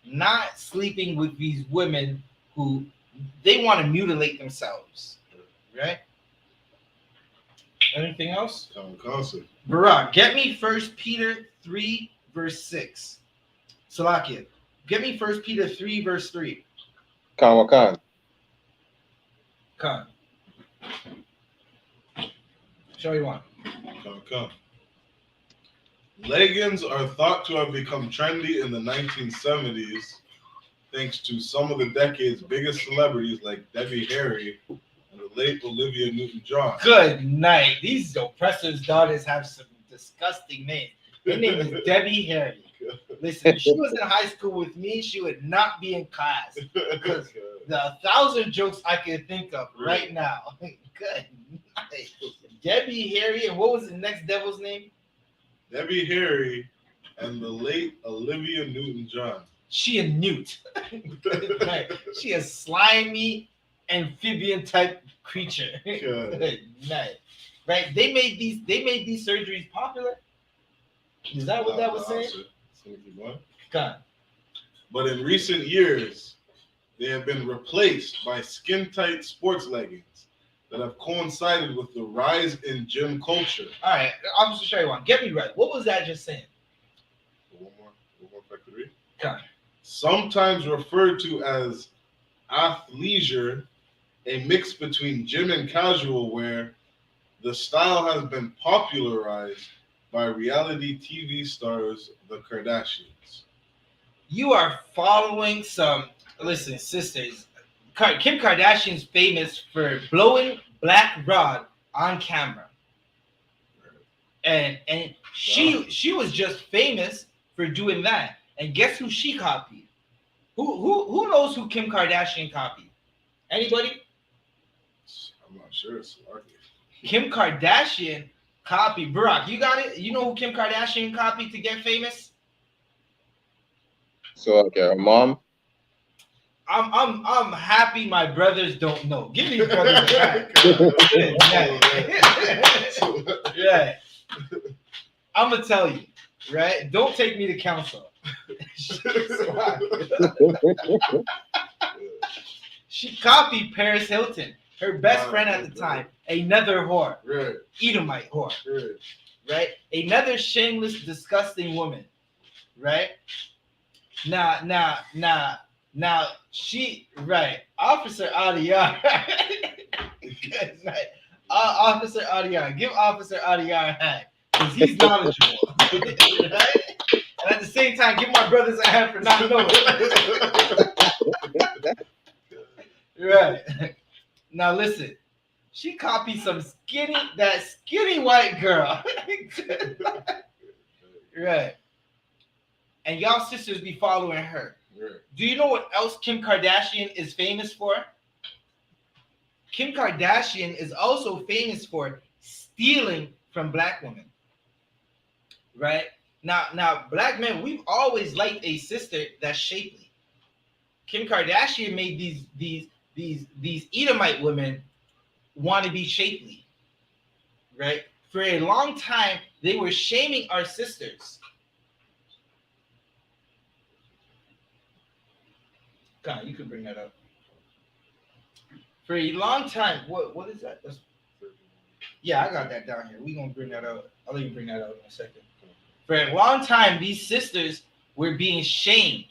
not sleeping with these women who they want to mutilate themselves, right? Anything else? Barak, get me 1 Peter 3 verse 6. Salakia, get me 1 Peter 3 verse 3.
Wakan.
Come. Show you one.
Come. Leggings are thought to have become trendy in the 1970s thanks to some of the decade's biggest celebrities like Debbie Harry and the late Olivia Newton-John.
Good night. These oppressors' daughters have some disgusting names. Her name is Debbie Harry. Listen, if she was in high school with me, she would not be in class. Because the 1,000 jokes I can think of right now. Good night. Debbie Harry, and what was the next devil's name?
Debbie Harry and the late Olivia Newton-John.
She a newt. Right. She a slimy amphibian type creature. Good night. Right? They made these surgeries popular. Is that what that was saying? God.
But in recent years, they have been replaced by skin-tight sports leggings that have coincided with the rise in gym culture.
All right, I'm just show you one. Get me right. What was that just saying?
One more factory.
God.
Sometimes referred to as athleisure, a mix between gym and casual wear, the style has been popularized by reality TV stars, the Kardashians.
You are following some. Listen, sisters. Kim Kardashian's famous for blowing black rod on camera, and she was just famous for doing that. And guess who she copied? Who knows who Kim Kardashian copied? Anybody?
I'm not sure. It's
Kim Kardashian copied. Barak, you got it? You know who Kim Kardashian copied to get famous?
So okay, her mom.
I'm happy my brothers don't know. Give me your brothers back. Yeah. I'm gonna tell you, right? Don't take me to counsel. She copied Paris Hilton, her best friend at the time, another whore,
right.
Edomite whore, right? Another shameless, disgusting woman, right? Now she right, Officer Adiyar. Right. Officer Adiyar, give Officer Adiyar a hand because he's knowledgeable, right? And at the same time, give my brothers a hand for not knowing. Right. Now listen, she copied some that skinny white girl. Right. And y'all sisters be following her.
Right.
Do you know what else Kim Kardashian is famous for? Kim Kardashian is also famous for stealing from black women. Right? Now, black men, we've always liked a sister that's shapely. Kim Kardashian made these Edomite women want to be shapely. Right? For a long time, they were shaming our sisters. God, you can bring that up. For a long time, what is that? Yeah, I got that down here. We're gonna bring that out. I'll let you bring that out in a second. For a long time, these sisters were being shamed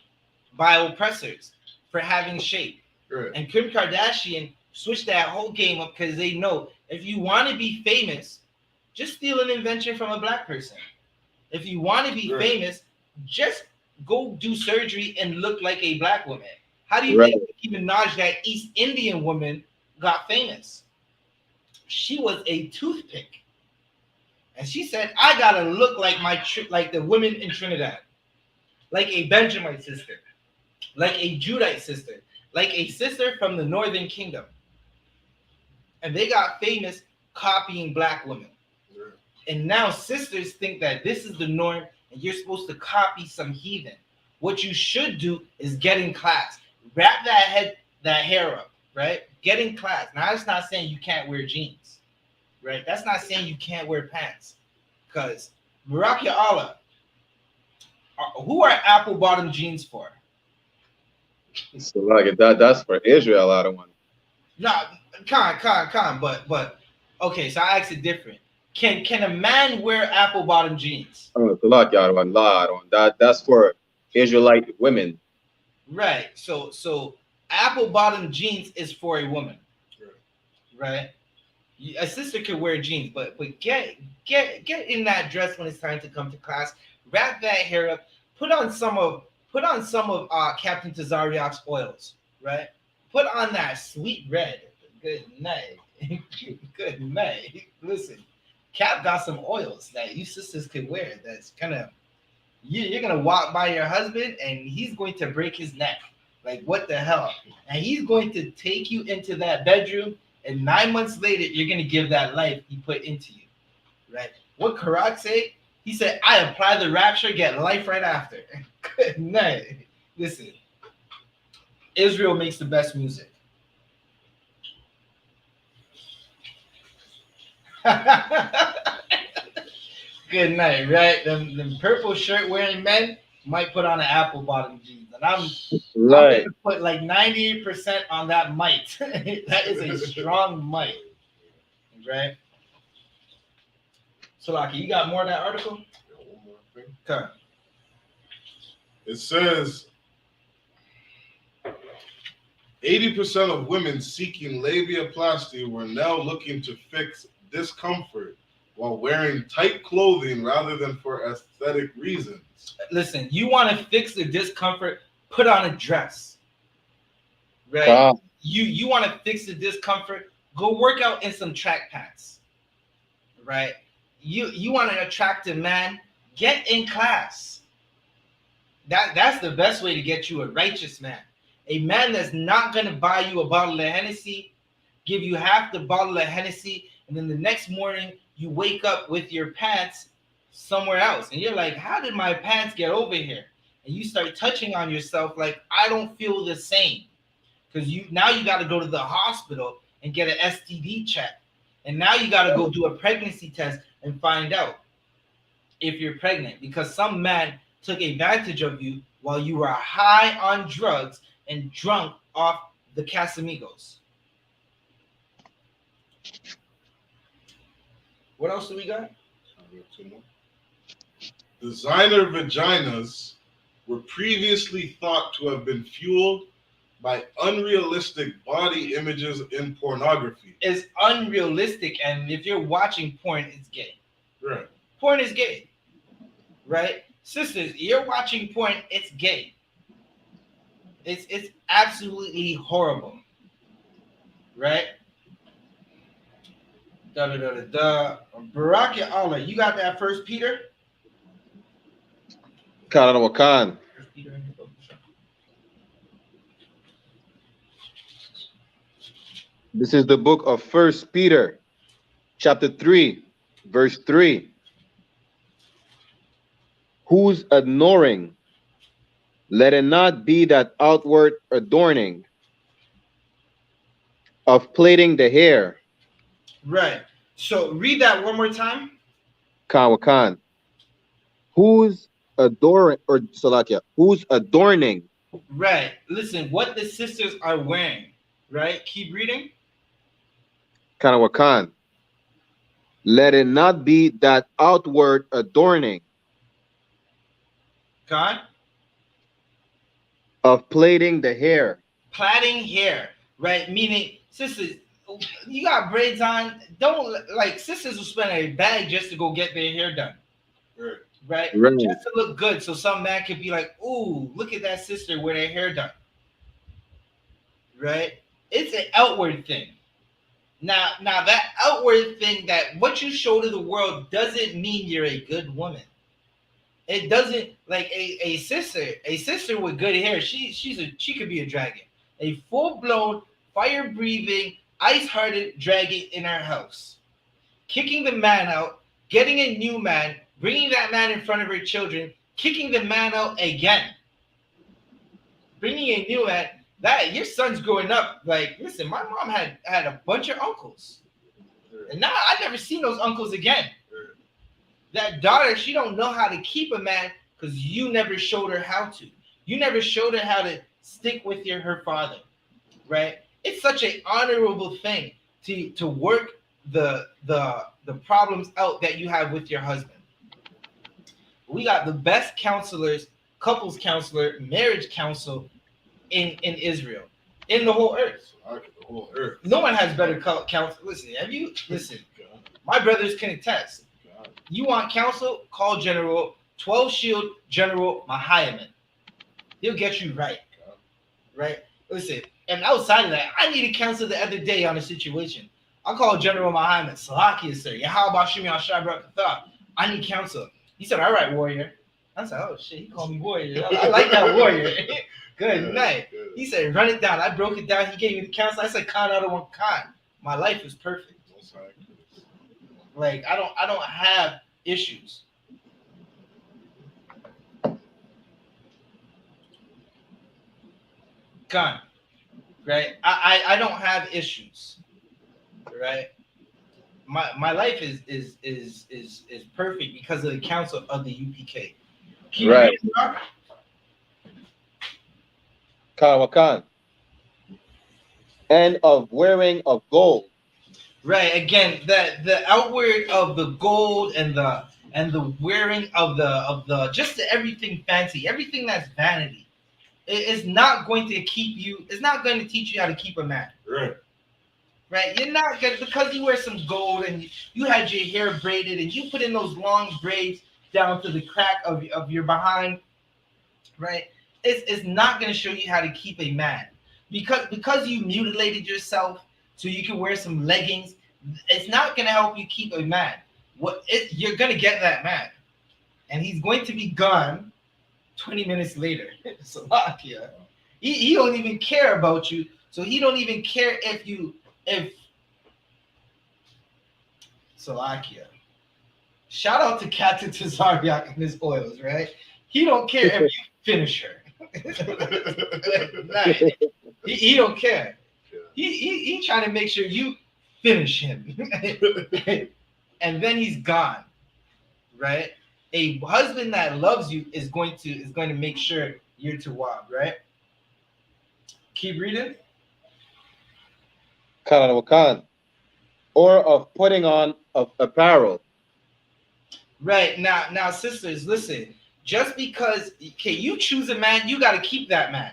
by oppressors for having shape.
Right.
And Kim Kardashian switched that whole game up because they know if you want to be famous, just steal an invention from a black person. If you want to be famous, just go do surgery and look like a black woman. How do you think Nicki Minaj, that East Indian woman, got famous? She was a toothpick. And she said, I gotta look like like the women in Trinidad, like a Benjamite sister, like a Judite sister, like a sister from the Northern Kingdom. And they got famous copying black women. And now sisters think that this is the norm and you're supposed to copy some heathen. What you should do is get in class. Wrap that hair up, right? Get in class. Now, that's not saying you can't wear jeans, right? That's not saying you can't wear pants. Because, Barak Ya Allah, who are apple bottom jeans for?
So like that's for Israel, I don't want.
No, con. But okay, so I asked it different. Can a man wear apple bottom jeans?
So like I don't want that's for Israelite women.
Right. So apple bottom jeans is for a woman. Right. A sister can wear jeans, but get in that dress when it's time to come to class. Wrap that hair up. Put on some of Captain Tazariak's oils. Right. Put on that sweet red. Good night. Good night. Listen, Cap got some oils that you sisters could wear. That's kind of you're gonna walk by your husband and he's going to break his neck. Like what the hell? And he's going to take you into that bedroom. And 9 months later, you're going to give that life he put into you, right? What Karak say? He said, I apply the rapture, get life right after. Good night. Listen, Israel makes the best music. Good night, right? Them purple shirt wearing men might put on an apple bottom jeans. And I'm going to put like 98% on that might. That is a strong might. Right? So, Laki, you got more of that article?
One more thing.
Okay.
It says 80% of women seeking labiaplasty were now looking to fix discomfort while wearing tight clothing rather than for aesthetic reasons.
Listen, you want to fix the discomfort, put on a dress. Right? You want to fix the discomfort, go work out in some track pants. Right? You want an attractive man, get in class. That's the best way to get you a righteous man. A man that's not going to buy you a bottle of Hennessy, give you half the bottle of Hennessy, and then the next morning you wake up with your pants somewhere else. And you're like, how did my pants get over here? And you start touching on yourself like, I don't feel the same. Because you got to go to the hospital and get an STD check. And now you got to go do a pregnancy test and find out if you're pregnant. Because some man took advantage of you while you were high on drugs and drunk off the Casamigos. What else do we got?
Two more. Designer vaginas were previously thought to have been fueled by unrealistic body images in pornography.
It's unrealistic, and if you're watching porn, it's gay.
Right.
Porn is gay. Right? Sisters, you're watching porn, it's gay. It's absolutely horrible. Right? Barak ya Allah, you got that First Peter?
Wakan. This is the book of 1 Peter, chapter 3, verse 3. Whose adorning, let it not be that outward adorning of plaiting the hair.
Right. So read that one more time.
Wakan. Whose adorning, or Salakia, whose adorning.
Right. Listen, what the sisters are wearing. Right? Keep reading.
Wakan. Let it not be that outward adorning.
God?
Of plaiting the hair.
Plaiting hair. Right? Meaning, sisters, you got braids on. Don't, like, sisters will spend a bag just to go get their hair done. Right? Just to look good. So some man could be like, ooh, look at that sister with her hair done. Right? It's an outward thing. Now that outward thing, that what you show to the world doesn't mean you're a good woman. It doesn't, like a sister with good hair, she could be a dragon. A full-blown, fire-breathing, ice-hearted dragon in our house. Kicking the man out, getting a new man, bringing that man in front of her children, kicking the man out again. Bringing a new man. That your son's growing up. Like, listen, my mom had a bunch of uncles, and now I never seen those uncles again. That daughter, she don't know how to keep a man because you never showed her how to. You never showed her how to stick with her father, right? It's such an honorable thing to work the problems out that you have with your husband. We got the best counselors, couples counselor, marriage counsel in Israel, in the whole earth.
The whole earth.
No one has better counsel. Listen, listen, my brothers can attest. You want counsel? Call General 12 Shield General Mahayaman. He'll get you right. Right? Listen, and outside of that, I needed counsel the other day on a situation. I called General Mahayaman. Salakia, sir. I need counsel. He said, all right, warrior. I said, oh, shit, he called me warrior. I like that warrior. Good night. He said, run it down. I broke it down. He gave me the counsel. I said, Canada one Khan. My life is perfect. Like, I don't have issues. Khan, right? I don't have issues, right? My life is perfect because of the counsel of the UPK.
Right. Khan. And of wearing of gold.
Right. Again, the outward of the gold and the wearing of the just the everything fancy, everything that's vanity. It's not going to keep you. It's not going to teach you how to keep a man.
Right.
Right. You're not gonna, because you wear some gold and you had your hair braided and you put in those long braids down to the crack of your behind. Right. It's not going to show you how to keep a man because you mutilated yourself so you can wear some leggings. It's not going to help you keep a man. You're going to get that man, and he's going to be gone 20 minutes later. Salakia. He don't even care about you, so he don't even care if Salakia. Shout out to Captain Tazariak and his oils, right? He don't care if you finish her. He don't care. He trying to make sure you finish him. And then he's gone. Right? A husband that loves you is going to make sure you're tawab, right? Keep reading.
Khan. Or of putting on of apparel.
Right. Now, sisters, listen. Just because you choose a man, you got to keep that man.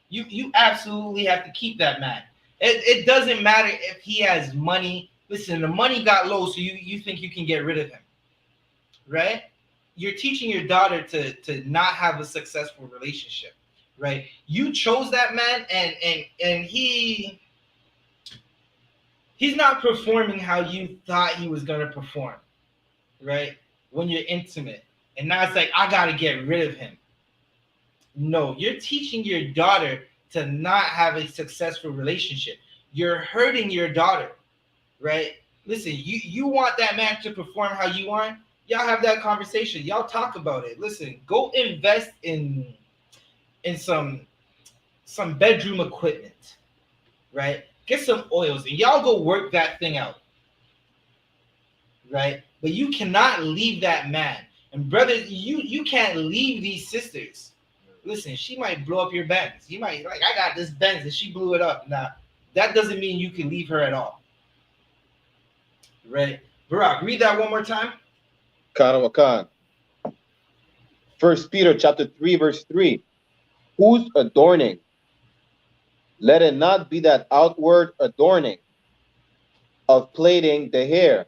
You absolutely have to keep that man. It doesn't matter if he has money. Listen, the money got low, so you think you can get rid of him, right? You're teaching your daughter to not have a successful relationship, right? You chose that man, and he's not performing how you thought he was gonna perform, right? When you're intimate. And now it's like, I got to get rid of him. No, you're teaching your daughter to not have a successful relationship. You're hurting your daughter, right? Listen, you want that man to perform how you want? Y'all have that conversation. Y'all talk about it. Listen, go invest in some bedroom equipment, right? Get some oils and y'all go work that thing out, right? But you cannot leave that man. And brother, you can't leave these sisters. Listen, she might blow up your Benz. You might I got this Benz and she blew it up. Now, that doesn't mean you can leave her at all. Right? Barak, read that one more time.
Khan. 1 Peter chapter 3, verse 3. Whose adorning? Let it not be that outward adorning of plaiting the hair.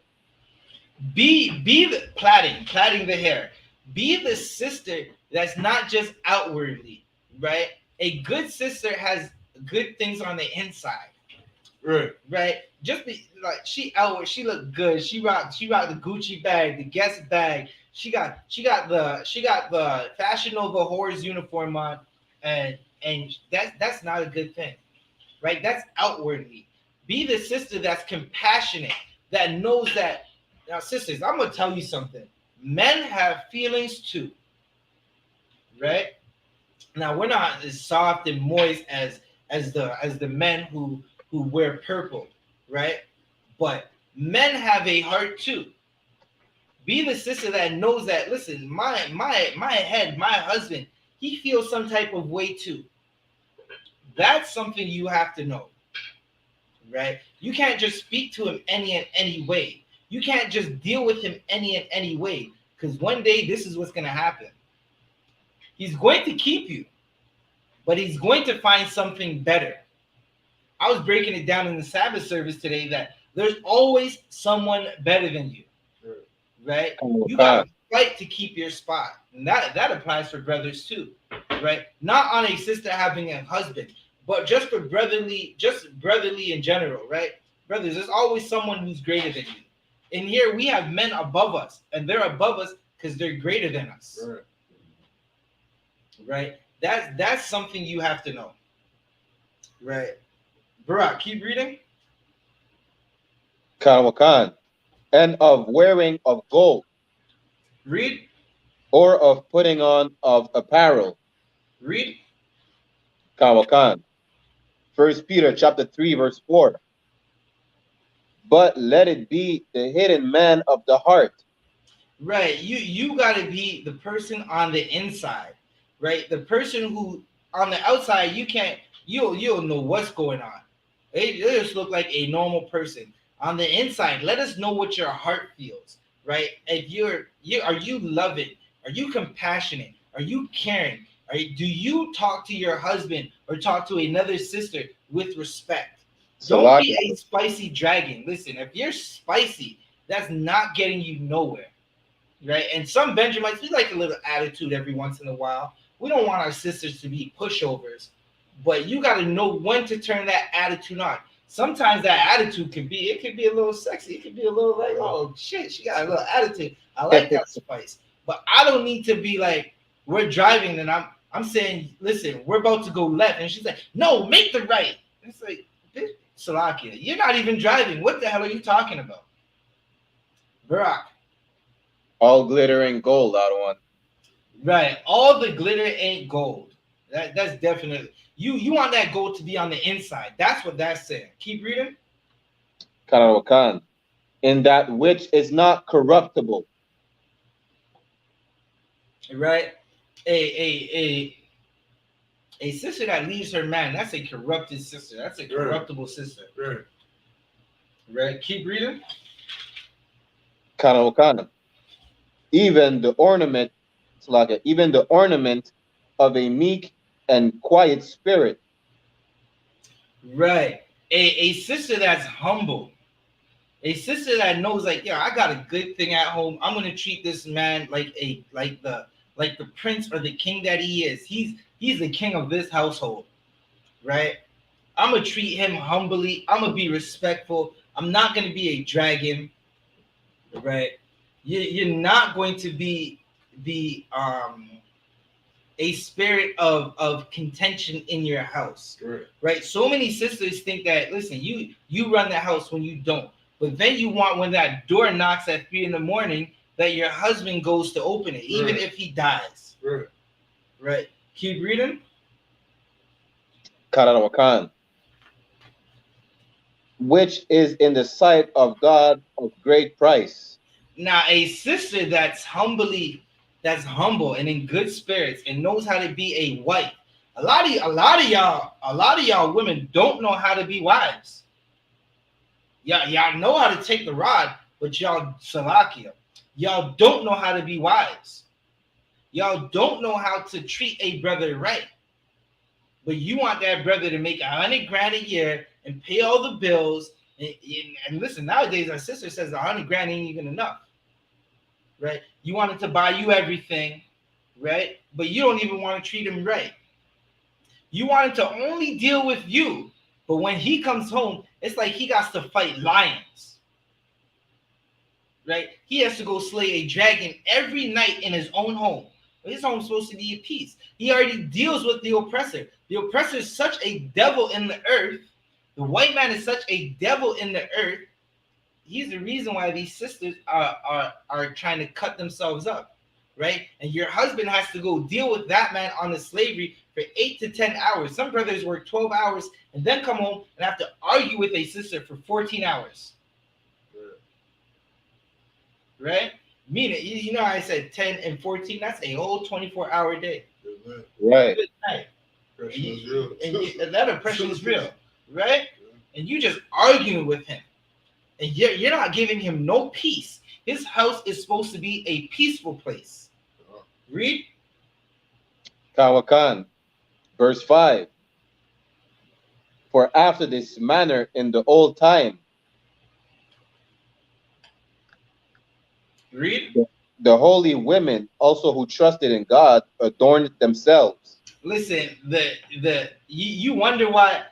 Be the plaiting the hair. Be the sister that's not just outwardly, right? A good sister has good things on the inside, right? Just be like she outward, she look good. She rock the Gucci bag, the Guess bag. She got the Fashion Nova Whores uniform on, and that's not a good thing, right? That's outwardly. Be the sister that's compassionate, that knows that. Now, sisters, I'm gonna tell you something. Men have feelings too, right? Now we're not as soft and moist as the men who wear purple, right? But men have a heart too. Be the sister that knows that. Listen, my husband, he feels some type of way too, That's something you have to know, right? You can't just speak to him any way. You can't just deal with him any way, because one day this is what's going to happen. He's going to keep you, but he's going to find something better. I was breaking it down in the Sabbath service today that there's always someone better than you, right? You got to fight to keep your spot. And that applies for brothers too, right? Not on a sister having a husband, but just for brotherly in general, right? Brothers, there's always someone who's greater than you. And here we have men above us, and they're above us because they're greater than us. Right? That's something you have to know. Right. Barak, keep reading.
Khan, and of wearing of gold.
Read.
Or of putting on of apparel.
Read.
Khan. 1 Peter chapter 3, verse 4. But let it be the hidden man of the heart.
Right. You gotta be the person on the inside, right? The person who on the outside you'll know what's going on. They just look like a normal person. On the inside, let us know what your heart feels, right? If are you loving? Are you compassionate? Are you caring? Do you talk to your husband or talk to another sister with respect? Don't be a spicy dragon. Listen, if you're spicy, that's not getting you nowhere, right? And some Benjamites, we like a little attitude every once in a while. We don't want our sisters to be pushovers, but you got to know when to turn that attitude on. Sometimes that attitude could be a little sexy. It could be a little like, oh shit, she got a little attitude. I like that spice. But I don't need to be like, we're driving and I'm saying, listen, we're about to go left. And she's like, no, make the right. It's like, bitch, Salakia, you're not even driving. What the hell are you talking about? Barak.
All glitter and gold, out one.
Right. All the glitter ain't gold. That's definitely you want that gold to be on the inside. That's what that's saying. Keep reading.
Khan. In that which is not corruptible.
Right. A sister that leaves her man, that's a corrupted sister. That's a corruptible sister. Right. Keep reading.
Khan. Even the ornament of a meek and quiet spirit.
Right. A sister that's humble. A sister that knows, like, yeah, I got a good thing at home. I'm gonna treat this man like the prince or the king that he is. He's the king of this household, right? I'm gonna treat him humbly. I'm gonna be respectful. I'm not gonna be a dragon, right? You're not going to be a spirit of contention in your house, right? So many sisters think that, listen, you run the house when you don't, but then you want when that door knocks at 3 a.m. that your husband goes to open it, even if he dies, right? Keep reading.
Khan. Which is in the sight of God of great price.
Now, a sister that's humble and in good spirits and knows how to be a wife. A lot of y'all women don't know how to be wives. Y'all know how to take the rod, but y'all Salakia. Y'all don't know how to be wives. Y'all don't know how to treat a brother right. But you want that brother to make $100,000 a year and pay all the bills. And listen, nowadays our sister says $100,000 ain't even enough. Right? You want him to buy you everything, right? But you don't even want to treat him right. You want him to only deal with you. But when he comes home, it's like he got to fight lions. Right? He has to go slay a dragon every night in his own home. His home's supposed to be at peace. He already deals with the oppressor. The oppressor is such a devil in the earth. The white man is such a devil in the earth. He's the reason why these sisters are trying to cut themselves up, right? And your husband has to go deal with that man on the slavery for 8 to 10 hours. Some brothers work 12 hours and then come home and have to argue with a sister for 14 hours. Right? Meaning, you know how I said 10 and 14? That's a whole 24-hour day.
Right.
Oppression is real.
And that oppression is real, right? And you just arguing with him, and you're not giving him no peace. His house is supposed to be a peaceful place. Read.
Kawakan, verse 5. For after this manner in the old time,
Read.
The holy women also who trusted in God adorned themselves.
Listen, you wonder why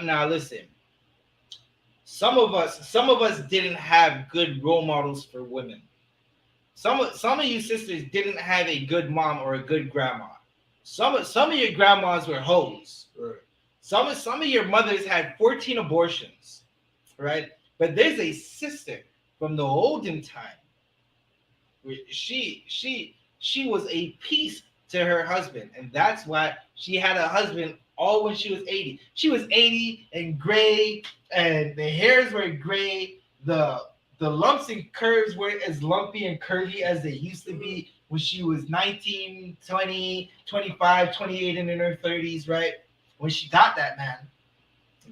now listen. Some of us didn't have good role models for women. Some of you sisters didn't have a good mom or a good grandma. Some of your grandmas were hoes.
Right.
Some of your mothers had 14 abortions, right? But there's a sister from the olden time. She was a piece to her husband, and that's why she had a husband all when she was 80. She was 80 and gray, and the hairs were gray. The lumps and curves weren't as lumpy and curvy as they used to be when she was 19, 20, 25, 28, and in her 30s, right? When she got that man,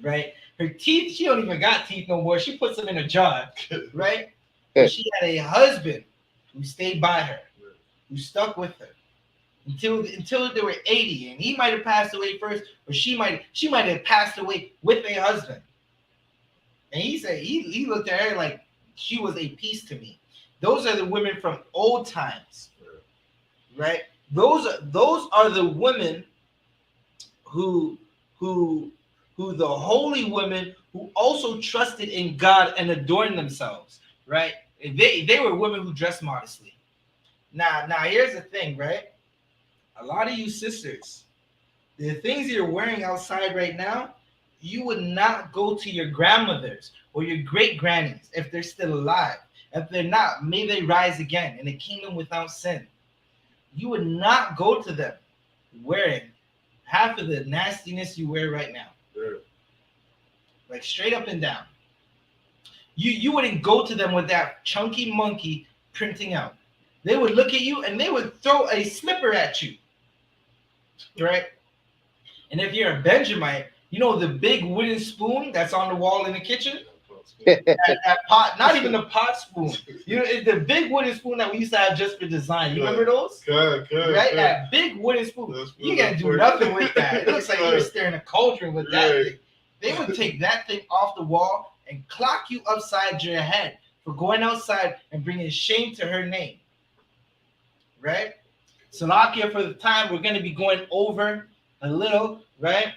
right? Her teeth, she don't even got teeth no more. She puts them in a jar, right? But she had a husband who stayed by her, who stuck with her until they were 80, and he might have passed away first, or she might have passed away with a husband. And he said he looked at her like she was a piece to me. Those are the women from old times, right? Those are the women who the holy women who also trusted in God and adorned themselves, right? They were women who dressed modestly. Now here's the thing, right? A lot of you sisters, the things you're wearing outside right now, you would not go to your grandmothers or your great grannies if they're still alive. If they're not, may they rise again in a kingdom without sin. You would not go to them wearing half of the nastiness you wear right now.
Sure.
Like straight up and down. You wouldn't go to them with that chunky monkey printing out. They would look at you and they would throw a slipper at you. Right? And if you're a Benjamite, you know the big wooden spoon that's on the wall in the kitchen? that pot, not even the pot spoon. You know, it's the big wooden spoon that we used to have just for design. You remember those? Right? That big wooden spoon. You can't do nothing with that. It looks like you were staring a cauldron with that thing. They would take that thing off the wall and clock you upside your head for going outside and bringing shame to her name. Right? Salakia, for the time, we're going to be going over a little, right?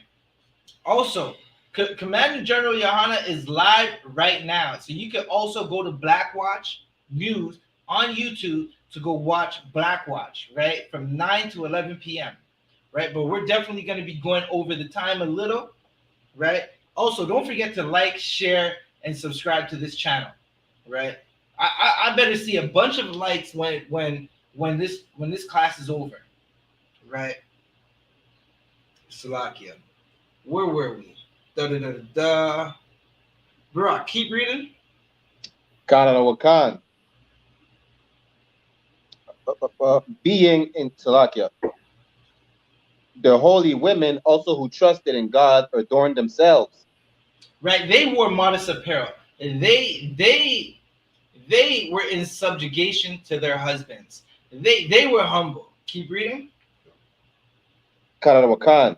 Also, Commander General Yahanna is live right now. So you can also go to Black Watch News on YouTube to go watch Black Watch, right? From 9 to 11 p.m., right? But we're definitely going to be going over the time a little, right? Also, don't forget to like, share, and subscribe to this channel, right? I better see a bunch of likes when this class is over, right? Salakia. Where were we? Bro, keep reading.
Canada Wakan. Being in Salakia. The holy women also who trusted in God adorned themselves.
Right, they wore modest apparel. They were in subjugation to their husbands. They were humble. Keep reading.
Canada Wakan.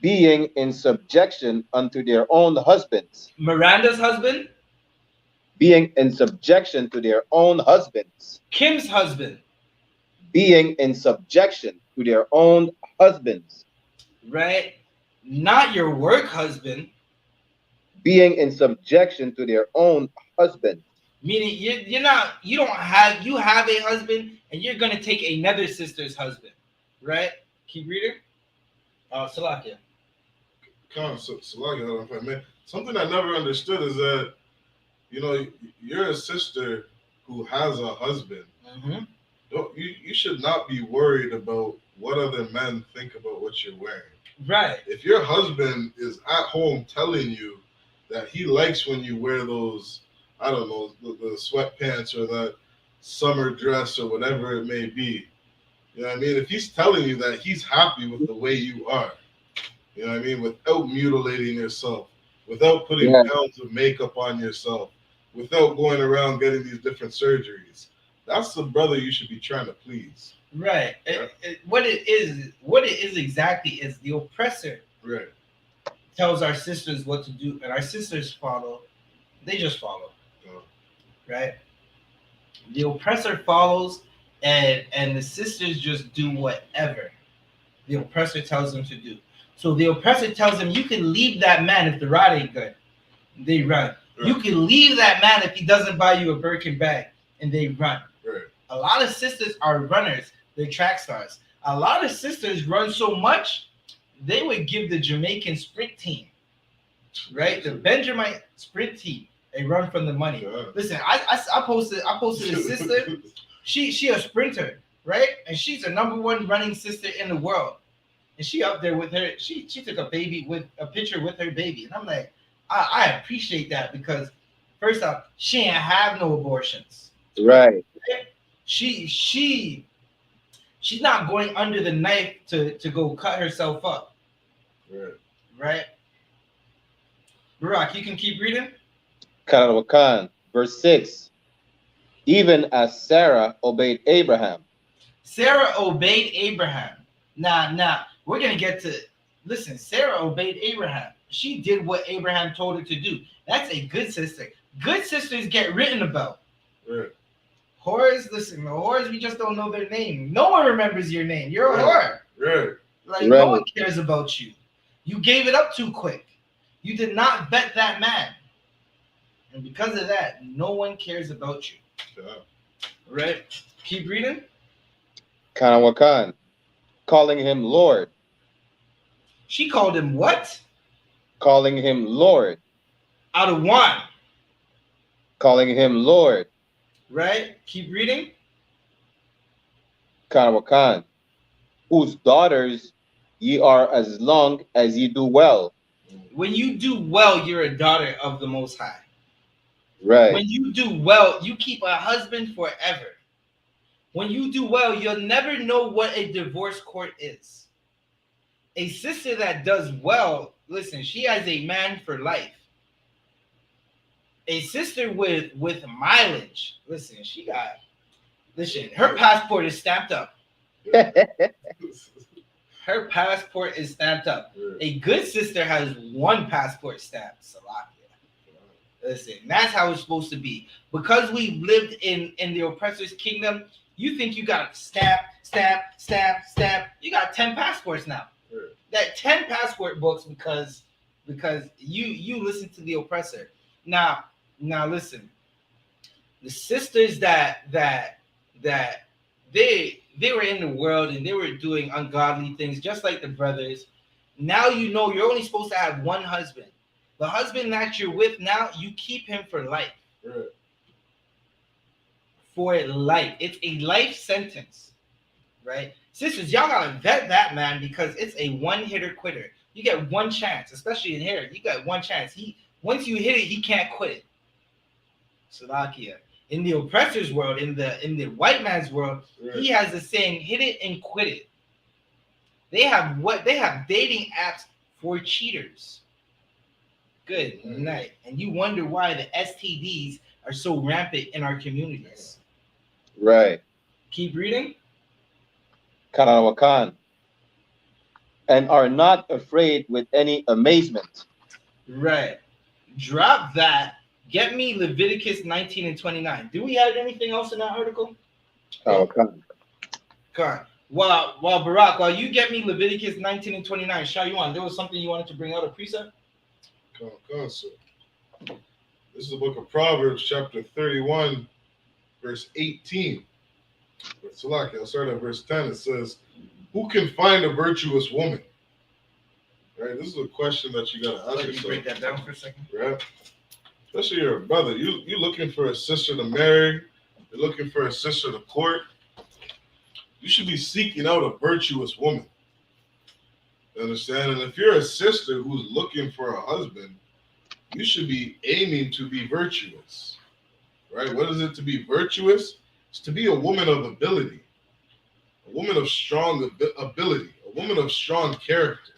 Being in subjection unto their own husbands.
Miranda's husband.
Being in subjection to their own husbands.
Kim's husband.
Being in subjection to their own husbands.
Right? Not your work husband.
Being in subjection to their own husband.
Meaning you have a husband and you're gonna take another sister's husband. Right? Keep reading. Salakia.
Salakia, something I never understood is that, you know, you're a sister who has a husband.
Mm-hmm.
You should not be worried about what other men think about what you're wearing.
Right.
If your husband is at home telling you that he likes when you wear those, I don't know, the sweatpants or that summer dress or whatever it may be, You know what I mean? If he's telling you that he's happy with the way you are, you know what I mean? Without mutilating yourself, without putting
Yeah.
pounds of makeup on yourself, without going around getting these different surgeries, that's the brother you should be trying to please.
Right. What it is exactly is the oppressor
Right.
tells our sisters what to do, and our sisters follow. They just follow.
Oh.
Right. The oppressor follows, and the sisters just do whatever the oppressor tells them to do. So the oppressor tells them, you can leave that man if the rod ain't good. They run.
Right.
You can leave that man if he doesn't buy you a Birkin bag, and they run.
Right.
A lot of sisters are runners. They're track stars. A lot of sisters run so much, they would give the Jamaican sprint team, right? The Benjamin sprint team, a run from the money.
Yeah.
Listen, I posted a sister. She a sprinter, right? And she's the #1 running sister in the world. And she up there with her. She took a picture with her baby, and I'm like, I appreciate that, because first off, she ain't have no abortions.
Right.
She's not going under the knife to go cut herself up.
Right.
Right? Barack, you can keep reading.
Khan, verse 6. Even as Sarah obeyed Abraham.
Sarah obeyed Abraham. Now, we're going to get to, listen, Sarah obeyed Abraham. She did what Abraham told her to do. That's a good sister. Good sisters get written about.
Right.
Whores, listen, the whores, we just don't know their name. No one remembers your name. You're a whore.
Right.
Like, no one cares about you. You gave it up too quick. You did not vet that man. And because of that, no one cares about you.
Yeah.
Right? Keep reading.
Khan, calling him Lord.
She called him what?
Calling him Lord.
Out of one.
Calling him Lord.
Right? Keep reading.
Khan, whose daughters ye are as long as ye do well.
When you do well, you're a daughter of the Most High.
Right.
When you do well, you keep a husband forever. When you do well, you'll never know what a divorce court is. A sister that does well, listen, she has a man for life. A sister with mileage, listen, her passport is stamped up. Her passport is stamped up. A good sister has one passport stamped, Salakia. Listen, that's how it's supposed to be. Because we've lived in the oppressor's kingdom, you think you got stamp. You got 10 passports now. That 10 passport books because you listen to the oppressor. Now listen. The sisters that they were in the world and they were doing ungodly things just like the brothers. Now you know you're only supposed to have one husband. The husband that you're with now, you keep him for life.
Right.
For life. It's a life sentence. Right? Sisters, y'all gotta vet that man because it's a one-hitter quitter. You get one chance, especially in here. You got one chance. Once you hit it, he can't quit it. Salakia. In the oppressor's world, in the white man's world, right, he has the saying, hit it and quit it. They have dating apps for cheaters. Good night. And you wonder why the STDs are so rampant in our communities.
Right.
Keep reading.
Khan. And are not afraid with any amazement.
Right. Drop that. Get me Leviticus 19 and 29. Do we have anything else in that article?
Okay.
While Barak, while you get me Leviticus 19 and 29, Shayuan, there was something you wanted to bring out, a precept?
Sir. This is the book of Proverbs, chapter 31, verse 18. Salaki, I'll start at verse 10. It says, who can find a virtuous woman? Right? This is a question that you got to ask yourself.
Let me break that down for a second.
Right? Especially you're a brother. You're looking for a sister to marry. You're looking for a sister to court. You should be seeking out a virtuous woman. You understand? And if you're a sister who's looking for a husband, you should be aiming to be virtuous. Right? What is it to be virtuous? It's to be a woman of ability. a woman of strong ability, a woman of strong character,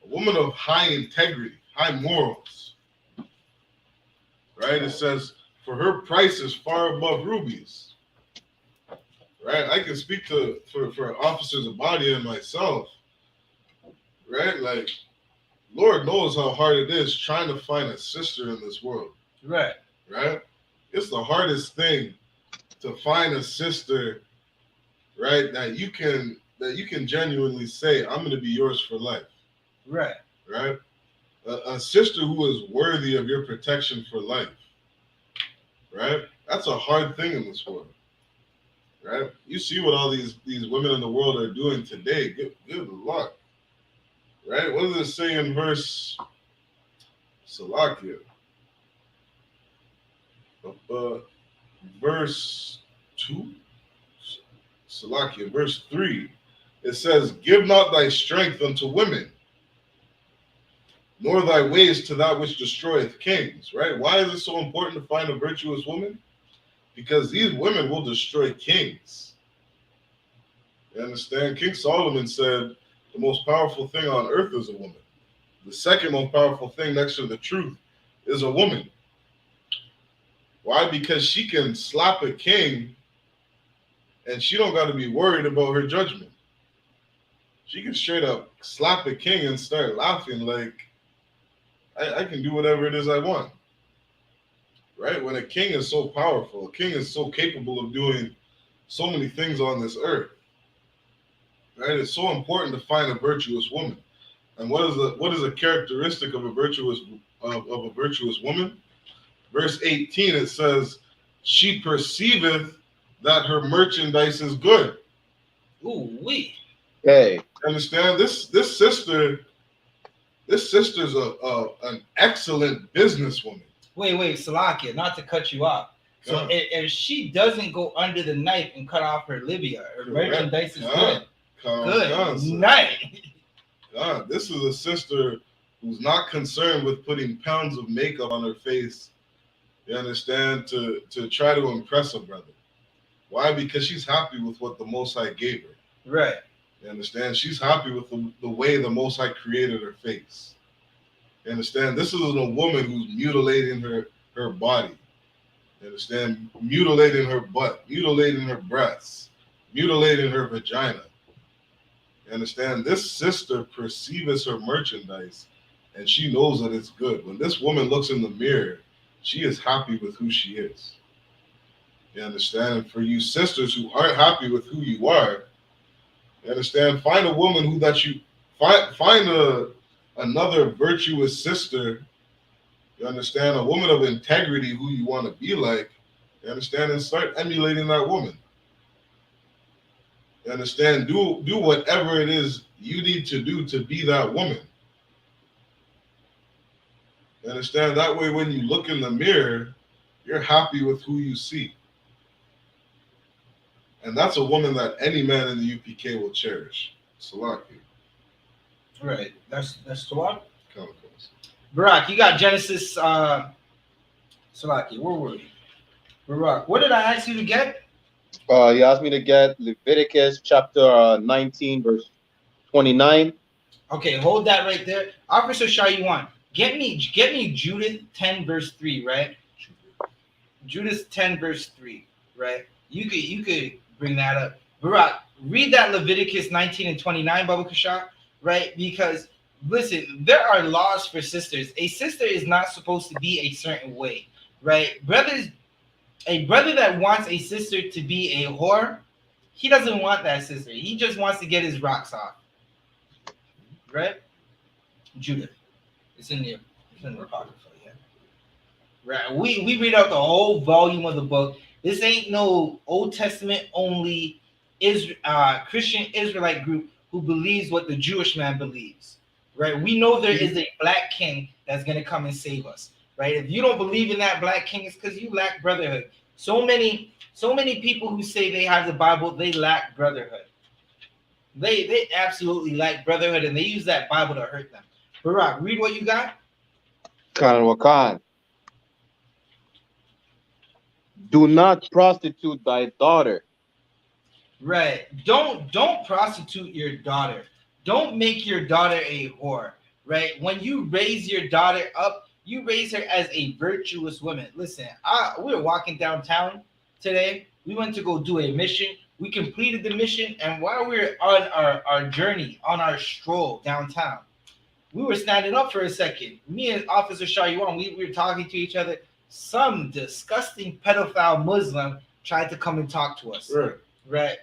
a woman of high integrity, high morals. Right? It says, for her price is far above rubies. Right? I can speak for officers of body and myself. Right? Like, Lord knows how hard it is trying to find a sister in this world.
Right.
Right? It's the hardest thing to find a sister, right, that you can genuinely say, I'm going to be yours for life.
Right.
Right? A sister who is worthy of your protection for life. Right? That's a hard thing in this world. Right? You see what all these women in the world are doing today. Good luck. Right? What does it say in verse Salakia? Verse 2? Salakia, verse 3. It says, give not thy strength unto women, nor thy ways to that which destroyeth kings. Right? Why is it so important to find a virtuous woman? Because these women will destroy kings. You understand? King Solomon said the most powerful thing on earth is a woman. The second most powerful thing next to the truth is a woman. Why? Because she can slap a king and she don't got to be worried about her judgment. She can straight up slap a king and start laughing like, I can do whatever it is I want. Right? When a king is so powerful, a king is so capable of doing so many things on this earth. Right? It's so important to find a virtuous woman. And what is a characteristic of a virtuous woman? Verse 18, it says, she perceiveth that her merchandise is good.
Ooh, wee.
Hey.
Understand? This sister's an excellent businesswoman.
Wait, Salakia, not to cut you off. So if she doesn't go under the knife and cut off her Libya, her merchandise is good. Good night.
God, this is a sister who's not concerned with putting pounds of makeup on her face, you understand, to try to impress a brother. Why? Because she's happy with what the Most High gave her.
Right.
You understand? She's happy with the way the Most High created her face. You understand? This isn't a woman who's mutilating her body. You understand? Mutilating her butt, mutilating her breasts, mutilating her vagina. You understand? This sister perceives her merchandise and she knows that it's good. When this woman looks in the mirror, she is happy with who she is. You understand? And for you sisters who aren't happy with who you are, you understand? Find a woman who that you find another virtuous sister. You understand? A woman of integrity who you want to be like. You understand? And start emulating that woman. You understand? Do whatever it is you need to do to be that woman. You understand? That way, when you look in the mirror, you're happy with who you see. And that's a woman that any man in the UPK will cherish. Salaki.
Right. That's the one.
Barak,
you got Genesis. Salaki, where were we? Barak, what did I ask you to get?
You asked me to get Leviticus chapter 19, verse 29.
Okay, hold that right there. Officer Shayuan, get me Judith 10 verse 3, right? Judith 10 verse 3, right? You could bring that up. Barak, read that Leviticus 19 and 29, Baba Kasha, right? Because listen, there are laws for sisters. A sister is not supposed to be a certain way, right? A brother that wants a sister to be a whore, he doesn't want that sister. He just wants to get his rocks off. Right? Judith. It's in there. It's in the Apocrypha, yeah. Right. We read out the whole volume of the book. This ain't no Old Testament only Christian Israelite group who believes what the Jewish man believes. Right? We know there is a black king that's gonna come and save us. Right? If you don't believe in that black king, it's because you lack brotherhood. So many people who say they have the Bible, they lack brotherhood. They absolutely lack brotherhood, and they use that Bible to hurt them. Barak, read what you got.
Wakan. Do not prostitute thy daughter,
Right. Don't prostitute your daughter. Don't make your daughter a whore. Right. When you raise your daughter up, you raise her as a virtuous woman. Listen, we were walking downtown today. We went to go do a mission. We completed the mission, and while we were on our journey, on our stroll downtown, we were standing up for a second. Me and Officer Shayuan, we were talking to each other. Some disgusting pedophile Muslim tried to come and talk to us. Right.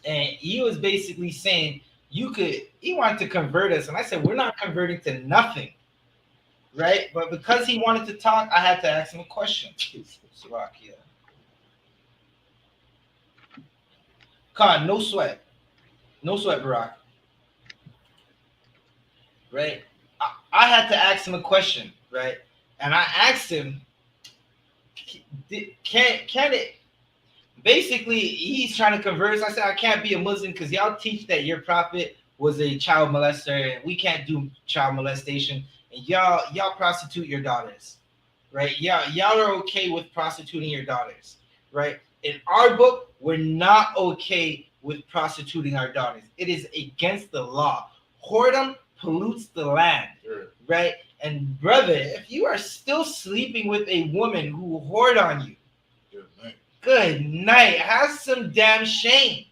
And he was basically saying he wanted to convert us. And I said, we're not converting to nothing. Right? But because he wanted to talk, I had to ask him a question. Slovakia. Khan, no sweat. No sweat, Barack. Right? I had to ask him a question, right? And I asked him, can it? Basically, he's trying to converse. I said, I can't be a Muslim because y'all teach that your prophet was a child molester and we can't do child molestation. And y'all prostitute your daughters, right? Y'all are okay with prostituting your daughters, right? In our book, we're not okay with prostituting our daughters. It is against the law. Whoredom pollutes the land, right? And brother, if you are still sleeping with a woman who whored on you, good night. Have some damn shame.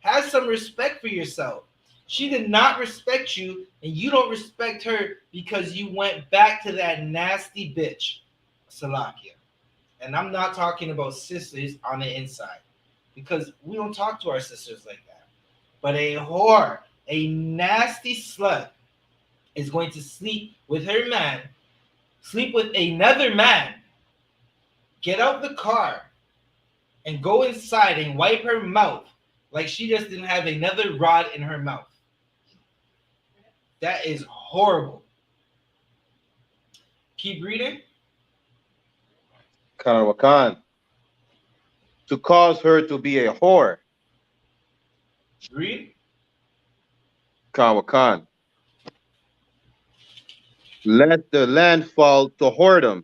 Have some respect for yourself. She did not respect you, and you don't respect her because you went back to that nasty bitch, Salakia. And I'm not talking about sisters on the inside, because we don't talk to our sisters like that. But a whore, a nasty slut, is going to sleep with her man, sleep with another man, get out the car, and go inside and wipe her mouth like she just didn't have another rod in her mouth. That is horrible. Keep reading.
Khan. To cause her to be a whore.
Read.
Khan. Let the land fall to whoredom,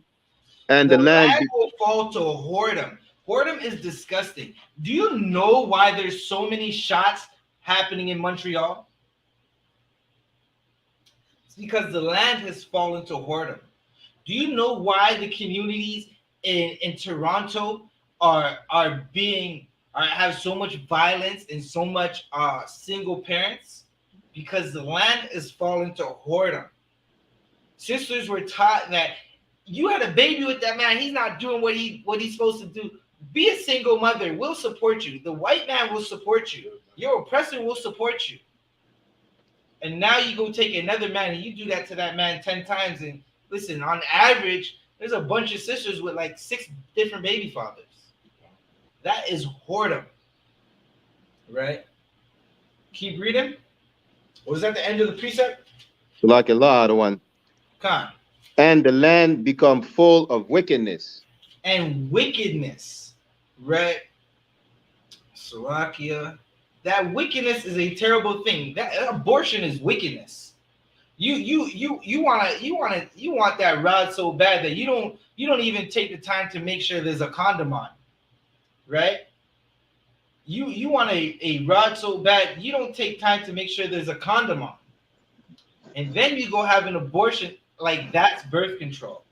and the land
will fall to whoredom. Whoredom is disgusting. Do you know why there's so many shots happening in Montreal? It's because the land has fallen to whoredom. Do you know why the communities in Toronto have so much violence and so much single parents? Because the land is fallen to whoredom. Sisters were taught that you had a baby with that man, he's not doing what he's supposed to do. Be a single mother. We'll support you. The white man will support you. Your oppressor will support you. And now you go take another man and you do that to that man 10 times. And listen, on average, there's a bunch of sisters with like 6 different baby fathers. That is whoredom. Right? Keep reading. Was that the end of the precept?
Like a law, the one.
Khan.
And the land become full of wickedness.
And wickedness. Right? Slovakia. That wickedness is a terrible thing. That abortion is wickedness. You want that rod so bad that you don't even take the time to make sure there's a condom on. Right? You want a rod so bad you don't take time to make sure there's a condom on. And then you go have an abortion like that's birth control.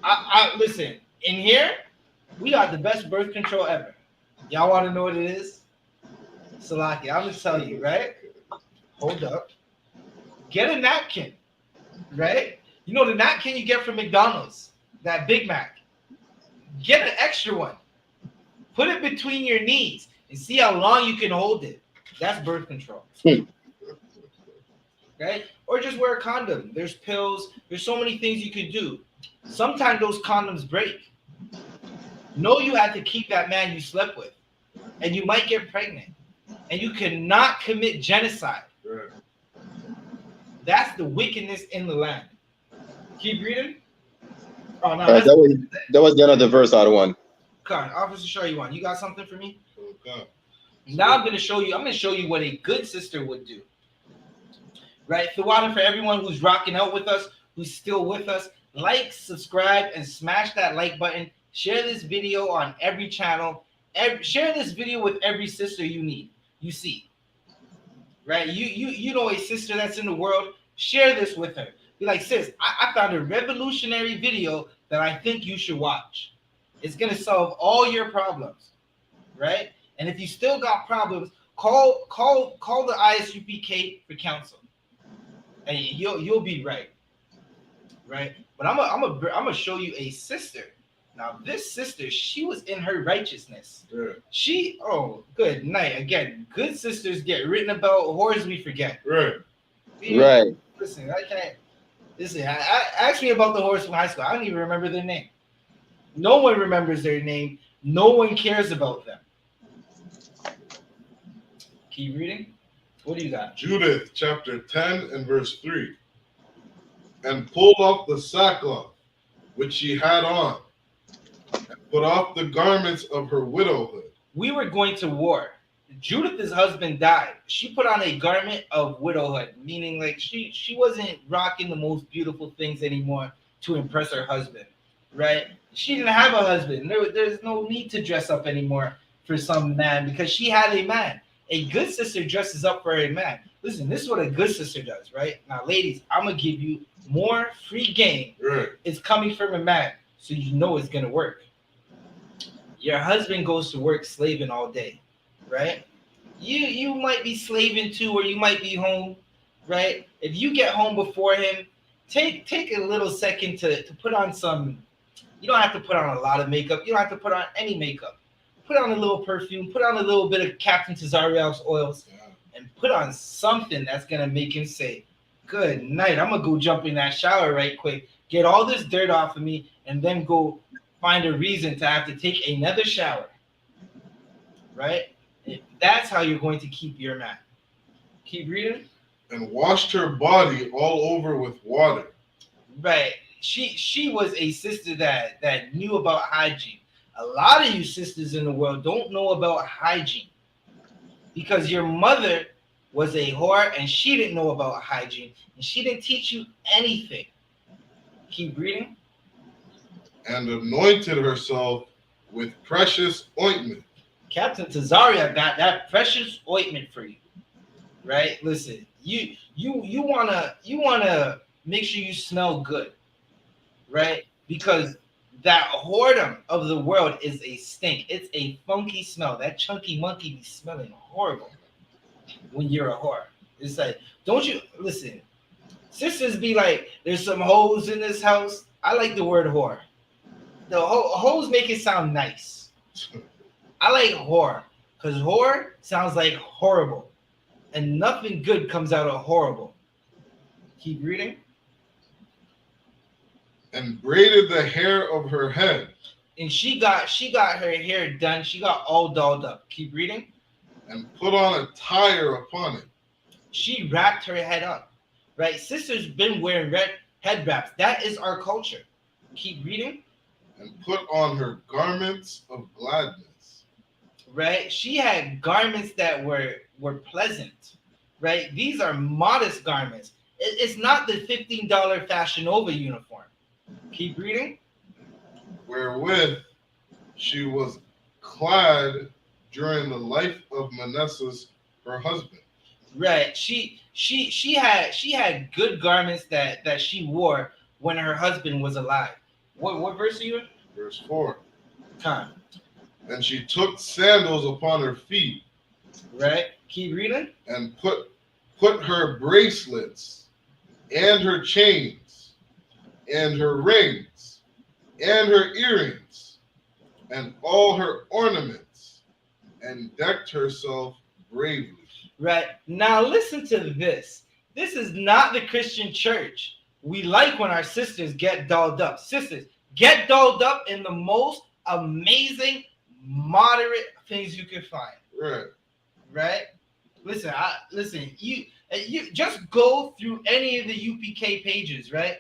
I listen, in here, we got the best birth control ever. Y'all want to know what it is? Salaki, I'm gonna tell you, right? Hold up. Get a napkin, right? You know the napkin you get from McDonald's, that Big Mac. Get an extra one. Put it between your knees and see how long you can hold it. That's birth control. Right? Or just wear a condom. There's pills. There's so many things you can do. Sometimes those condoms break. Know you have to keep that man you slept with. And you might get pregnant. And you cannot commit genocide.
Right.
That's the wickedness in the land. Keep reading. Oh, no.
That was the end of the verse out of one.
Come on, Officer Shayuan, you got something for me?
Okay.
Now I'm going to show you what a good sister would do. Right? Thawada, for everyone who's rocking out with us, who's still with us, like, subscribe, and smash that like button. Share this video on every channel. share this video with every sister you see. Right? You know a sister that's in the world, share this with her. Be like, sis, I found a revolutionary video that I think you should watch. It's gonna solve all your problems, right? And if you still got problems, call the I.S.U.P.K for counsel, and you'll be right. But I'm gonna show you a sister. Now this sister, she was in her righteousness. Yeah. Good night again. Good sisters get written about, whores we forget.
Right.
Listen, I can't. Listen, ask me about the whores from high school. I don't even remember their name. No one remembers their name. No one cares about them. Keep reading. What do you got?
Judith chapter 10 and verse 3. And pulled off the sackcloth which she had on, and put off the garments of her widowhood.
We were going to war. Judith's husband died. She put on a garment of widowhood, meaning like she wasn't rocking the most beautiful things anymore to impress her husband, right? She didn't have a husband. There's no need to dress up anymore for some man because she had a man. A good sister dresses up for a man. Listen, this is what a good sister does, right? Now, ladies, I'm going to give you more free game.
Right.
It's coming from a man, so you know it's going to work. Your husband goes to work slaving all day, right? You might be slaving too, or you might be home, right? If you get home before him, take a little second to put on some. You don't have to put on a lot of makeup. You don't have to put on any makeup. Put on a little perfume. Put on a little bit of Captain Tazariak's oils, and put on something that's gonna make him say, "Good night. I'm gonna go jump in that shower right quick, get all this dirt off of me, and then go find a reason to have to take another shower." Right? That's how you're going to keep your man. Keep reading.
And washed her body all over with water.
Right. She was a sister that knew about hygiene. A lot of you sisters in the world don't know about hygiene because your mother was a whore and she didn't know about hygiene and she didn't teach you anything. Keep reading.
And anointed herself with precious ointment.
Captain Tazaria got that precious ointment for you, right? Listen, you wanna make sure you smell good, right? Because that whoredom of the world is a stink. It's a funky smell. That chunky monkey be smelling horrible when you're a whore. It's like, don't you listen? Sisters be like, there's some hoes in this house. I like the word whore. The hoes make it sound nice. I like whore because whore sounds like horrible, and nothing good comes out of horrible. Keep reading.
And braided the hair of her head.
And she got her hair done. She got all dolled up. Keep reading.
And put on a tire upon it.
She wrapped her head up. Right? Sisters been wearing red head wraps. That is our culture. Keep reading.
And put on her garments of gladness.
Right? She had garments that were pleasant. Right? These are modest garments. It's not the $15 Fashion Nova uniform. Keep reading.
Wherewith she was clad during the life of Manasseh, her husband.
Right. She had good garments that she wore when her husband was alive. What verse are you in?
Verse 4.
Time.
And she took sandals upon her feet.
Right. Keep reading.
And put her bracelets and her chains and her rings and her earrings and all her ornaments and decked herself bravely.
Right. Now listen to this. This is not the Christian church. We like when our sisters get dolled up. Sisters, get dolled up in the most amazing, moderate things you can find.
Right.
Right? Listen, you just go through any of the UPK pages, right?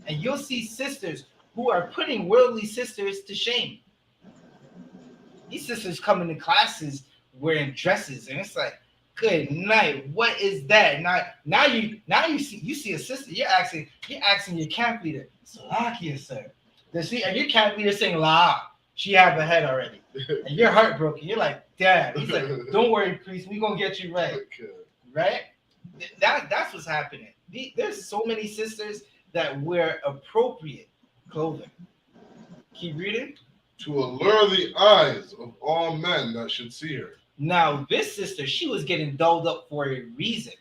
And you'll see sisters who are putting worldly sisters to shame. These sisters come into classes wearing dresses, and it's like, good night. What is that? Now you see a sister. You're asking your camp leader, Salakia, sir. And your camp leader saying La. she have a head already. And you're heartbroken. You're like, damn. He's like, don't worry, priest. We're going to get you right. Right? That's what's happening. There's so many sisters that wear appropriate clothing. Keep reading.
To allure the eyes of all men that should see her.
Now, this sister, she was getting dolled up for a reason,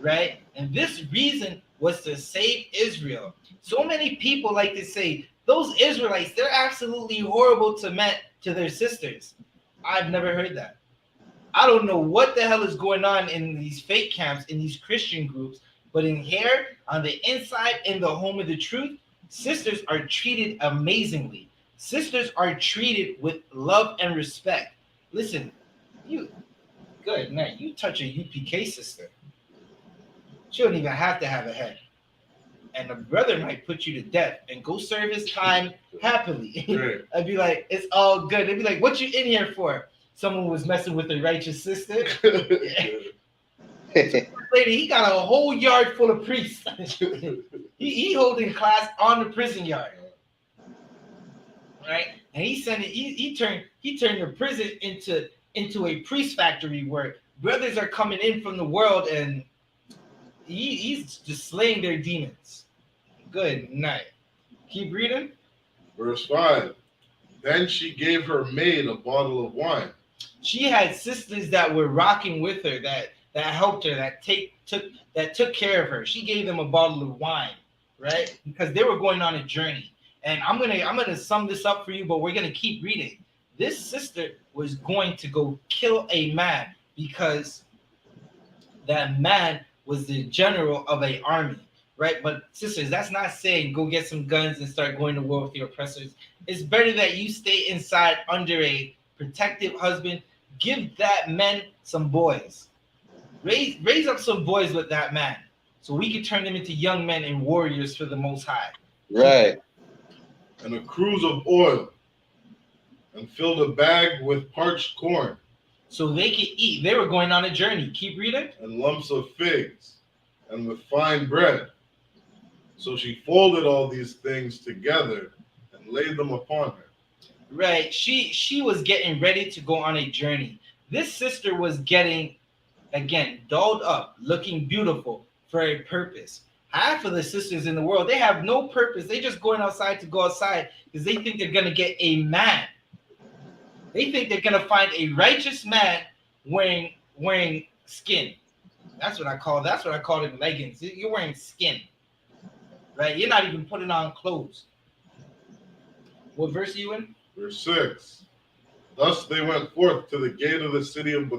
right? And this reason was to save Israel. So many people like to say, those Israelites, they're absolutely horrible to their sisters. I've never heard that. I don't know what the hell is going on in these fake camps, in these Christian groups, but in here, on the inside, in the home of the truth, sisters are treated amazingly. Sisters are treated with love and respect. Listen, you touch a UPK sister, she don't even have to have a head. And a brother might put you to death and go serve his time happily.
Right.
I'd be like, it's all good. They'd be like, what you in here for? Someone was messing with a righteous sister. Lady, he got a whole yard full of priests. he holding class on the prison yard. Right? And he turned the prison into a priest factory where brothers are coming in from the world and he's just slaying their demons. Good night. Keep reading.
Verse 5. Then she gave her maid a bottle of wine.
She had sisters that were rocking with her, that helped her, that took care of her. She gave them a bottle of wine, right? Because they were going on a journey. And I'm gonna sum this up for you, but we're gonna keep reading. This sister was going to go kill a man because that man was the general of an army, right? But sisters, that's not saying go get some guns and start going to war with your oppressors. It's better that you stay inside under a protective husband. Give that man some boys. Raise up some boys with that man, so we can turn them into young men and warriors for the Most High.
Right.
And a cruse of oil, and filled a bag with parched corn.
So they could eat. They were going on a journey. Keep reading.
And lumps of figs, and with fine bread. So she folded all these things together and laid them upon her.
Right. She was getting ready to go on a journey. This sister was getting, again, dolled up, looking beautiful for a purpose. Half of the sisters in the world, they have no purpose. They just going outside to go outside because they think they're going to get a man. They think they're going to find a righteous man wearing skin. That's what I call it, leggings. You're wearing skin. Right? You're not even putting on clothes. What verse are you in?
Verse 6. Thus they went forth to the gate of the city of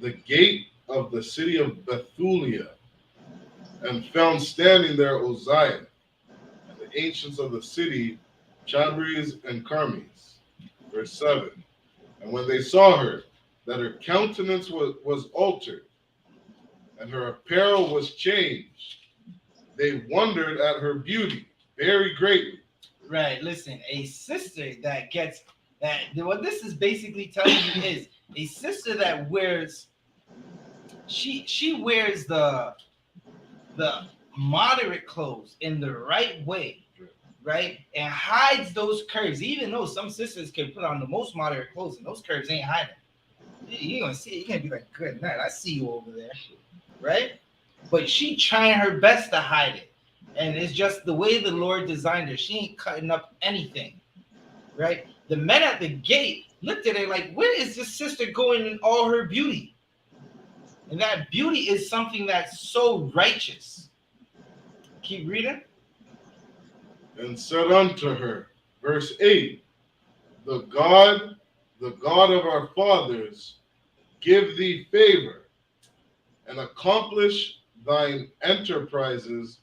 the gate of the city of Bethulia, and found standing there Uzziah, and the ancients of the city, Chabris and Carmes. Verse 7. And when they saw her, that her countenance was altered, and her apparel was changed, they wondered at her beauty very greatly.
Right, listen, a sister that gets that, what this is basically telling you is a sister that wears, she wears the moderate clothes in the right way, right, and hides those curves. Even though some sisters can put on the most moderate clothes and those curves ain't hiding, you're gonna see it. You're gonna be like, good night, I see you over there, right? But she trying her best to hide it, and it's just the way the Lord designed her. She ain't cutting up anything, right? The men at the gate looked at her like, where is this sister going in all her beauty? And that beauty is something that's so righteous. Keep reading.
And said unto her, verse 8, the God of our fathers, give thee favor, and accomplish thine enterprises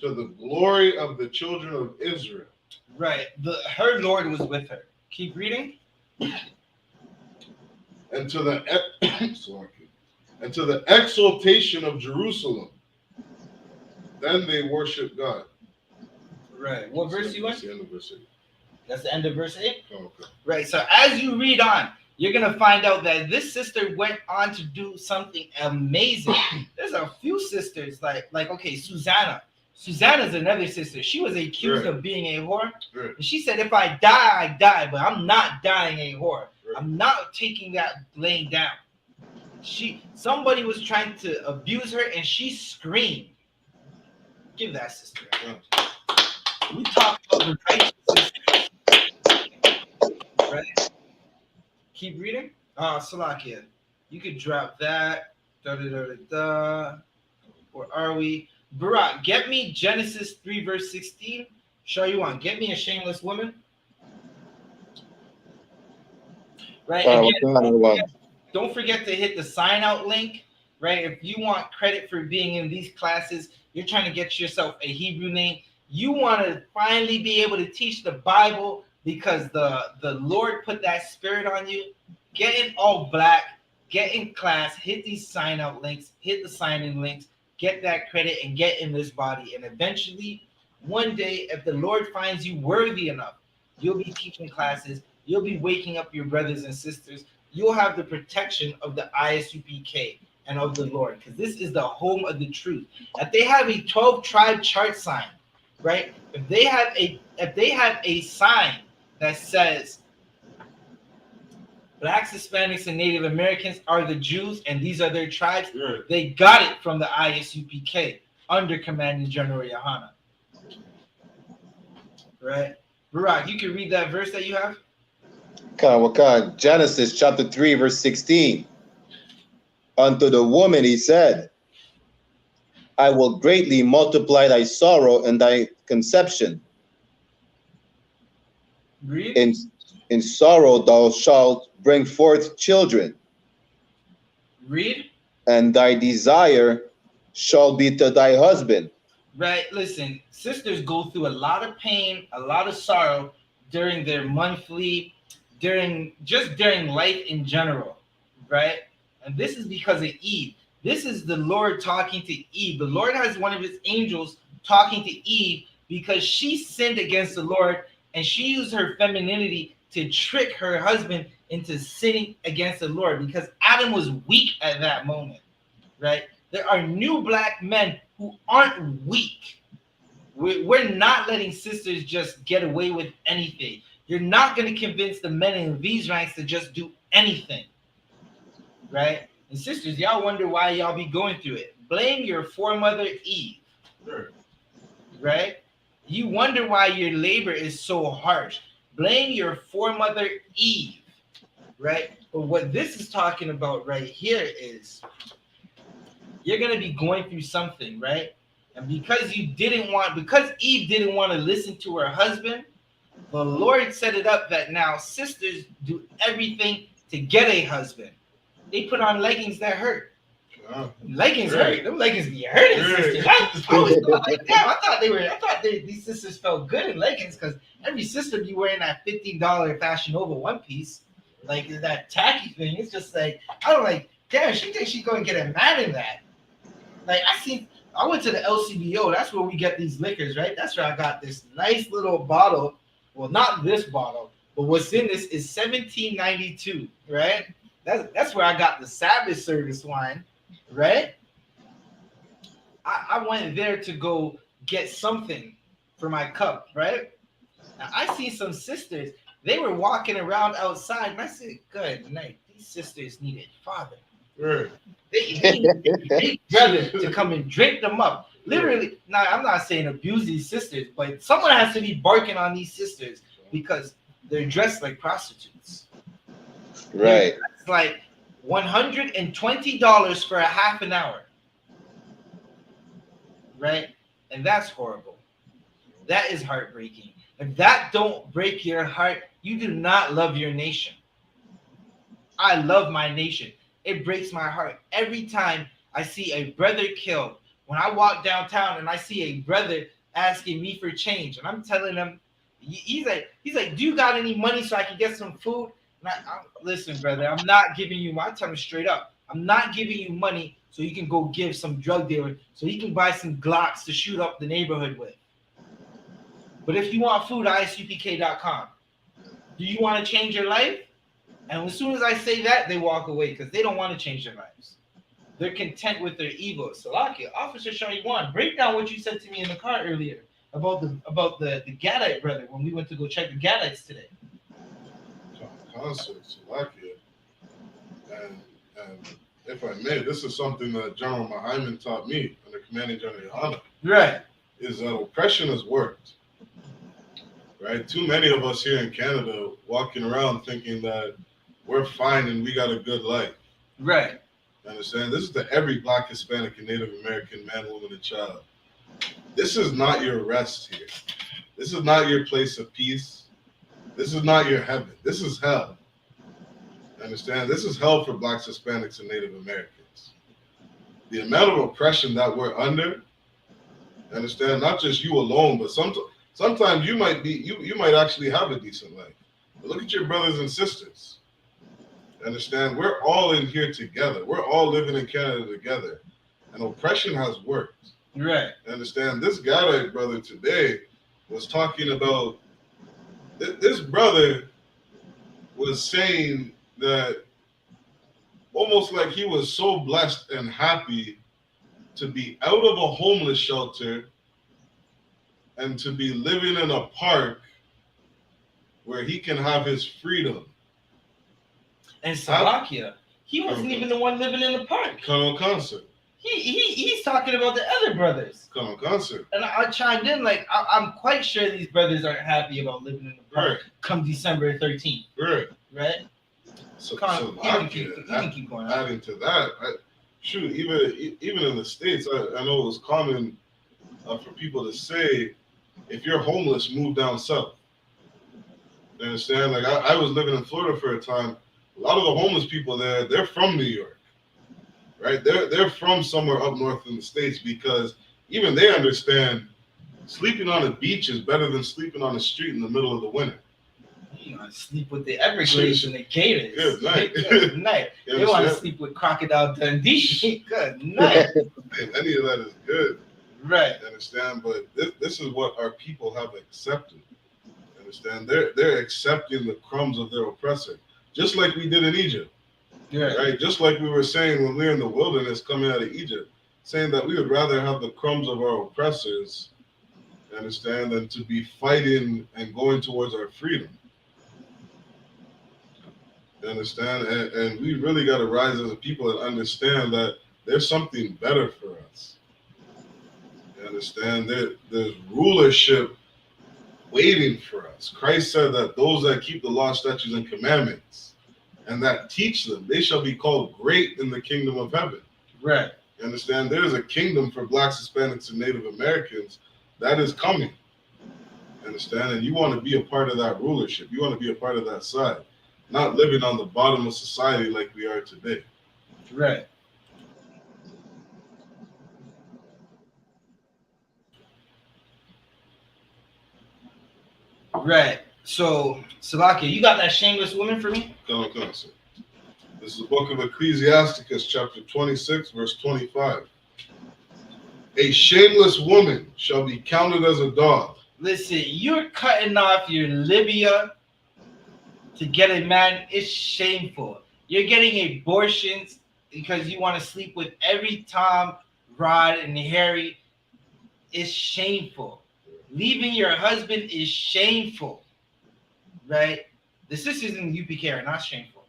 to the glory of the children of Israel.
Right. Her Lord was with her. Keep reading.
And to the exaltation of Jerusalem. Then they worship God.
Right. What verse you
That's
in?
the end of verse 8.
That's the end of verse 8?
Oh, okay.
Right. So as you read on, you're going to find out that this sister went on to do something amazing. There's a few sisters like okay, Susanna. Susanna's another sister. She was accused
Right.
of being a whore.
Right.
And she said, if I die, I die, but I'm not dying a whore.
Right.
I'm not taking that laying down. Somebody was trying to abuse her and she screamed. Give that sister a hand. We talk about the righteous sisters. Right? Keep reading. Salakia. You could drop that. Where are we? Barak, get me Genesis 3 verse 16. Show you one. Get me a shameless woman. Right? Again, don't forget to hit the sign out link. Right? If you want credit for being in these classes, you're trying to get yourself a Hebrew name. You want to finally be able to teach the Bible because the Lord put that spirit on you. Get in all black. Get in class. Hit these sign out links. Hit the sign in links. Get that credit and get in this body. And eventually, one day, if the Lord finds you worthy enough, you'll be teaching classes. You'll be waking up your brothers and sisters. You'll have the protection of the I.S.U.P.K. and of the Lord, because this is the home of the truth. If they have a 12-tribe chart sign, right? If they have a sign that says Blacks, Hispanics, and Native Americans are the Jews, and these are their tribes, they got it from the I.S.U.P.K. under Commanding General YAHANNA. Right? Barak, you can read that verse that you have?
Genesis chapter 3, verse 16. Unto the woman he said, I will greatly multiply thy sorrow and thy conception.
Read.
In sorrow thou shalt bring forth children.
Read.
And thy desire shall be to thy husband.
Right, listen, sisters go through a lot of pain, a lot of sorrow during their monthly, during life in general, right? And this is because of Eve. This is the Lord talking to Eve. The Lord has one of his angels talking to Eve because she sinned against the Lord and she used her femininity to trick her husband into sinning against the Lord because Adam was weak at that moment, right? There are new black men who aren't weak. We're not letting sisters just get away with anything. You're not going to convince the men in these ranks to just do anything, right? And sisters, y'all wonder why y'all be going through it. Blame your foremother Eve, right? You wonder why your labor is so harsh. Blame your foremother Eve, right? But what this is talking about right here is you're going to be going through something, right? And because Eve didn't want to listen to her husband, the Lord set it up that now sisters do everything to get a husband. They put on leggings that hurt. Leggings hurt. Them leggings be hurting, sisters. I always thought like, damn, I thought these sisters felt good in leggings because every sister be wearing that $15 Fashion Nova one piece, like that tacky thing. It's just like, I don't like, damn, she thinks she's going to get a man in that. Like I went to the LCBO. That's where we get these liquors, right? That's where I got this nice little bottle. Well, not this bottle, but what's in this is $17.92, right? That's where I got the Sabbath service wine, right? I went there to go get something for my cup, right? Now, I see some sisters. They were walking around outside, and I said, good night. These sisters needed father. They need brother to come and drink them up. Literally, now I'm not saying abuse these sisters, but someone has to be barking on these sisters because they're dressed like prostitutes.
Right.
It's like $120 for a half an hour. Right? And that's horrible. That is heartbreaking. If that don't break your heart, you do not love your nation. I love my nation. It breaks my heart every time I see a brother killed. When I walk downtown and I see a brother asking me for change, and I'm telling him, he's like, do you got any money so I can get some food? And listen, brother, I'm not giving you. I tell him straight up, I'm not giving you money so you can go give some drug dealer so he can buy some Glocks to shoot up the neighborhood with. But if you want food, isupk.com. Do you want to change your life? And as soon as I say that, they walk away because they don't want to change their lives. They're content with their evil. Salakia, Officer Shariwan, break down what you said to me in the car earlier about the Gadite brother when we went to go check the Gadites today.
Concert, Salakia. And if I may, this is something that General Mahaiman taught me under Commanding General YAHANNA.
Right.
Is that oppression has worked. Right? Too many of us here in Canada walking around thinking that we're fine and we got a good life.
Right.
Understand? This is to every Black, Hispanic, and Native American man, woman, and child. This is not your rest here. This is not your place of peace. This is not your heaven. This is hell. Understand? This is hell for Blacks, Hispanics, and Native Americans. The amount of oppression that we're under, understand, not just you alone, but sometimes you might be, you might actually have a decent life. But look at your brothers and sisters. Understand? We're all in here together. We're all living in Canada together. And oppression has worked.
Right.
Understand? This Gadite brother today was talking about, this brother was saying that almost like he was so blessed and happy to be out of a homeless shelter and to be living in a park where he can have his freedom.
And Salakia, he wasn't even the one living in the park.
Come on concert.
He's talking about the other brothers.
Come on concert.
And I chimed in like, I'm quite sure these brothers aren't happy about living in the park come December 13th.
Right.
Right?
So
you can keep going.
Adding to that, even in the States, I know it was common for people to say, if you're homeless, move down south. You understand? Like I was living in Florida for a time. A lot of the homeless people there, they're from New York, right? They're from somewhere up north in the States because even they understand sleeping on a beach is better than sleeping on a street in the middle of the winter.
You want to sleep with the Everglades and the Gators.
Good night.
Good night. They want to sleep with Crocodile Dundee. Good night.
Any of that is good.
Right.
Understand? But this is what our people have accepted. Understand? They're accepting the crumbs of their oppressor, just like we did in Egypt. Yeah. Right? Just like we were saying when we were in the wilderness coming out of Egypt, saying that we would rather have the crumbs of our oppressors, understand, than to be fighting and going towards our freedom. You understand? And we really got to rise as a people and understand that there's something better for us. You understand? There's rulership waiting for us. Christ said that those that keep the law, statutes, and commandments and that teach them, they shall be called great in the kingdom of heaven.
Right.
You understand? There's a kingdom for Blacks, Hispanics, and Native Americans that is coming. You understand? And you want to be a part of that rulership. You want to be a part of that side. Not living on the bottom of society like we are today.
Right. Right. So, Salakia, you got that shameless woman for me?
Come on, sir. This is the book of Ecclesiasticus, chapter 26, verse 25. A shameless woman shall be counted as a dog.
Listen, you're cutting off your Libya to get a man. It's shameful. You're getting abortions because you want to sleep with every Tom, Rod, and Harry. It's shameful. Leaving your husband is shameful, right? The sisters in the UPK are not shameful,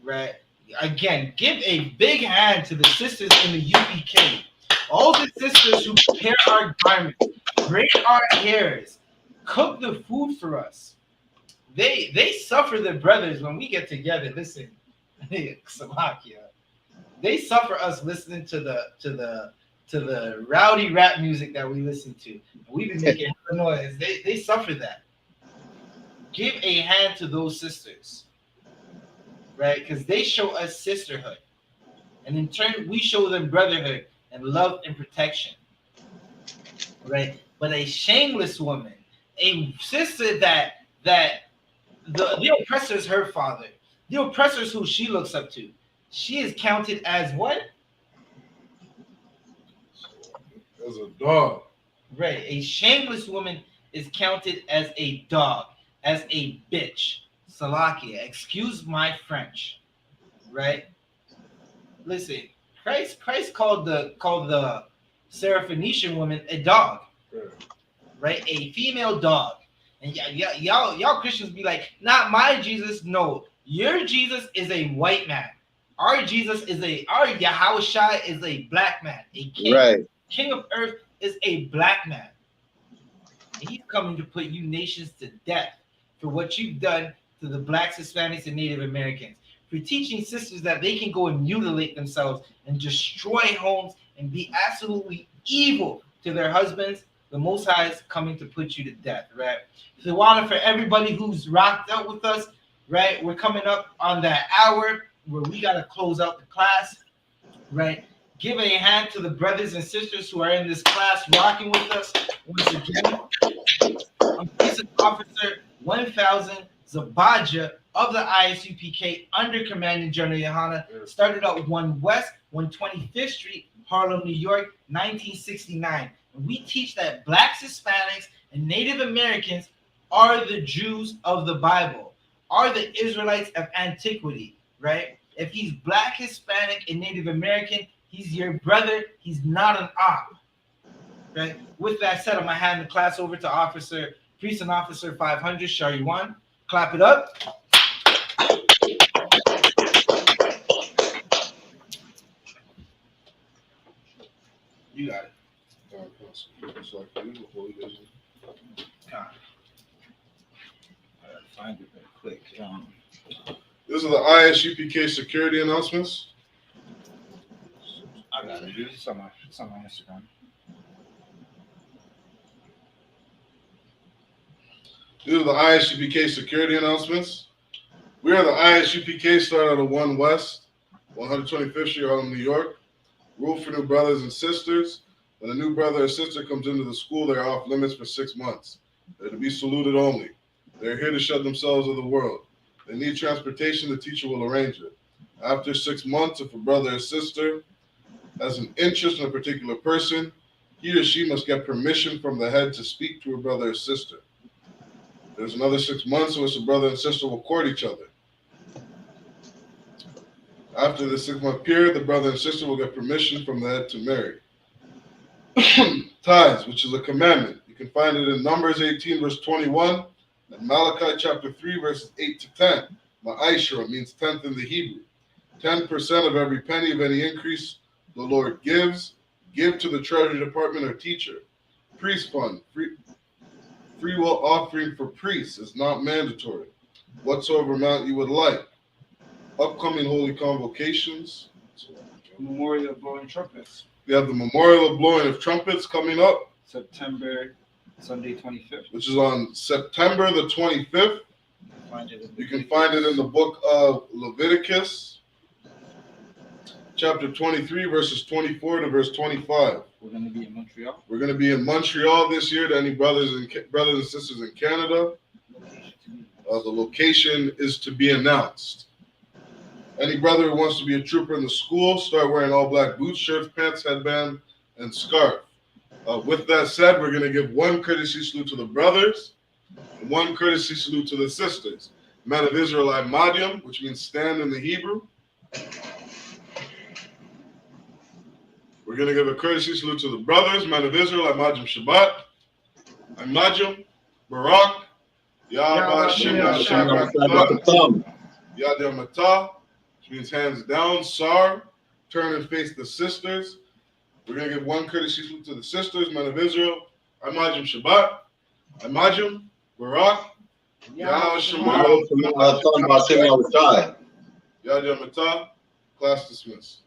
right? Again, give a big hand to the sisters in the UPK. All the sisters who prepare our garments, braid our hairs, cook the food for us. They suffer their brothers when we get together. Listen, Slovakia. They suffer us listening to the rowdy rap music that we listen to. We've been making noise. They suffer that. Give a hand to those sisters, right? Because they show us sisterhood, and in turn, we show them brotherhood and love and protection, right? But a shameless woman, a sister that the oppressor is her father, the oppressor is who she looks up to. She is counted as what?
As a dog.
Right. A shameless woman is counted as a dog, as a bitch. Salakia. Excuse my French. Right? Listen, Christ called the Syrophoenician woman a dog, right? A female dog. And y'all Christians be like, not my Jesus. No, your Jesus is a white man. Our Yahushua is a black man. A king.
Right.
King of earth is a black man. And he's coming to put you nations to death for what you've done to the blacks, Hispanics, and Native Americans. For teaching sisters that they can go and mutilate themselves and destroy homes and be absolutely evil to their husbands. The Most High is coming to put you to death, right? So, Water, for everybody who's rocked out with us, right? We're coming up on that hour where we got to close out the class, right? Give a hand to the brothers and sisters who are in this class rocking with us. Once again, I'm Police Officer 1000 Zabaja of the I.S.U.P.K. under Commanding General YAHANNA. Started out 1 West, 125th Street, Harlem, New York, 1969. And we teach that blacks, Hispanics, and Native Americans are the Jews of the Bible, are the Israelites of antiquity, right? If he's black, Hispanic, and Native American, he's your brother. He's not an op. Right? With that said, I'm going to hand the class over to Priest and Officer 500, Shari 1. Clap it up. You got it. Find it real quick.
These are the I.S.U.P.K. security announcements.
I got it, dude. It's on my Instagram.
These are the I.S.U.P.K. security announcements. We are the I.S.U.P.K. Start out of 1 West, 125th Street, Harlem, New York. Rule for new brothers and sisters. When a new brother or sister comes into the school, they are off limits for 6 months. They're to be saluted only. They're here to shut themselves of the world. They need transportation, the teacher will arrange it. After 6 months, if a brother or sister has an interest in a particular person, he or she must get permission from the head to speak to a brother or sister. There's another 6 months in which the brother and sister will court each other. After the 6-month period, the brother and sister will get permission from the head to marry. Tithes, which is a commandment. You can find it in Numbers 18, verse 21, and Malachi chapter 3, verses 8 to 10. Ma'ashra means tenth in the Hebrew. 10% of every penny of any increase the Lord gives, give to the treasury department or teacher. Priest fund, free will offering for priests is not mandatory. Whatsoever amount you would like. Upcoming holy convocations.
Memorial of blowing trumpets.
We have the Memorial of Blowing of Trumpets coming up.
September, Sunday 25th.
Which is on September the 25th. You can find it in the book of Leviticus, chapter 23, verses 24 to verse 25.
We're going to be in Montreal.
We're going to be in Montreal this year. To any brothers and sisters in Canada, the location is to be announced. Any brother who wants to be a trooper in the school, start wearing all black boots, shirts, pants, headband, and scarf. With that said, we're going to give one courtesy salute to the brothers, and one courtesy salute to the sisters. Men of Israelite Madium, which means stand in the Hebrew. We're going to give a courtesy salute to the brothers, men of Israel, Madium Shabbat, Madium, Barak, Yahweh Shabbat, Yad Matah, which means hands down, Sar, turn and face the sisters. We're going to give one courtesy salute to the sisters, men of Israel, Madium Shabbat, Madium, Barak, Yahweh Shabbat, Yad Matah. Class dismissed.